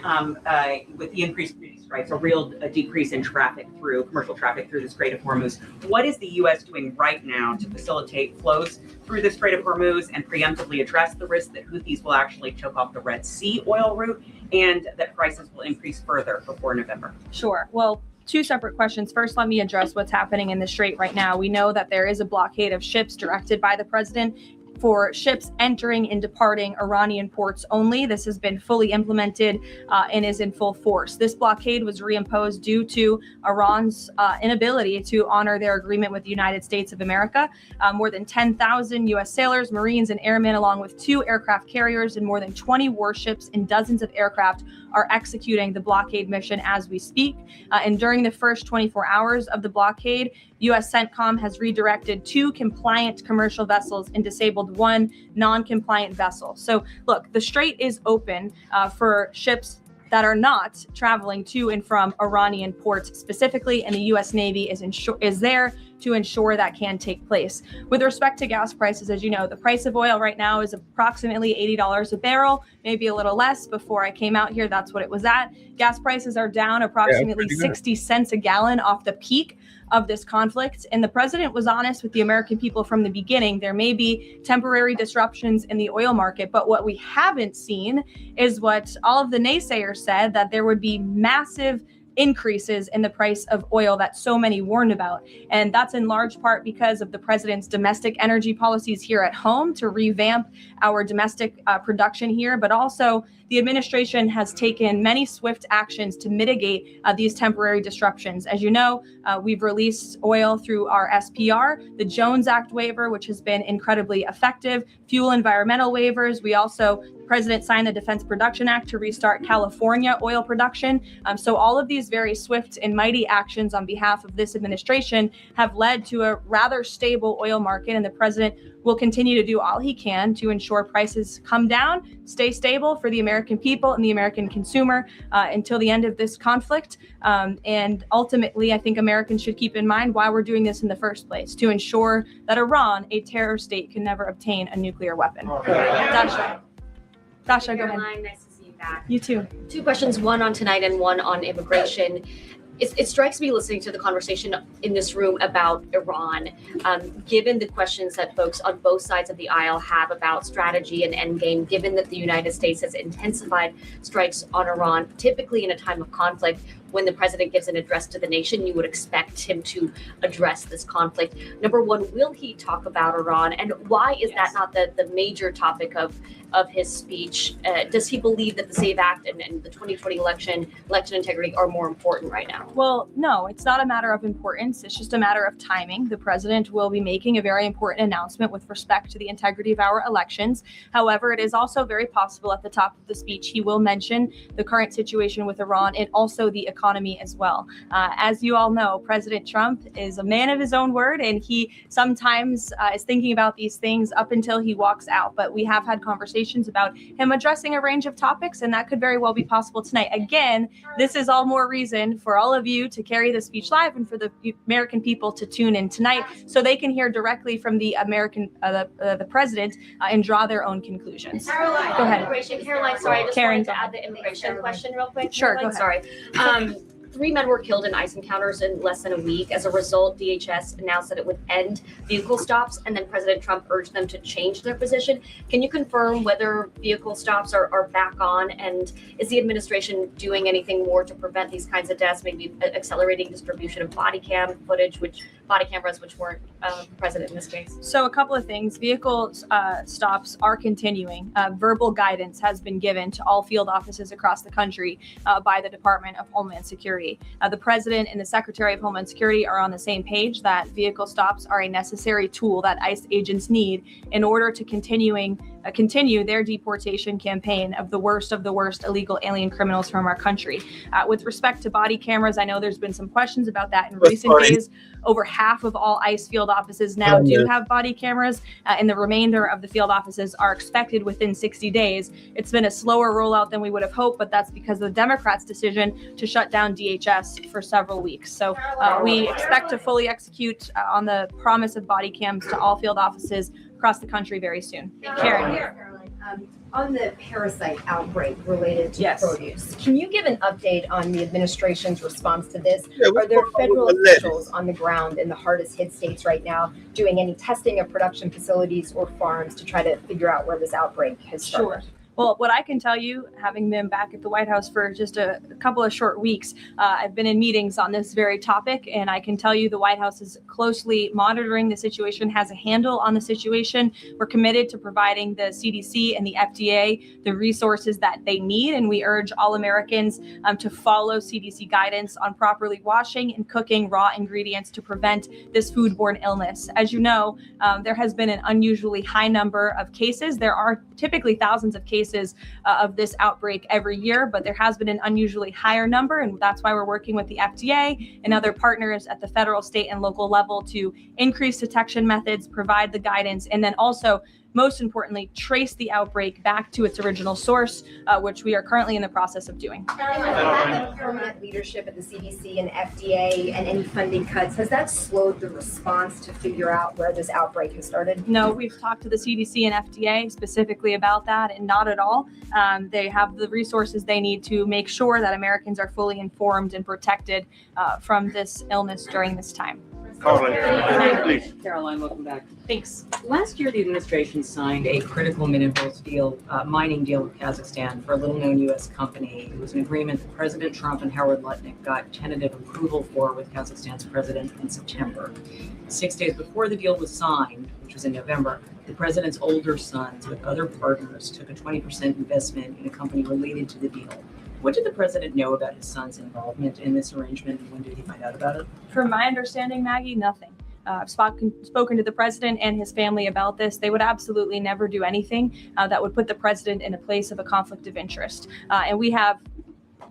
with the increased right? So a decrease in commercial traffic through the Strait of Hormuz. What is the U.S. doing right now to facilitate flows through the Strait of Hormuz and preemptively address the risk that Houthis will actually choke off the Red Sea oil route and that prices will increase further before November? Sure. Well, two separate questions. First, let me address what's happening in the Strait right now. We know that there is a blockade of ships directed by the president for ships entering and departing Iranian ports only. This has been fully implemented and is in full force. This blockade was reimposed due to Iran's inability to honor their agreement with the United States of America. More than 10,000 U.S. sailors, Marines, and airmen, along with 2 aircraft carriers and more than 20 warships and dozens of aircraft, are executing the blockade mission as we speak. And during the first 24 hours of the blockade, U.S. CENTCOM has redirected 2 compliant commercial vessels and disabled 1 non-compliant vessel. So look, the Strait is open for ships that are not traveling to and from Iranian ports specifically, and the U.S. Navy is there to ensure that can take place. With respect to gas prices, as you know, the price of oil right now is approximately $80 a barrel, maybe a little less. Before I came out here, that's what it was at. Gas prices are down approximately 60 cents a gallon off the peak of this conflict. And the president was honest with the American people from the beginning. There may be temporary disruptions in the oil market, but what we haven't seen is what all of the naysayers said, that there would be massive increases in the price of oil that so many warned about. And that's in large part because of the president's domestic energy policies here at home to revamp our domestic production here, but also the administration has taken many swift actions to mitigate these temporary disruptions. As you know, we've released oil through our SPR, the Jones Act waiver, which has been incredibly effective, fuel environmental waivers. We also, the president signed the Defense Production Act to restart California oil production. So all of these very swift and mighty actions on behalf of this administration have led to a rather stable oil market, and the president will continue to do all he can to ensure prices come down, stay stable for the American people and the American consumer until the end of this conflict. And ultimately, I think Americans should keep in mind why we're doing this in the first place, to ensure that Iran, a terror state, can never obtain a nuclear weapon. Dasha, go ahead. Caroline, nice to see you back. You too. 2 questions, one on tonight and one on immigration. It strikes me listening to the conversation in this room about Iran, given the questions that folks on both sides of the aisle have about strategy and endgame, given that the United States has intensified strikes on Iran, typically in a time of conflict, when the president gives an address to the nation, you would expect him to address this conflict. Number one, will he talk about Iran? And why is that not the major topic of his speech? Does he believe that the SAVE Act and the 2020 election integrity are more important right now? Well, no, it's not a matter of importance. It's just a matter of timing. The president will be making a very important announcement with respect to the integrity of our elections. However, it is also very possible at the top of the speech, he will mention the current situation with Iran and also the economy as well. As you all know, President Trump is a man of his own word, and he sometimes is thinking about these things up until he walks out. But we have had conversations about him addressing a range of topics, and that could very well be possible tonight. Again, this is all more reason for all of you to carry the speech live and for the American people to tune in tonight so they can hear directly from the the president and draw their own conclusions. Caroline, go ahead. Immigration. Caroline, sorry, I just Karen, wanted to add the immigration question real quick. Sure, Caroline, go ahead. sorry. 3 men were killed in ICE encounters in less than a week. As a result, DHS announced that it would end vehicle stops, and then President Trump urged them to change their position. Can you confirm whether vehicle stops are back on, and is the administration doing anything more to prevent these kinds of deaths, maybe accelerating distribution of body cameras, which weren't present in this case? So a couple of things. Vehicle stops are continuing. Verbal guidance has been given to all field offices across the country by the Department of Homeland Security. The President and the Secretary of Homeland Security are on the same page that vehicle stops are a necessary tool that ICE agents need in order to continue their deportation campaign of the worst illegal alien criminals from our country. With respect to body cameras, I know there's been some questions about that in recent days. Over half of all ICE field offices now do have body cameras, and the remainder of the field offices are expected within 60 days. It's been a slower rollout than we would have hoped, but that's because of the Democrats' decision to shut down DHS for several weeks. So we expect to fully execute on the promise of body cams to all field offices across the country very soon. Karen. Caroline, on the parasite outbreak related to Yes. produce, can you give an update on the administration's response to this? Yeah, Are what's there going on federal with the lettuce? officials on the ground in the hardest hit states right now doing any testing of production facilities or farms to try to figure out where this outbreak has started? Sure. Well, what I can tell you, having been back at the White House for just a couple of short weeks, I've been in meetings on this very topic, and I can tell you the White House is closely monitoring the situation, has a handle on the situation. We're committed to providing the CDC and the FDA the resources that they need, and we urge all Americans to follow CDC guidance on properly washing and cooking raw ingredients to prevent this foodborne illness. As you know, there has been an unusually high number of cases. There are typically thousands of cases of this outbreak every year, but there has been an unusually higher number, and that's why we're working with the FDA and other partners at the federal, state, and local level to increase detection methods, provide the guidance, and then also, most importantly, trace the outbreak back to its original source, which we are currently in the process of doing. Permanent leadership at the CDC and FDA and any funding cuts, has that slowed the response to figure out where this outbreak has started? No, we've talked to the CDC and FDA specifically about that, and not at all. They have the resources they need to make sure that Americans are fully informed and protected from this illness during this time. Caroline, welcome back. Thanks. Last year, the administration signed a critical minerals deal, mining deal with Kazakhstan for a little-known U.S. company. It was an agreement that President Trump and Howard Lutnick got tentative approval for with Kazakhstan's president in September. 6 days before the deal was signed, which was in November, the president's older sons with other partners took a 20% investment in a company related to the deal. What did the president know about his son's involvement in this arrangement, and when did he find out about it? From my understanding, Maggie, nothing. I've spoken to the president and his family about this. They would absolutely never do anything that would put the president in a place of a conflict of interest. And we have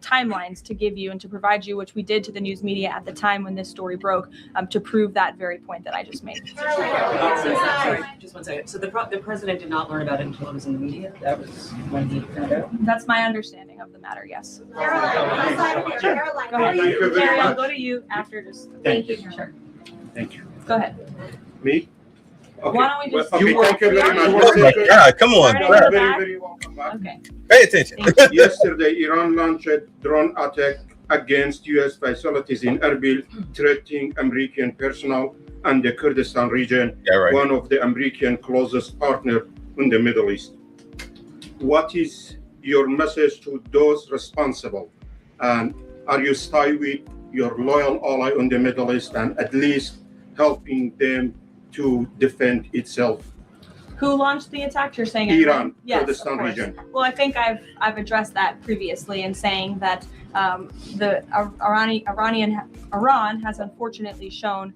timelines to give you and to provide you, which we did to the news media at the time when this story broke, to prove that very point that I just made. Sorry, just 1 second. So the president did not learn about it until it was in the media? That was when he found out? That's my understanding of the matter, yes. Caroline, Go ahead. Carrie, I'll go to you after just. Thank you. Sure. Thank you. Go ahead. Me? Why don't we just? Okay, thank you very much. Oh my God, come on. Very, very welcome back. Okay. Pay attention. Yesterday, Iran launched a drone attack against U.S. facilities in Erbil, threatening American personnel and the Kurdistan region, one of the American closest partner in the Middle East. What is your message to those responsible? And are you still with your loyal ally in the Middle East and at least helping them to defend itself? Who launched the attack? You're saying Iran, yes, Kurdistan of course. region. Well, I think I've addressed that previously in saying that Iran has unfortunately shown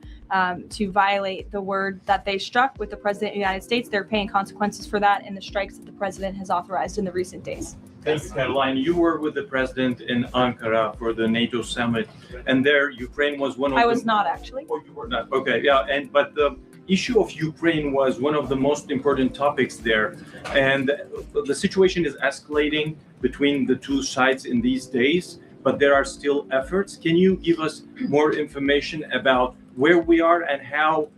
to violate the word that they struck with the president of the United States. They're paying consequences for that in the strikes that the president has authorized in the recent days. Thank you, Caroline. You were with the president in Ankara for the NATO summit, and there Ukraine was one of I was not actually. Oh, you were not. Okay, yeah, but the issue of Ukraine was one of the most important topics there, and the situation is escalating between the two sides in these days, but there are still efforts. Can you give us more information about where we are and how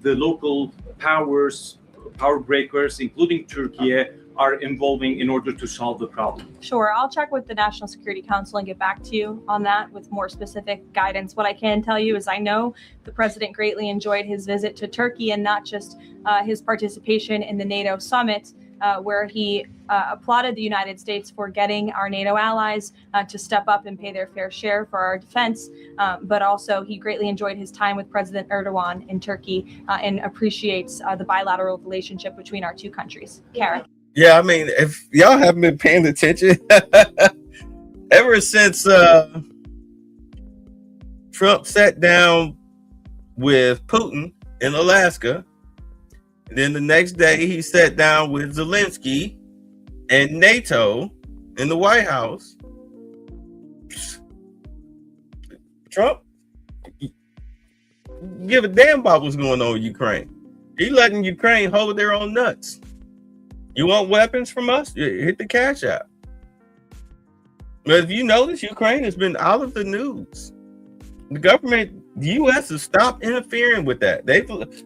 the local power breakers, including Turkey, are involving in order to solve the problem? Sure, I'll check with the National Security Council and get back to you on that with more specific guidance. What I can tell you is I know the president greatly enjoyed his visit to Turkey and not just his participation in the NATO summit, where he applauded the United States for getting our NATO allies to step up and pay their fair share for our defense. But also he greatly enjoyed his time with President Erdogan in Turkey and appreciates the bilateral relationship between our two countries. Kara. Yeah, I mean, if y'all haven't been paying attention, ever since Trump sat down with Putin in Alaska, and then the next day he sat down with Zelensky and NATO in the White House, Trump give a damn about what's going on with Ukraine. He letting Ukraine hold their own nuts. You want weapons from us? Hit the Cash App. But if you notice, Ukraine has been out of the news. The government The U.S. has stopped interfering with that.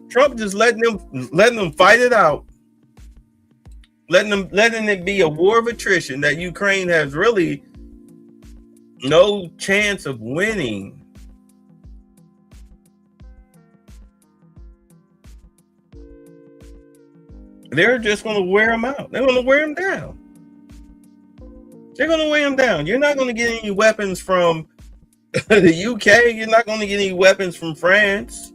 Trump just letting them fight it out, letting it be a war of attrition that Ukraine has really no chance of winning. They're just going to wear them out. They're going to wear them down. They're going to wear them down. You're not going to get any weapons from the UK. You're not going to get any weapons from France.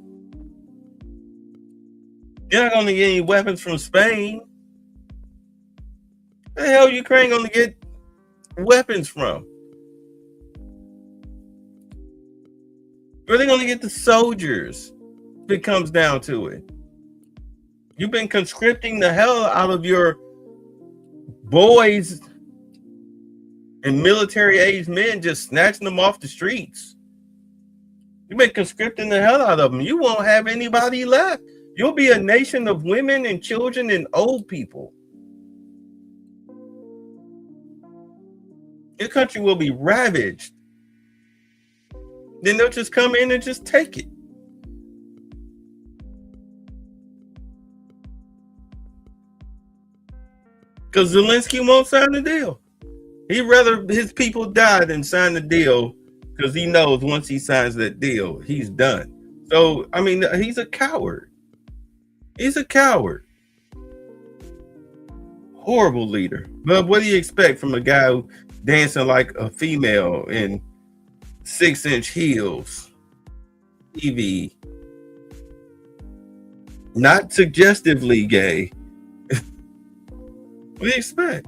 You're not going to get any weapons from Spain. Where the hell Ukraine going to get weapons from? Where are they going to get the soldiers if it comes down to it? You've been conscripting the hell out of your boys and military-aged men, just snatching them off the streets. You've been conscripting the hell out of them. You won't have anybody left. You'll be a nation of women and children and old people. Your country will be ravaged. Then they'll just come in and just take it. Because Zelensky won't sign the deal. He'd rather his people die than sign the deal, because he knows once he signs that deal, he's done. So, I mean, he's a coward. He's a coward. Horrible leader. But what do you expect from a guy who dancing like a female in 6-inch heels? TV. Not suggestively gay. What do you expect?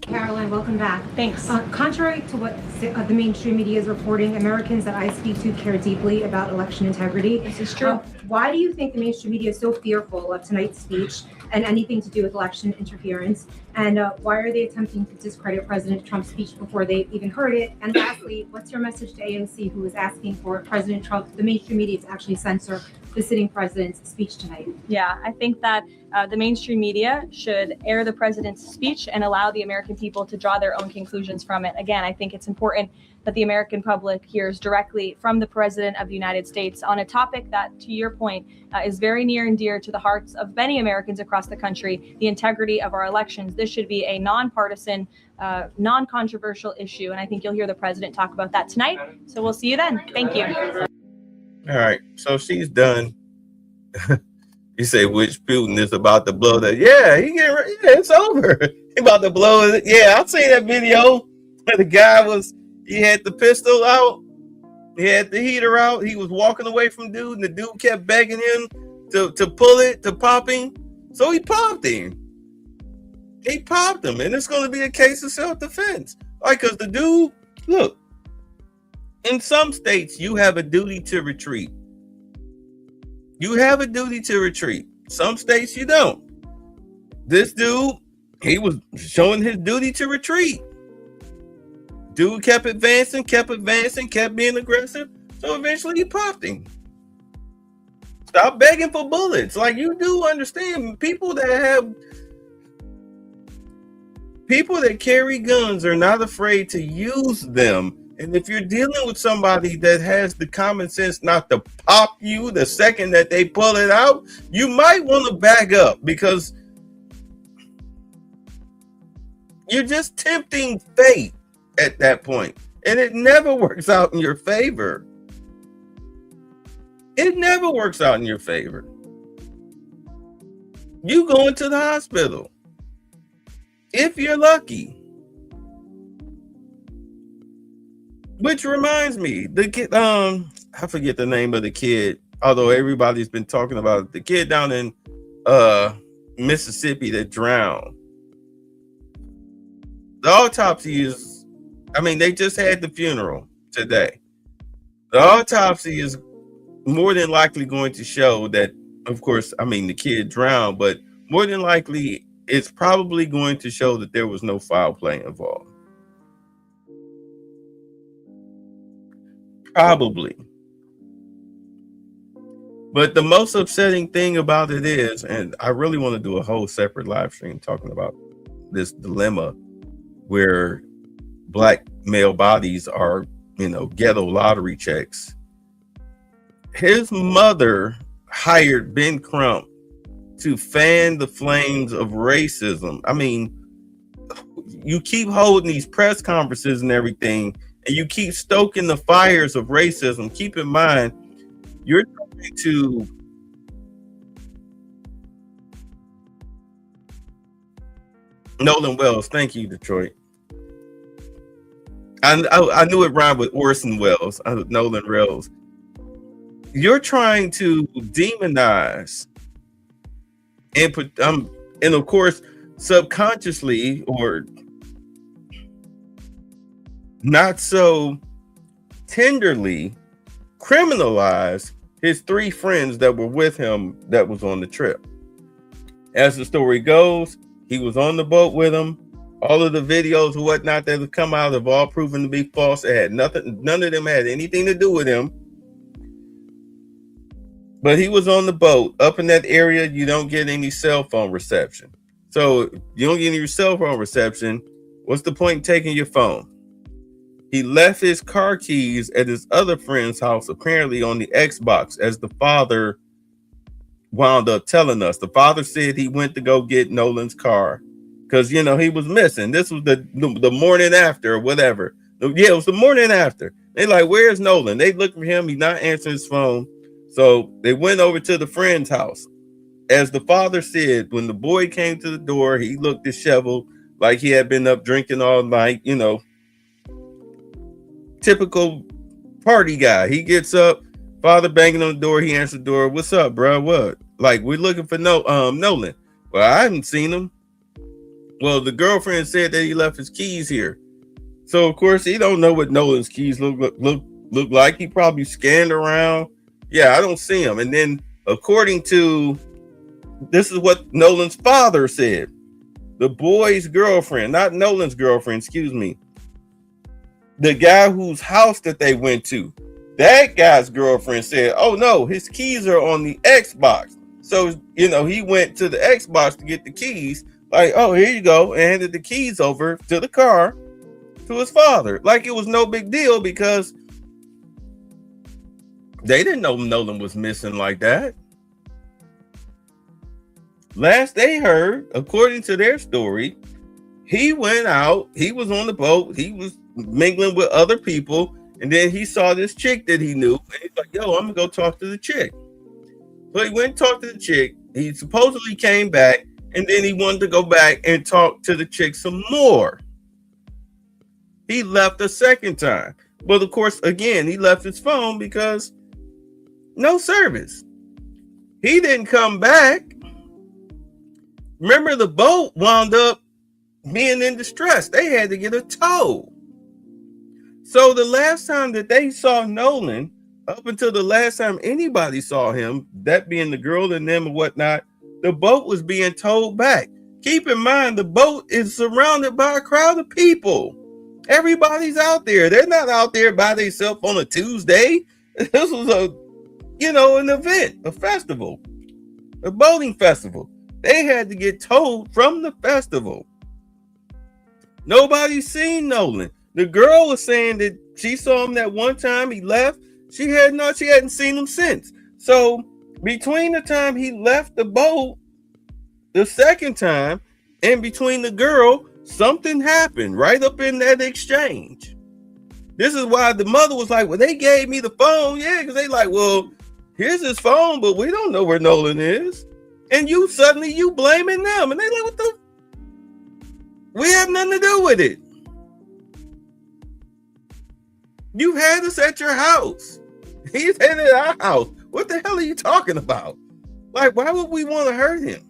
Caroline, welcome back. Thanks. Contrary to what the mainstream media is reporting, Americans that I speak to care deeply about election integrity. This is true. Why do you think the mainstream media is so fearful of tonight's speech and anything to do with election interference? And why are they attempting to discredit President Trump's speech before they even heard it? And lastly, what's your message to AOC, who is asking for President Trump, the mainstream media, to actually censor the sitting president's speech tonight? Yeah, I think that the mainstream media should air the president's speech and allow the American people to draw their own conclusions from it. Again, I think it's important that the American public hears directly from the President of the United States on a topic that, to your point, is very near and dear to the hearts of many Americans across the country, the integrity of our elections. This should be a nonpartisan, non-controversial issue, and I think you'll hear the president talk about that tonight. So we'll see you then. Thank you. All right, so she's done. You say which Putin is about to blow that? Yeah, it's over. He about to blow it. Yeah, I've seen that video where the guy he had the pistol out, he had the heater out, he was walking away from dude, and the dude kept begging him to pull it, to pop him. So he popped him. He popped him, and it's going to be a case of self-defense. Like, because the dude, look, in some states, you have a duty to retreat. You have a duty to retreat. Some states you don't. This dude, he was showing his duty to retreat. Dude kept advancing, kept being aggressive. So eventually he popped him. Stop begging for bullets. Like, you do understand, people that carry guns are not afraid to use them. And if you're dealing with somebody that has the common sense not to pop you the second that they pull it out, you might want to back up, because you're just tempting fate at that point. And it never works out in your favor. It never works out in your favor. You go into the hospital, if you're lucky. Which reminds me, the kid, I forget the name of the kid, although everybody's been talking about it. The kid down in Mississippi that drowned. The autopsy is, they just had the funeral today. The autopsy is more than likely going to show that, of course, the kid drowned, but more than likely, it's probably going to show that there was no foul play involved. Probably. But the most upsetting thing about it is, and I really want to do a whole separate live stream talking about this dilemma where Black male bodies are, ghetto lottery checks his mother hired Ben Crump to fan the flames of racism. I mean, you keep holding these press conferences and everything, and you keep stoking the fires of racism. Keep in mind, you're trying to Nolan Wells. Thank you, Detroit. I knew it rhymed with Orson Welles. Nolan Wells. You're trying to demonize and of course, subconsciously or not so tenderly criminalize his 3 friends that were with him that was on the trip. As the story goes, he was on the boat with him. All of the videos and whatnot that have come out have all proven to be false. It had nothing, none of them had anything to do with him. But he was on the boat. Up in that area, you don't get any cell phone reception. So you don't get any cell phone reception. What's the point in taking your phone? He left his car keys at his other friend's house, apparently on the Xbox, as the father wound up telling us. The father said he went to go get Nolan's car because, you know, he was missing. This was the morning after or whatever. Yeah, it was the morning after. They like, where's Nolan? They look for him. He's not answering his phone. So they went over to the friend's house. As the father said, when the boy came to the door, he looked disheveled, like he had been up drinking all night, you know, typical party guy. He gets up, father banging on the door. He answers the door. What's up, bro? What? Like, we're looking for Nolan. Well, I haven't seen him. Well, the girlfriend said that he left his keys here. So, of course, he don't know what Nolan's keys look like. He probably scanned around. Yeah, I don't see him. And then, according to, this is what Nolan's father said. The boy's girlfriend, not Nolan's girlfriend, excuse me. The guy whose house that they went to, that guy's girlfriend said, oh no, his keys are on the Xbox. So, you know, he went to the Xbox to get the keys. Like, oh, here you go. And handed the keys over to the car to his father. Like it was no big deal because they didn't know Nolan was missing like that. Last they heard, according to their story, he went out, he was on the boat, he was mingling with other people, and then he saw this chick that he knew, and he's like, yo, I'm gonna go talk to the chick. So he went and talked to the chick. He supposedly came back, and then he wanted to go back and talk to the chick some more. He left a second time. But of course, again, he left his phone because no service. He didn't come back. Remember, the boat wound up being in distress. They had to get a tow. So the last time that they saw Nolan, up until the last time anybody saw him, that being the girl and them and whatnot, the boat was being towed back. Keep in mind, the boat is surrounded by a crowd of people. Everybody's out there. They're not out there by themselves on a Tuesday. This was an event, a festival, a boating festival. They had to get towed from the festival. Nobody's seen Nolan. The girl was saying that she saw him that one time he left. She hadn't seen him since. So between the time he left the boat the second time and between the girl, something happened right up in that exchange. This is why the mother was like, well, they gave me the phone. Yeah, because they like, well, here's his phone, but we don't know where Nolan is. And you blaming them. And they like, what the? We have nothing to do with it. You had us at your house. He's at our house. What the hell are you talking about? Like, why would we want to hurt him?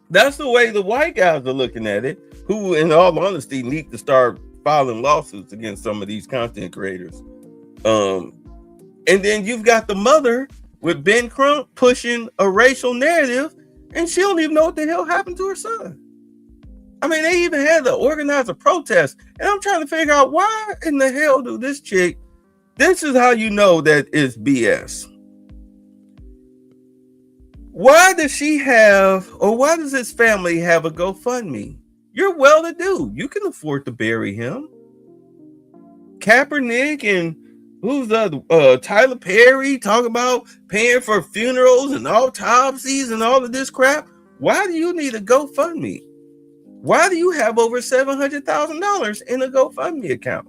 That's the way the white guys are looking at it, who, in all honesty, need to start filing lawsuits against some of these content creators. And then you've got the mother with Ben Crump pushing a racial narrative, and she don't even know what the hell happened to her son. I mean, they even had to organize a protest, and I'm trying to figure out why in the hell do this chick, this is how you know that it's BS. Why does she have, or why does his family have a GoFundMe? You're well-to-do. You can afford to bury him. Kaepernick and Who's the Tyler Perry talking about paying for funerals and autopsies and all of this crap? Why do you need a GoFundMe? Why do you have over $700,000 in a GoFundMe account?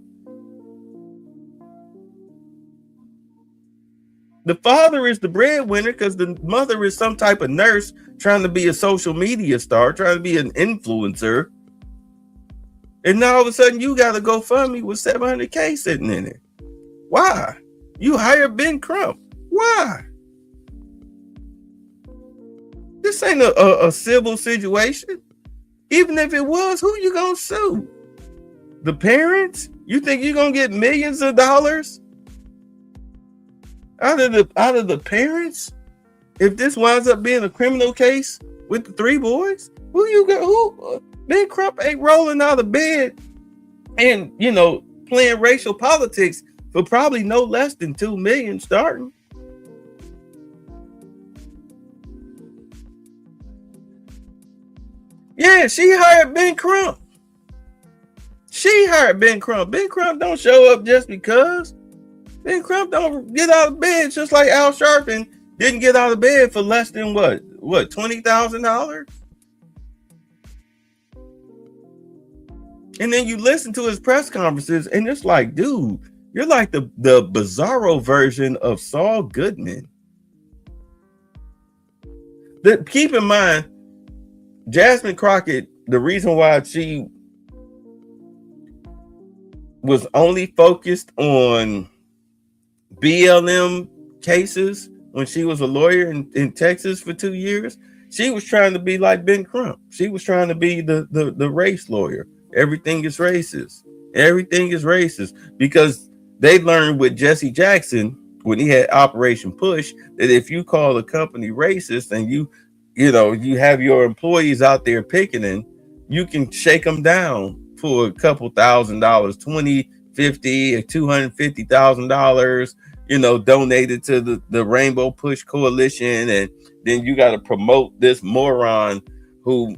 The father is the breadwinner because the mother is some type of nurse trying to be a social media star, trying to be an influencer. And now all of a sudden you got a GoFundMe with $700K sitting in it. Why? You hired Ben Crump. Why? This ain't a civil situation. Even if it was, who you gonna sue? The parents? You think you're gonna get millions of dollars out of the parents? If this winds up being a criminal case with the three boys, Ben Crump ain't rolling out of bed and playing racial politics for probably no less than $2 million starting. Yeah, she hired Ben Crump. Ben Crump don't show up just because. Ben Crump don't get out of bed just like Al Sharpton didn't get out of bed for less than what $20,000? And then you listen to his press conferences and it's like, dude, you're like the bizarro version of Saul Goodman. Keep in mind, Jasmine Crockett, the reason why she was only focused on BLM cases when she was a lawyer in Texas for 2 years, she was trying to be like Ben Crump. She was trying to be the race lawyer. Everything is racist. Everything is racist because they learned with Jesse Jackson when he had Operation Push that if you call a company racist and you have your employees out there picketing, you can shake them down for a couple $1,000, $20,000, $50,000, $250,000, donated to the Rainbow Push Coalition. And then you got to promote this moron who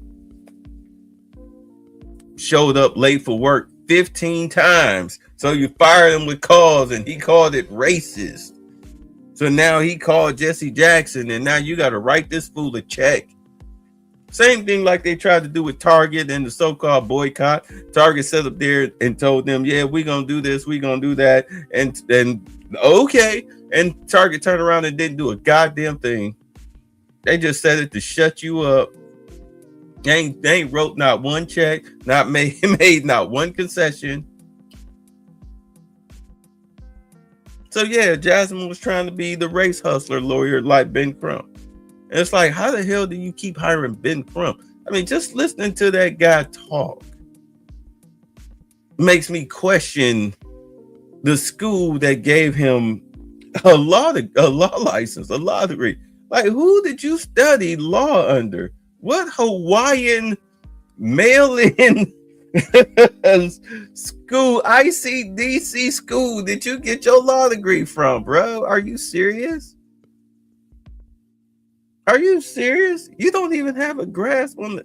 showed up late for work 15 times. So you fired him with cause and he called it racist. So now he called Jesse Jackson and now you got to write this fool a check. Same thing like they tried to do with Target and the so-called boycott. Target sat up there and told them, yeah, we're going to do this, we're going to do that. And okay. And Target turned around and didn't do a goddamn thing. They just said it to shut you up. They ain't wrote not one check, not made not one concession. So yeah, Jasmine was trying to be the race hustler lawyer like Ben Crump. And it's like, how the hell do you keep hiring Ben Crump? I mean, just listening to that guy talk makes me question the school that gave him a law license, a law degree. Like, who did you study law under? What Hawaiian mail-in school, ICDC school, did you get your law degree from, bro? Are you serious? Are you serious? You don't even have a grasp on the...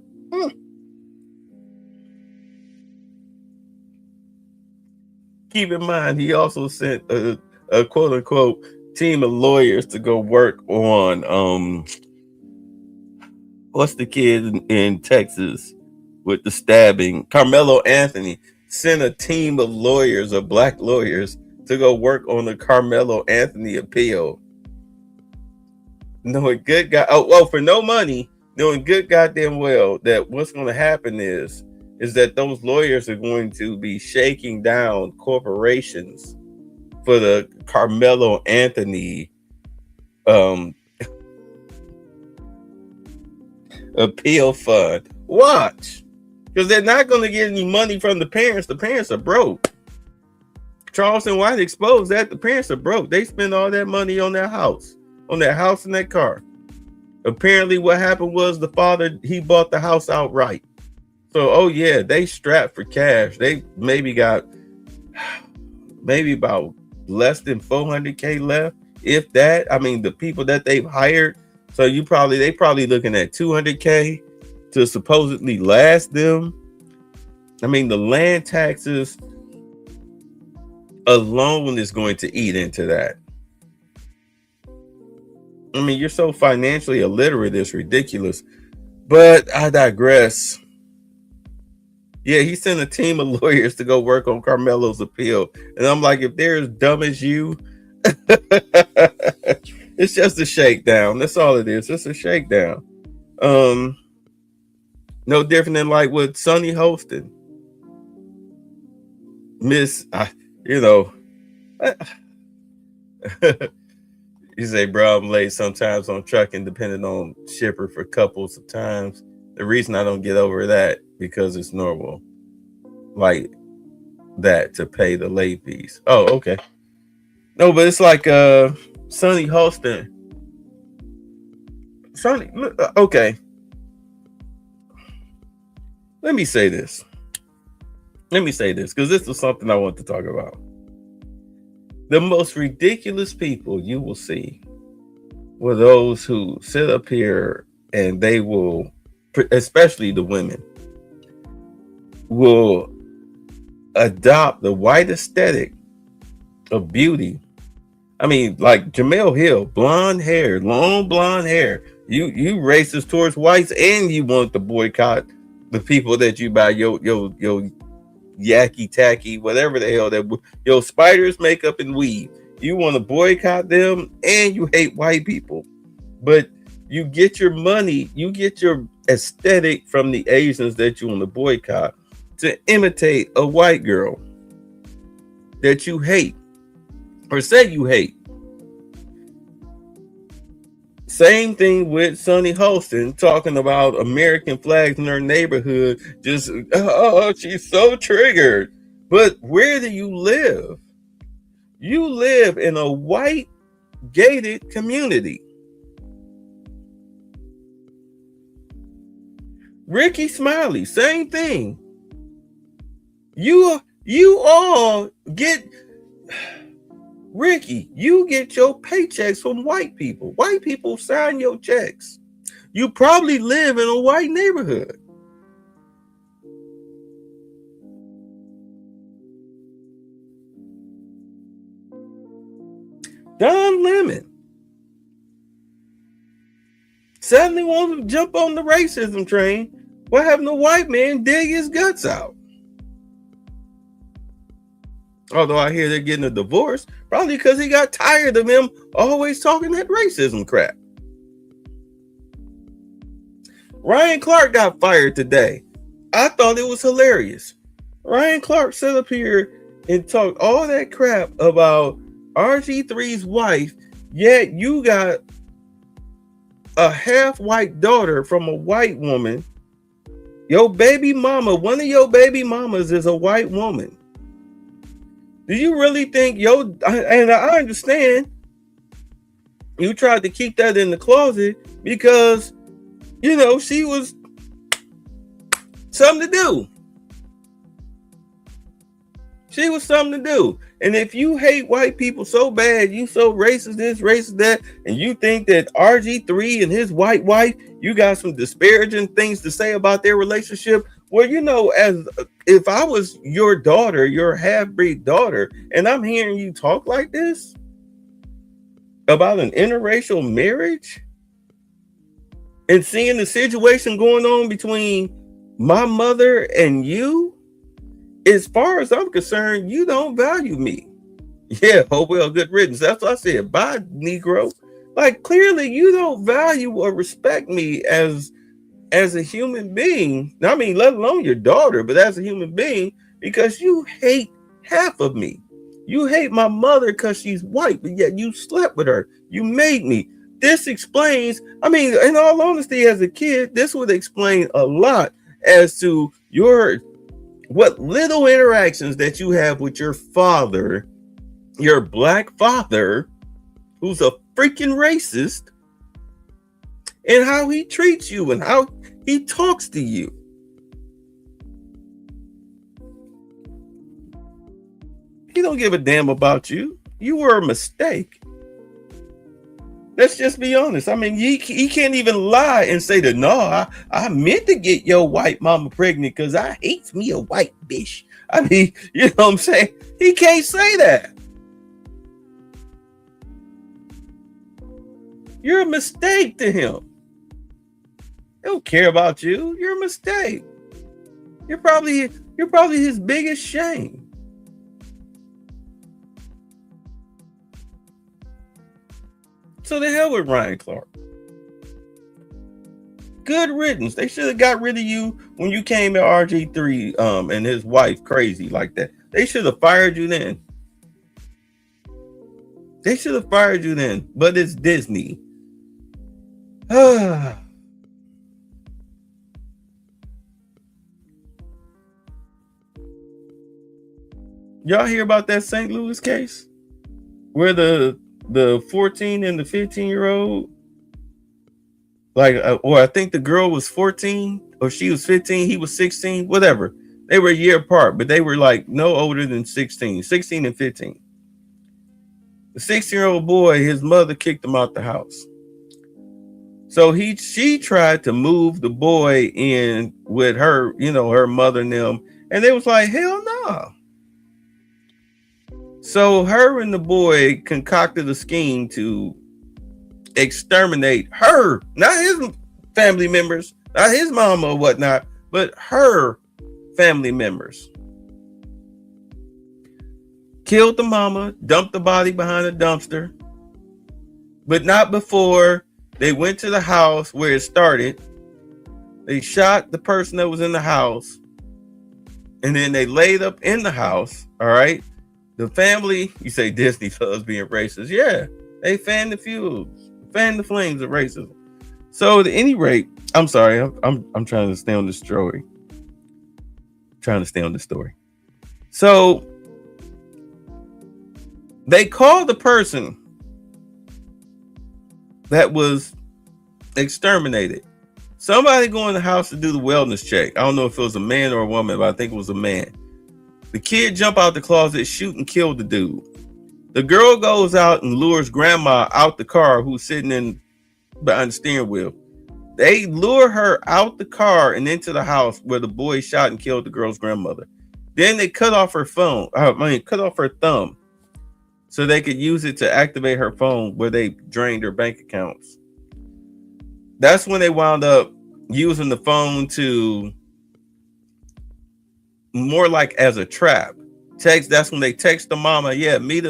Keep in mind, he also sent a quote-unquote team of lawyers to go work on what's the kid in Texas with the stabbing? Carmelo Anthony sent a team of lawyers, of black lawyers, to go work on the Carmelo Anthony appeal. Knowing good for no money, knowing good goddamn well that what's going to happen is that those lawyers are going to be shaking down corporations for the Carmelo Anthony appeal fund. Watch, because they're not going to get any money from the parents. The parents are broke. Charleston White exposed that. The parents are broke. They spend all that money on their house. And that car. Apparently what happened was the father, he bought the house outright. So, oh yeah, they strapped for cash. They maybe got about less than $400K left, if that. I mean, the people that they've hired. So they probably looking at $200K to supposedly last them. I mean, the land taxes alone is going to eat into that. I mean, you're so financially illiterate, it's ridiculous. But I digress. Yeah, he sent a team of lawyers to go work on Carmelo's appeal. And I'm like, if they're as dumb as you, it's just a shakedown. That's all it is. It's a shakedown. No different than like with Sonny Holston. You say, bro, I'm late sometimes on trucking, depending on shipper for couples of times. The reason I don't get over that, because it's normal like that to pay the late fees. Oh, okay. No, but it's like Sonny Holston. Sonny, okay. Let me say this because this is something I want to talk about. The most ridiculous people you will see were those who sit up here and they will, especially the women, will adopt the white aesthetic of beauty. I mean, like Jemele Hill, blonde hair, long blonde hair. You racist towards whites, and you want to boycott the people that you buy your yacky tacky, whatever the hell that your spiders, makeup, and weave. You want to boycott them, and you hate white people, but you get your money, you get your aesthetic from the Asians that you want to boycott to imitate a white girl that you hate or say you hate. Same thing with Sonny Holston talking about American flags in her neighborhood. Just, oh, she's so triggered. But where do you live? You live in a white gated community. Ricky Smiley, same thing. You all get... Ricky, you get your paychecks from white people. White people sign your checks. You probably live in a white neighborhood. Don Lemon suddenly wants to jump on the racism train while having a white man dig his guts out. Although I hear they're getting a divorce, probably because he got tired of him always talking that racism crap. Ryan Clark got fired today. I thought it was hilarious. Ryan Clark sat up here and talked all that crap about RG3's wife, yet you got a half-white daughter from a white woman. Your baby mama, one of your baby mamas is a white woman. Do you really think and I understand you tried to keep that in the closet because, she was something to do. She was something to do. And if you hate white people so bad, you so racist this, racist that, and you think that RG3 and his white wife, you got some disparaging things to say about their relationship, well, as if I was your daughter, your half-breed daughter, and I'm hearing you talk like this about an interracial marriage and seeing the situation going on between my mother and you, as far as I'm concerned, you don't value me. Yeah, oh well, good riddance. That's what I said. Bye, Negro. Like, clearly you don't value or respect me as a human being. I mean, let alone your daughter, but as a human being, because you hate half of me. You hate my mother because she's white, but yet you slept with her. You made me. This explains, I mean, in all honesty, as a kid, this would explain a lot as to what little interactions that you have with your father, your black father, who's a freaking racist, and how he treats you and how he talks to you. He don't give a damn about you. You were a mistake. Let's just be honest. I mean, he can't even lie and say that, no, I meant to get your white mama pregnant because I hate me a white bitch. I mean, you know what I'm saying? He can't say that. You're a mistake to him. He don't care about you. You're a mistake. You're probably his biggest shame. So the hell with Ryan Clark. Good riddance. They should have got rid of you when you came at RG3 and his wife crazy like that. They should have fired you then. They should have fired you then. But it's Disney. Y'all hear about that St. Louis case? Where the 14 and the 15-year-old, like, or I think the girl was 14 or she was 15, he was 16, whatever. They were a year apart, but they were like no older than 16 and 15. The 16-year-old boy, his mother kicked him out the house. So she tried to move the boy in with her, her mother and them, and they was like, hell no. So her and the boy concocted a scheme to exterminate her, not his family members, not his mama or whatnot, but her family members. Killed the mama, dumped the body behind a dumpster, but not before they went to the house where it started. They shot the person that was in the house, and then they laid up in the house, all right? The family, you say Disney loves being racist. Yeah, they fan the flames of racism. So at any rate, I'm sorry, I'm trying to stay on this story. So they called the person that was exterminated. Somebody go in the house to do the wellness check. I don't know if it was a man or a woman, but I think it was a man. The kid jump out the closet, shoot and kill the dude. The girl goes out and lures grandma out the car who's sitting in behind the steering wheel. They lure her out the car and into the house where the boy shot and killed the girl's grandmother. Then they cut off her cut off her thumb so they could use it to activate her phone where they drained her bank accounts. That's when they wound up using the phone to more like as a trap. That's when they text the mama, yeah, meet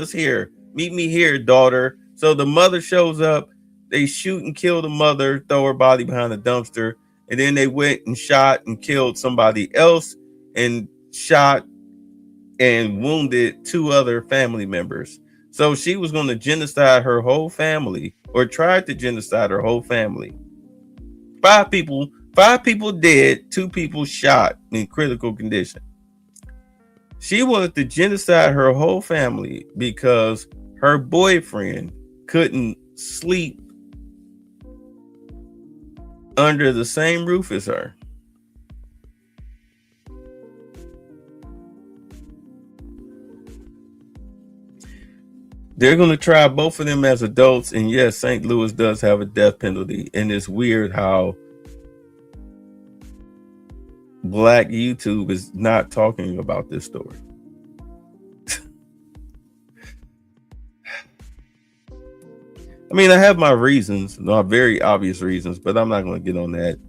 me here, daughter. So the mother shows up, they shoot and kill the mother, throw her body behind a dumpster, and then they went and shot and killed somebody else and shot and wounded 2 other family members. So she was going to genocide her whole family, or tried to genocide her whole family. 5 people dead, 2 people shot in critical condition. She wanted to genocide her whole family because her boyfriend couldn't sleep under the same roof as her. They're going to try both of them as adults. And yes, St. Louis does have a death penalty. And it's weird how Black YouTube is not talking about this story. I mean, I have my reasons, my very obvious reasons, but I'm not going to get on that.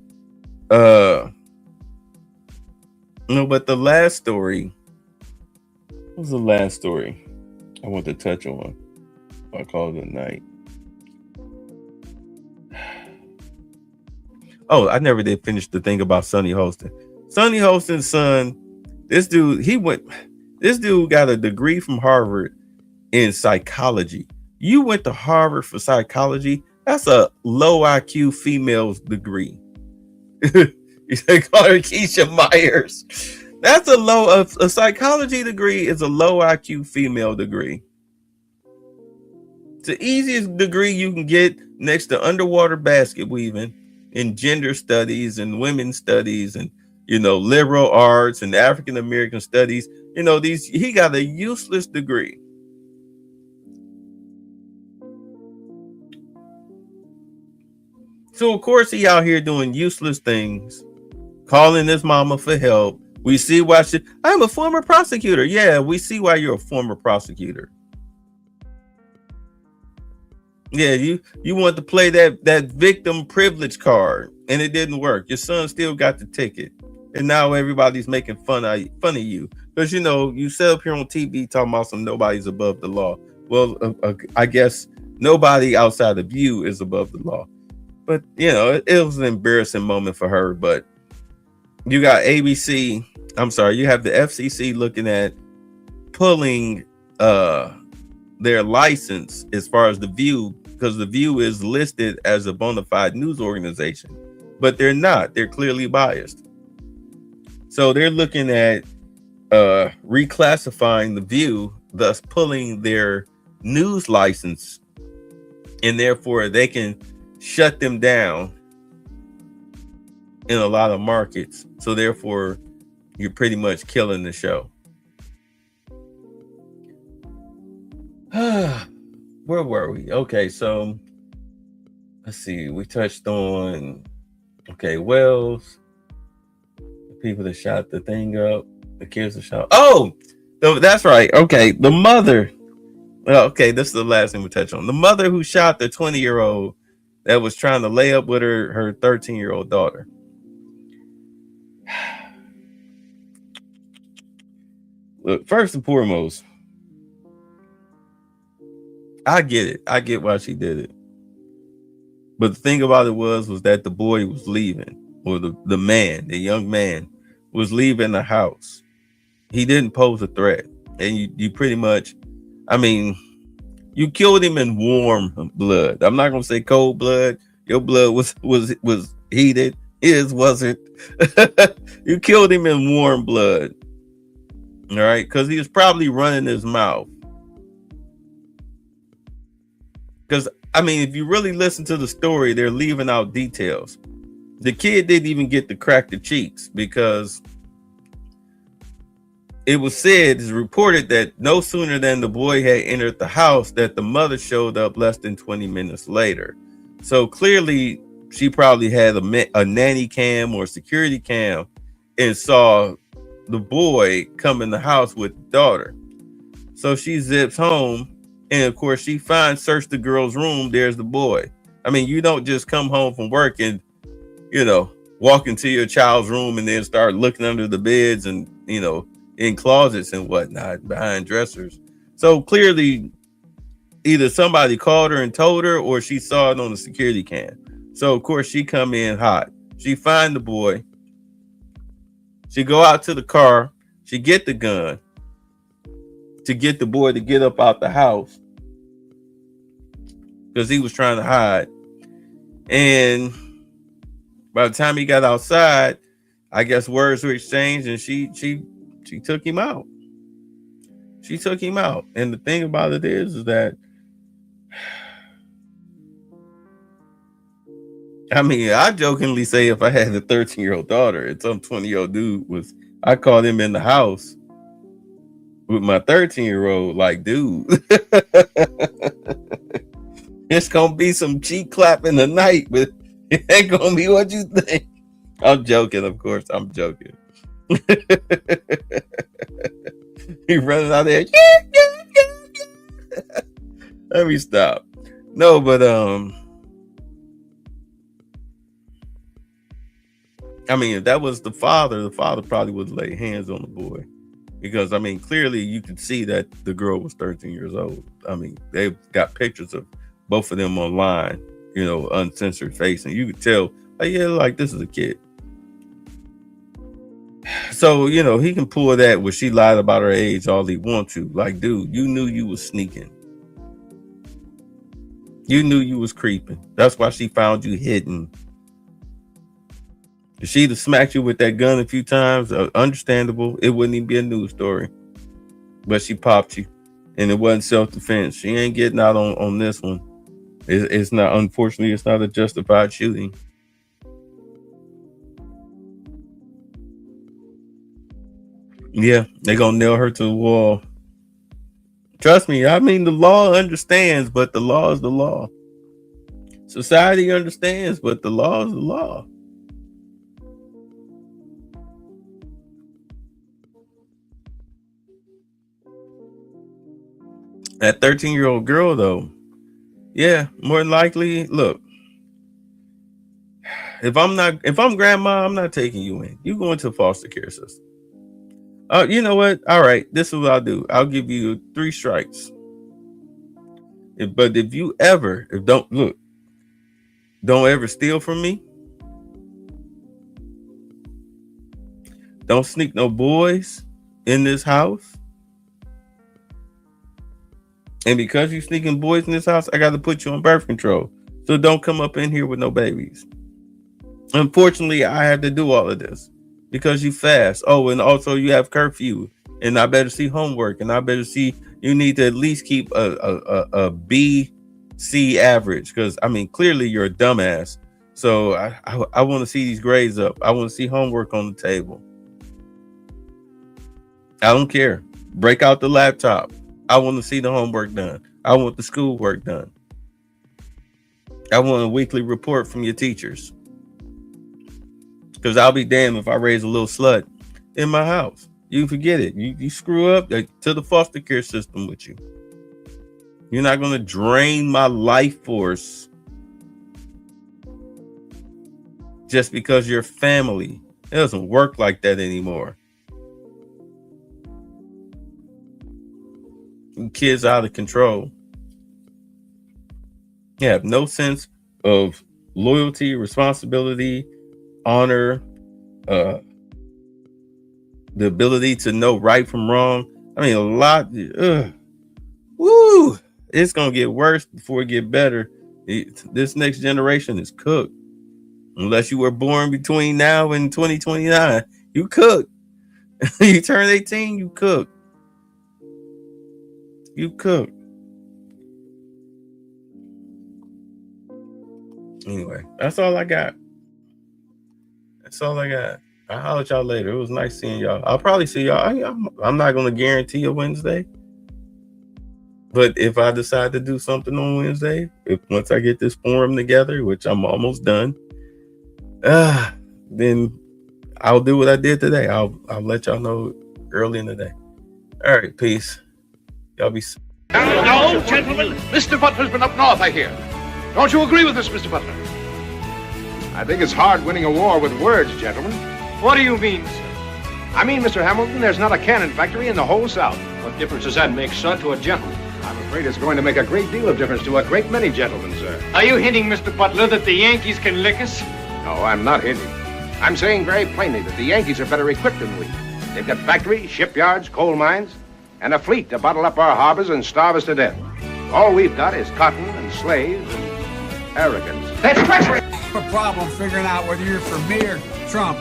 But the last story, what was the last story I want to touch on? I call it a night. Oh, I never did finish the thing about Sonny Holston. Sonny Holston's son, this dude got a degree from Harvard in psychology. You went to Harvard for psychology? That's a low IQ female's degree. You say call her Keisha Myers. That's a psychology degree is a low IQ female degree. It's the easiest degree you can get next to underwater basket weaving in gender studies and women's studies and liberal arts and African American studies. He got a useless degree. So of course he out here doing useless things, calling his mama for help. We see why I'm a former prosecutor. Yeah, we see why you're a former prosecutor. Yeah, you want to play that victim privilege card, and it didn't work. Your son still got the ticket, and now everybody's making fun of you because you set up here on TV talking about nobody's above the law. Well, I guess nobody outside of you is above the law. But it was an embarrassing moment for her. But you got you have the FCC looking at pulling their license as far as The View, because The View is listed as a bona fide news organization, but they're not. They're clearly biased. So they're looking at reclassifying The View, thus pulling their news license, and therefore they can shut them down in a lot of markets. So therefore you're pretty much killing the show. Where were we? Okay, so let's see. We touched on Wells, the people that shot the thing up, the kids that shot. Oh, that's right. Okay, the mother. Okay, this is the last thing we touch on. The mother who shot the 20-year-old that was trying to lay up with her 13-year-old daughter. Look, first and foremost, I get it. I get why she did it. But the thing about it was that the boy was leaving, or the young man was leaving the house. He didn't pose a threat. And you pretty much, you killed him in warm blood. I'm not going to say cold blood. Your blood was heated. His wasn't. You killed him in warm blood. All right? Because he was probably running his mouth. Because, if you really listen to the story, they're leaving out details. The kid didn't even get to crack the cheeks because it's reported that no sooner than the boy had entered the house that the mother showed up less than 20 minutes later. So clearly she probably had a nanny cam or security cam and saw the boy come in the house with the daughter. So she zips home. And of course, she search the girl's room. There's the boy. You don't just come home from work and, walk into your child's room and then start looking under the beds and, in closets and whatnot, behind dressers. So clearly, either somebody called her and told her, or she saw it on the security cam. So of course, she come in hot. She find the boy. She go out to the car. She get the gun to get the boy to get up out the house because he was trying to hide. And by the time he got outside, I guess words were exchanged, and she took him out. She took him out. And the thing about it is that I jokingly say if I had a 13-year-old daughter and some 20-year-old dude I called him in the house with my 13-year-old, like, dude, it's gonna be some cheek clapping tonight, but it ain't gonna be what you think. I'm joking, of course. I'm joking. He running out there. Let me stop. No, but if that was the father probably would lay hands on the boy. Because, clearly you could see that the girl was 13 years old. They've got pictures of both of them online, uncensored face. And you could tell, this is a kid. So, he can pull that where she lied about her age all he wants to. Like, dude, you knew you was sneaking. You knew you was creeping. That's why she found you hidden. If she'd have smacked you with that gun a few times, understandable. It wouldn't even be a news story. But she popped you. And it wasn't self-defense. She ain't getting out on this one. It's not, unfortunately, it's not a justified shooting. Yeah, they're going to nail her to the wall. Trust me, the law understands, but the law is the law. Society understands, but the law is the law. That 13-year-old girl, though, yeah, more than likely, look, if I'm grandma, I'm not taking you in. You go into foster care system. You know what? All right, this is what I'll do. I'll give you 3 strikes. But if don't ever steal from me. Don't sneak no boys in this house. And because you sneaking boys in this house, I got to put you on birth control. So don't come up in here with no babies. Unfortunately, I had to do all of this because you fast. Oh, and also you have curfew. And I better see homework. And I better see you need to at least keep a B, C average. Because, I mean, clearly you're a dumbass. So I want to see these grades up. I want to see homework on the table. I don't care. Break out the laptop. I want to see the homework done. I want the schoolwork done. I want a weekly report from your teachers. Because I'll be damned if I raise a little slut in my house. You forget it. You screw up to the foster care system with you. You're not going to drain my life force just because you're family. It doesn't work like that anymore. Kids out of control. You have no sense of loyalty, responsibility, honor, the ability to know right from wrong. I mean, a lot. Woo! It's gonna get worse before it get better. This next generation is cooked. Unless you were born between now and 2029, you cooked. You turn 18, you cooked. You cook. Anyway, that's all I got. That's all I got. I'll holler at y'all later. It was nice seeing y'all. I'll probably see y'all. I'm not going to guarantee a Wednesday. But if I decide to do something on Wednesday, once I get this forum together, which I'm almost done, then I'll do what I did today. I'll let y'all know early in the day. All right, peace. Y'all be. No, gentlemen, Mr. Butler's been up north, I hear. Don't you agree with this, Mr. Butler? I think it's hard winning a war with words, gentlemen. What do you mean, sir? I mean, Mr. Hamilton, there's not a cannon factory in the whole South. What difference does that make, sir, to a gentleman? I'm afraid it's going to make a great deal of difference to a great many gentlemen, sir. Are you hinting, Mr. Butler, that the Yankees can lick us? No, I'm not hinting. I'm saying very plainly that the Yankees are better equipped than we. They've got factories, shipyards, coal mines, and a fleet to bottle up our harbors and starve us to death. All we've got is cotton and slaves and arrogance. That's treachery! A problem figuring out whether you're for me or Trump,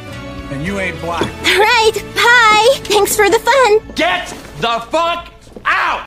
and you ain't black. All right, bye. Thanks for the fun. Get the fuck out!